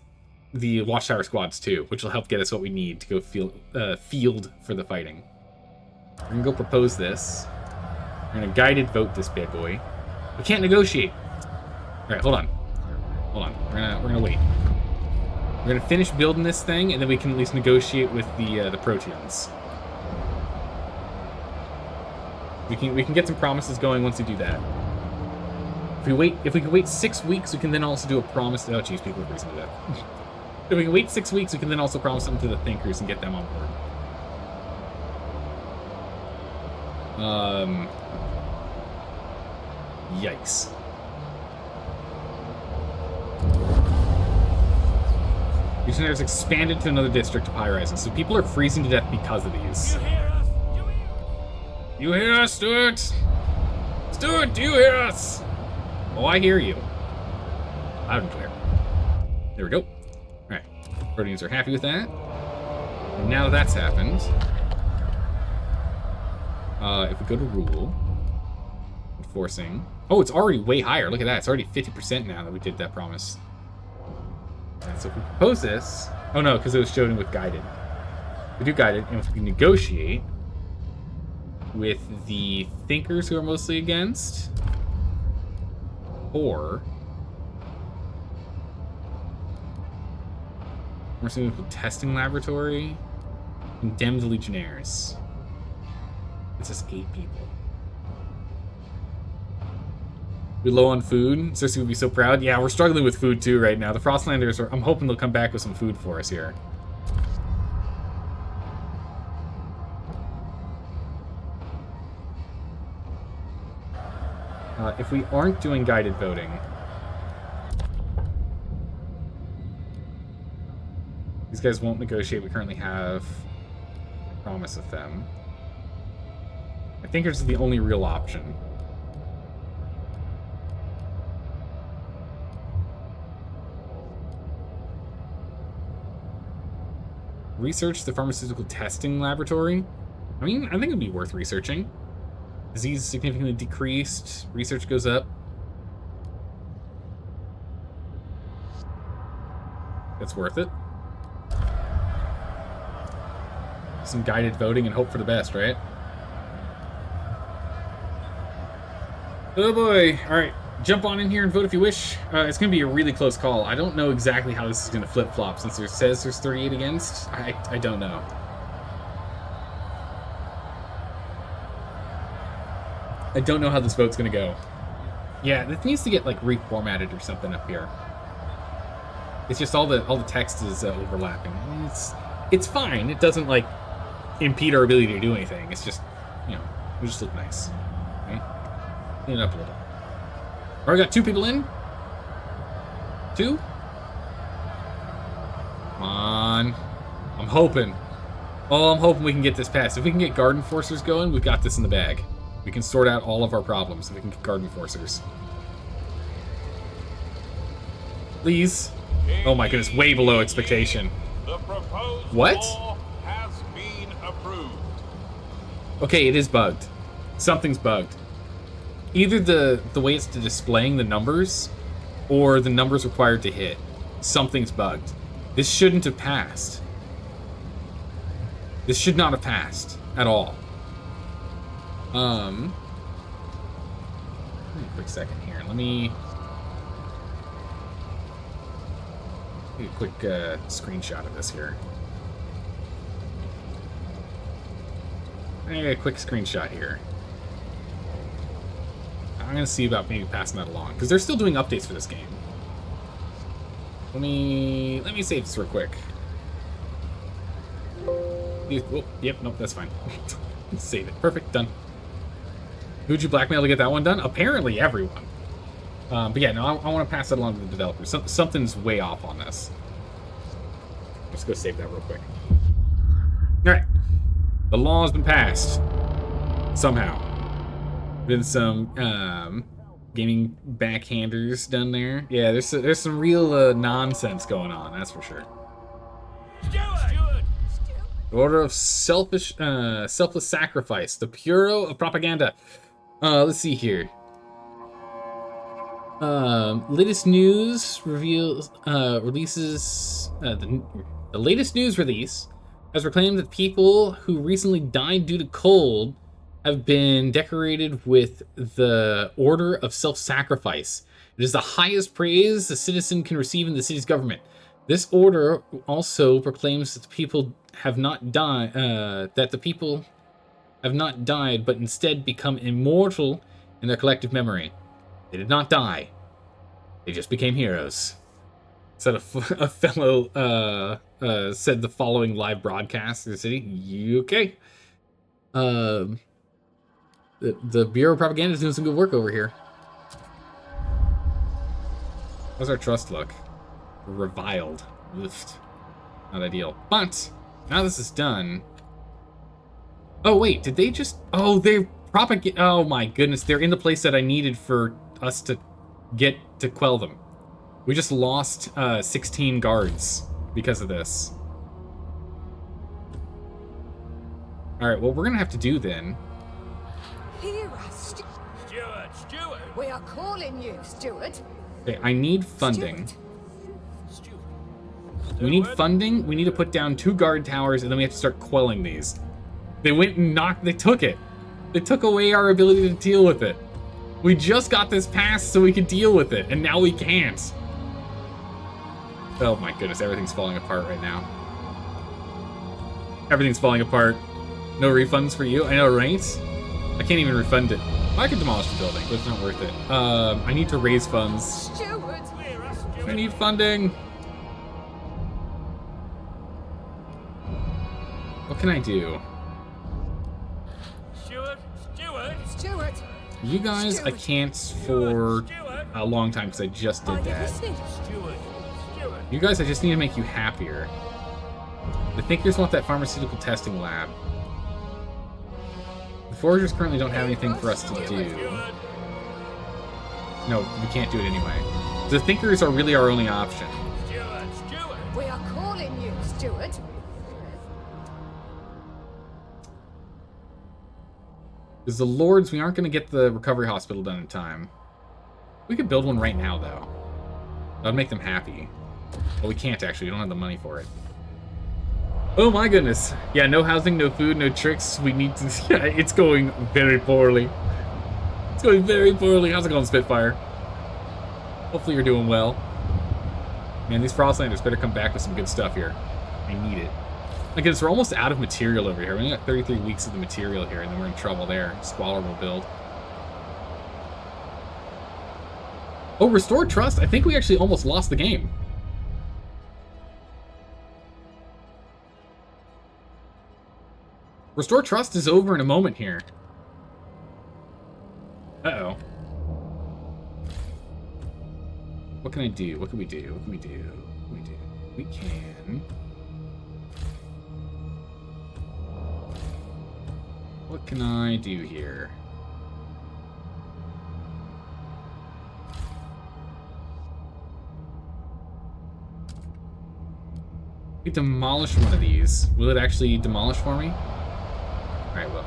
Watchtower squads, too, which will help get us what we need to go field for the fighting. We're going to go propose this. We're going to guided vote this bad boy. We can't negotiate. All right, hold on. Hold on, we're gonna wait. We're gonna finish building this thing, and then we can at least negotiate with the Proteans. We can get some promises going once we do that. If we can wait 6 weeks, we can then also do a promise. Oh, jeez, people are freezing to death. If we can wait 6 weeks, we can then also promise them to the Thinkers and get them on board. Yikes. These centers expanded to another district of high rises, so people are freezing to death because of these. You hear us, Stuart? Stuart, do you hear us? Oh, I hear you. Loud and clear. There we go. Alright. Proteans are happy with that. And now that that's happened, if we go to rule, enforcing. Oh, it's already way higher. Look at that. It's already 50% now that we did that promise. And so if we propose this... Oh no, because it was shown with guided. We do guided, and if we negotiate with the Thinkers who are mostly against, or we're seeing with the testing laboratory, condemned legionnaires. It's just 8 people. We're low on food. Cersei would be so proud. Yeah, we're struggling with food too right now. The Frostlanders are... I'm hoping they'll come back with some food for us here. If we aren't doing guided voting... These guys won't negotiate. We currently have a promise with them. I think this is the only real option. Research the pharmaceutical testing laboratory. I mean, I think it'd be worth researching. Disease significantly decreased. Research goes up. That's worth it. Some guided voting and hope for the best, right? Oh boy. Alright. Jump on in here and vote if you wish. It's going to be a really close call. I don't know exactly how this is going to flip-flop since it says there's 38 against. I don't know. I don't know how this vote's going to go. Yeah, this needs to get like reformatted or something up here. It's just all the text is overlapping. It's fine. It doesn't like impede our ability to do anything. It's just, you know, it'll just look nice. Right? Clean it up a little. Alright, got 2 people in. 2. Come on. I'm hoping. Oh, I'm hoping we can get this passed. If we can get guard enforcers going, we've got this in the bag. We can sort out all of our problems if we can get guard enforcers. Please. Oh my goodness, way below expectation. The proposed What? law has been approved. Okay, it is bugged. Something's bugged. Either the way it's displaying the numbers, or the numbers required to hit. Something's bugged. This shouldn't have passed. This should not have passed at all. Give me a quick second here. Let me do a quick screenshot of this here. A quick screenshot here. I'm gonna see about maybe passing that along because they're still doing updates for this game. Let me save this real quick. Oh, yep, nope, that's fine. Save it. Perfect, done. Who'd you blackmail to get that one done? Apparently everyone. But yeah, no, I want to pass that along to the developers. Something's way off on this. Let's go save that real quick. Alright. The law has been passed. Somehow. Been some gaming backhanders done there. Yeah, there's some real nonsense going on, that's for sure. Order of selfless sacrifice. The Bureau of Propaganda. Let's see here. Latest news reveals releases the latest news release has proclaimed that people who recently died due to cold have been decorated with the Order of Self-Sacrifice. It is the highest praise a citizen can receive in the city's government. This order also proclaims that the people have not died, but instead become immortal in their collective memory. They did not die. They just became heroes. Said a fellow said the following live broadcast in the city. UK. The Bureau of Propaganda is doing some good work over here. How's our trust look? Reviled. Oof. Not ideal. But now this is done. Oh wait, did they just? Oh, they're propagate. Oh my goodness, they're in the place that I needed for us to get to quell them. We just lost 16 guards because of this. All right, what we're gonna have to do then. Hear us, Steward! We are calling you, Steward. Okay, I need funding. Steward. We need funding. We need to put down 2 guard towers, and then we have to start quelling these. They went and knocked. They took it. They took away our ability to deal with it. We just got this passed so we could deal with it, and now we can't. Oh my goodness, everything's falling apart right now. Everything's falling apart. No refunds for you? I know, right? I can't even refund it. I could demolish the building, but it's not worth it. I need to raise funds. Steward. I need funding. What can I do? Steward. You guys, I can't for a long time because I just Are did you that. listening? You guys, I just need to make you happier. The Thinkers want that pharmaceutical testing lab. The Foragers currently don't have anything for us to do. No, we can't do it anyway. The Thinkers are really our only option. We are calling you, Steward. Because the Lords, we aren't going to get the recovery hospital done in time. We could build one right now, though. That would make them happy. But we can't, actually. We don't have the money for it. Oh my goodness. Yeah, no housing, no food, no tricks. We need to... Yeah, it's going very poorly. It's going very poorly. How's it going, Spitfire? Hopefully you're doing well. Man, these Frostlanders better come back with some good stuff here. I need it. Like, we're almost out of material over here. We only got 33 weeks of the material here, and then we're in trouble there. Squalor will build. Oh, restore trust? I think we actually almost lost the game. Restore trust is over in a moment here. Uh-oh. What can I do? What can we do? What can we do? What can we do? We can... What can I do here? We demolish one of these. Will it actually demolish for me? Alright, well.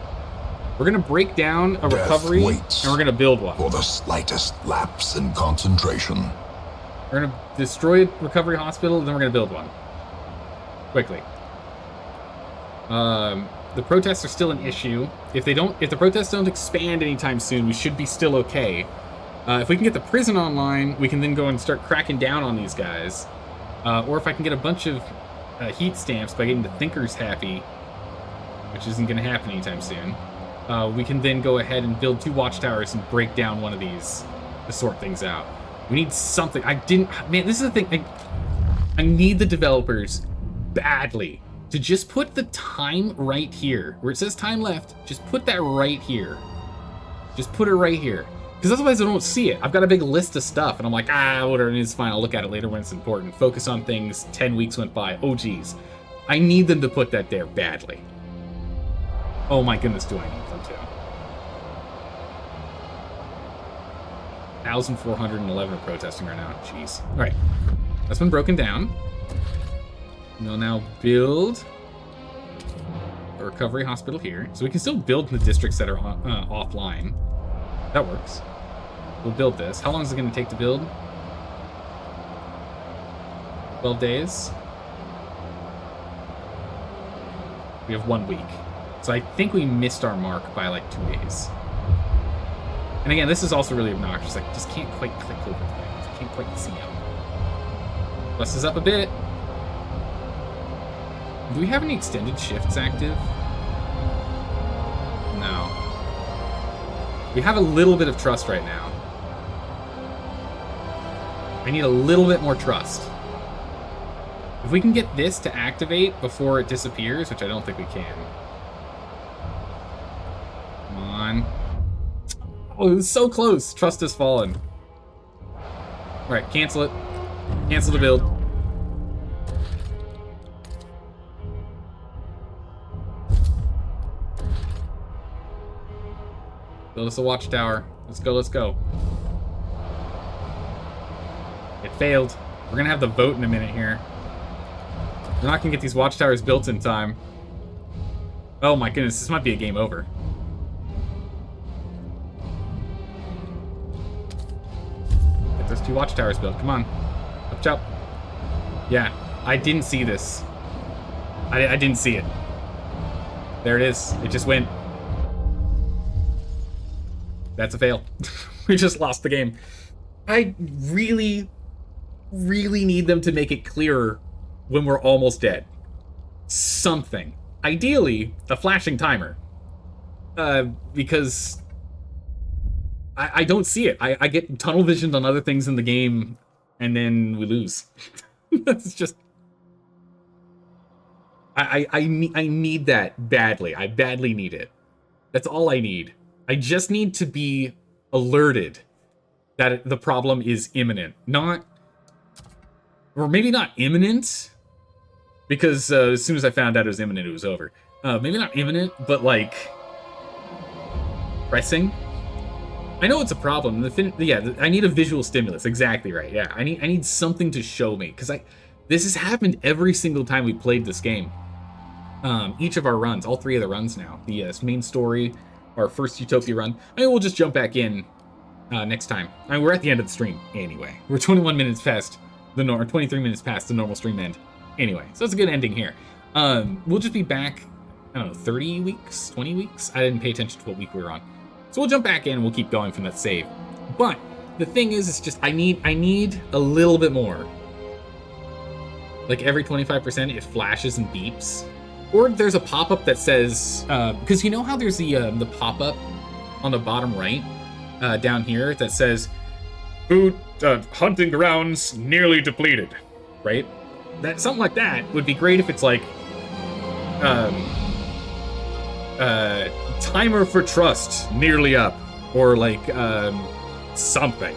We're gonna break down a Death recovery, waits and we're gonna build one. for the slightest lapse in concentration. We're gonna destroy a recovery hospital, then we're gonna build one. Quickly. The protests are still an issue. If the protests don't expand anytime soon, we should be still okay. If we can get the prison online, we can then go and start cracking down on these guys. Or if I can get a bunch of heat stamps by getting the thinkers happy, which isn't gonna happen anytime soon. We can then go ahead and build 2 watchtowers and break down one of these to sort things out. We need something. Man, this is the thing. I need the developers badly to just put the time right here. Where it says time left, just put that right here. Just put it right here. Because otherwise I don't see it. I've got a big list of stuff, and I'm like, whatever, it's fine. I'll look at it later when it's important. Focus on things. 10 weeks went by. Oh, geez. I need them to put that there badly. Oh my goodness, do I need them to. 1,411 are protesting right now. Jeez. All right. That's been broken down. We'll now build a recovery hospital here. So we can still build in the districts that are offline. That works. We'll build this. How long is it going to take to build? 12 days. We have 1 week. So I think we missed our mark by like 2 days. And again, this is also really obnoxious. Like, just can't quite click over things. Can't quite see them. Bust this up a bit. Do we have any extended shifts active? No. We have a little bit of trust right now. I need a little bit more trust. If we can get this to activate before it disappears, which I don't think we can. Come on. Oh, it was so close. Trust has fallen. All right, cancel it. Cancel the build. Build us a watchtower. Let's go, let's go. It failed. We're gonna have the vote in a minute here. We're not gonna get these watchtowers built in time. Oh my goodness, this might be a game over. Get those 2 watchtowers built, come on. Up chop. Yeah, I didn't see this. I didn't see it. There it is, it just went. That's a fail. We just lost the game. I really, really need them to make it clearer when we're almost dead. Something. Ideally, a flashing timer. Because I don't see it. I get tunnel visioned on other things in the game, and then we lose. That's just... I need that badly. I badly need it. That's all I need. I just need to be alerted that the problem is imminent. Not... Or maybe not imminent, because as soon as I found out it was imminent, it was over. Maybe not imminent, but like... pressing? I know it's a problem. I need a visual stimulus. Exactly right. Yeah, I need something to show me, because this has happened every single time we played this game. Each of our runs, all 3 of the runs now. The main story, our first Utopia run. I mean, we'll just jump back in next time. I mean, we're at the end of the stream anyway. We're 21 minutes past the 23 minutes past the normal stream end. Anyway, so it's a good ending here. We'll just be back, I don't know, 30 weeks, 20 weeks? I didn't pay attention to what week we were on. So we'll jump back in and we'll keep going from that save. But the thing is, it's just I need a little bit more. Like every 25% it flashes and beeps. Or there's a pop-up that says, because you know how there's the pop-up on the bottom right, down here, that says, food, hunting grounds nearly depleted, right? Something like that would be great if it's like, timer for trust nearly up, or like, something,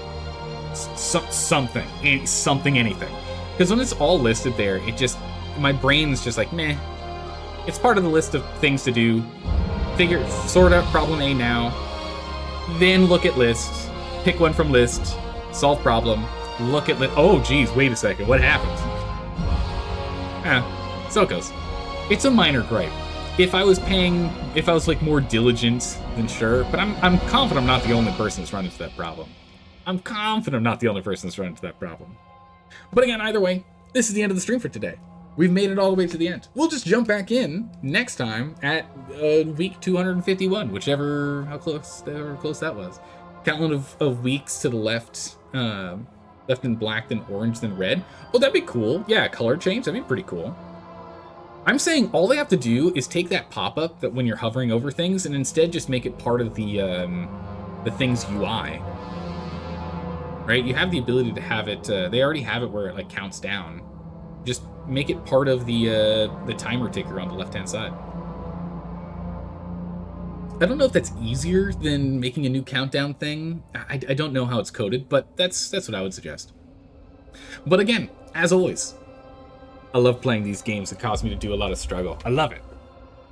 anything. Because when it's all listed there, it just, my brain's just like, meh. It's part of the list of things to do. Sort out problem A now, then look at list, pick one from list, solve problem, look at list. Oh geez, wait a second, what happened? So it goes. It's a minor gripe. If I was like more diligent, then sure. But I'm confident I'm not the only person that's run into that problem. But again, either way, this is the end of the stream for today. We've made it all the way to the end. We'll just jump back in next time at week 251, how close that was. Count of weeks to the left, left in black, then orange, then red. Oh, that'd be cool. Yeah, color change, that'd be pretty cool. I'm saying all they have to do is take that pop-up that when you're hovering over things and instead just make it part of the thing's UI. Right? You have the ability to have it, they already have it where it like counts down. Just make it part of the timer ticker on the left-hand side. I don't know if that's easier than making a new countdown thing. I don't know how it's coded, but that's what I would suggest. But again, as always, I love playing these games that cause me to do a lot of struggle. I love it.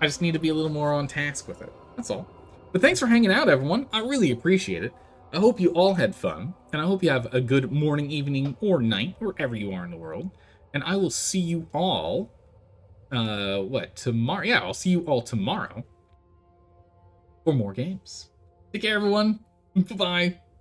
I just need to be a little more on task with it. That's all. But thanks for hanging out, everyone. I really appreciate it. I hope you all had fun, and I hope you have a good morning, evening, or night, wherever you are in the world. And I will see you all, tomorrow? Yeah, I'll see you all tomorrow for more games. Take care, everyone. Bye-bye.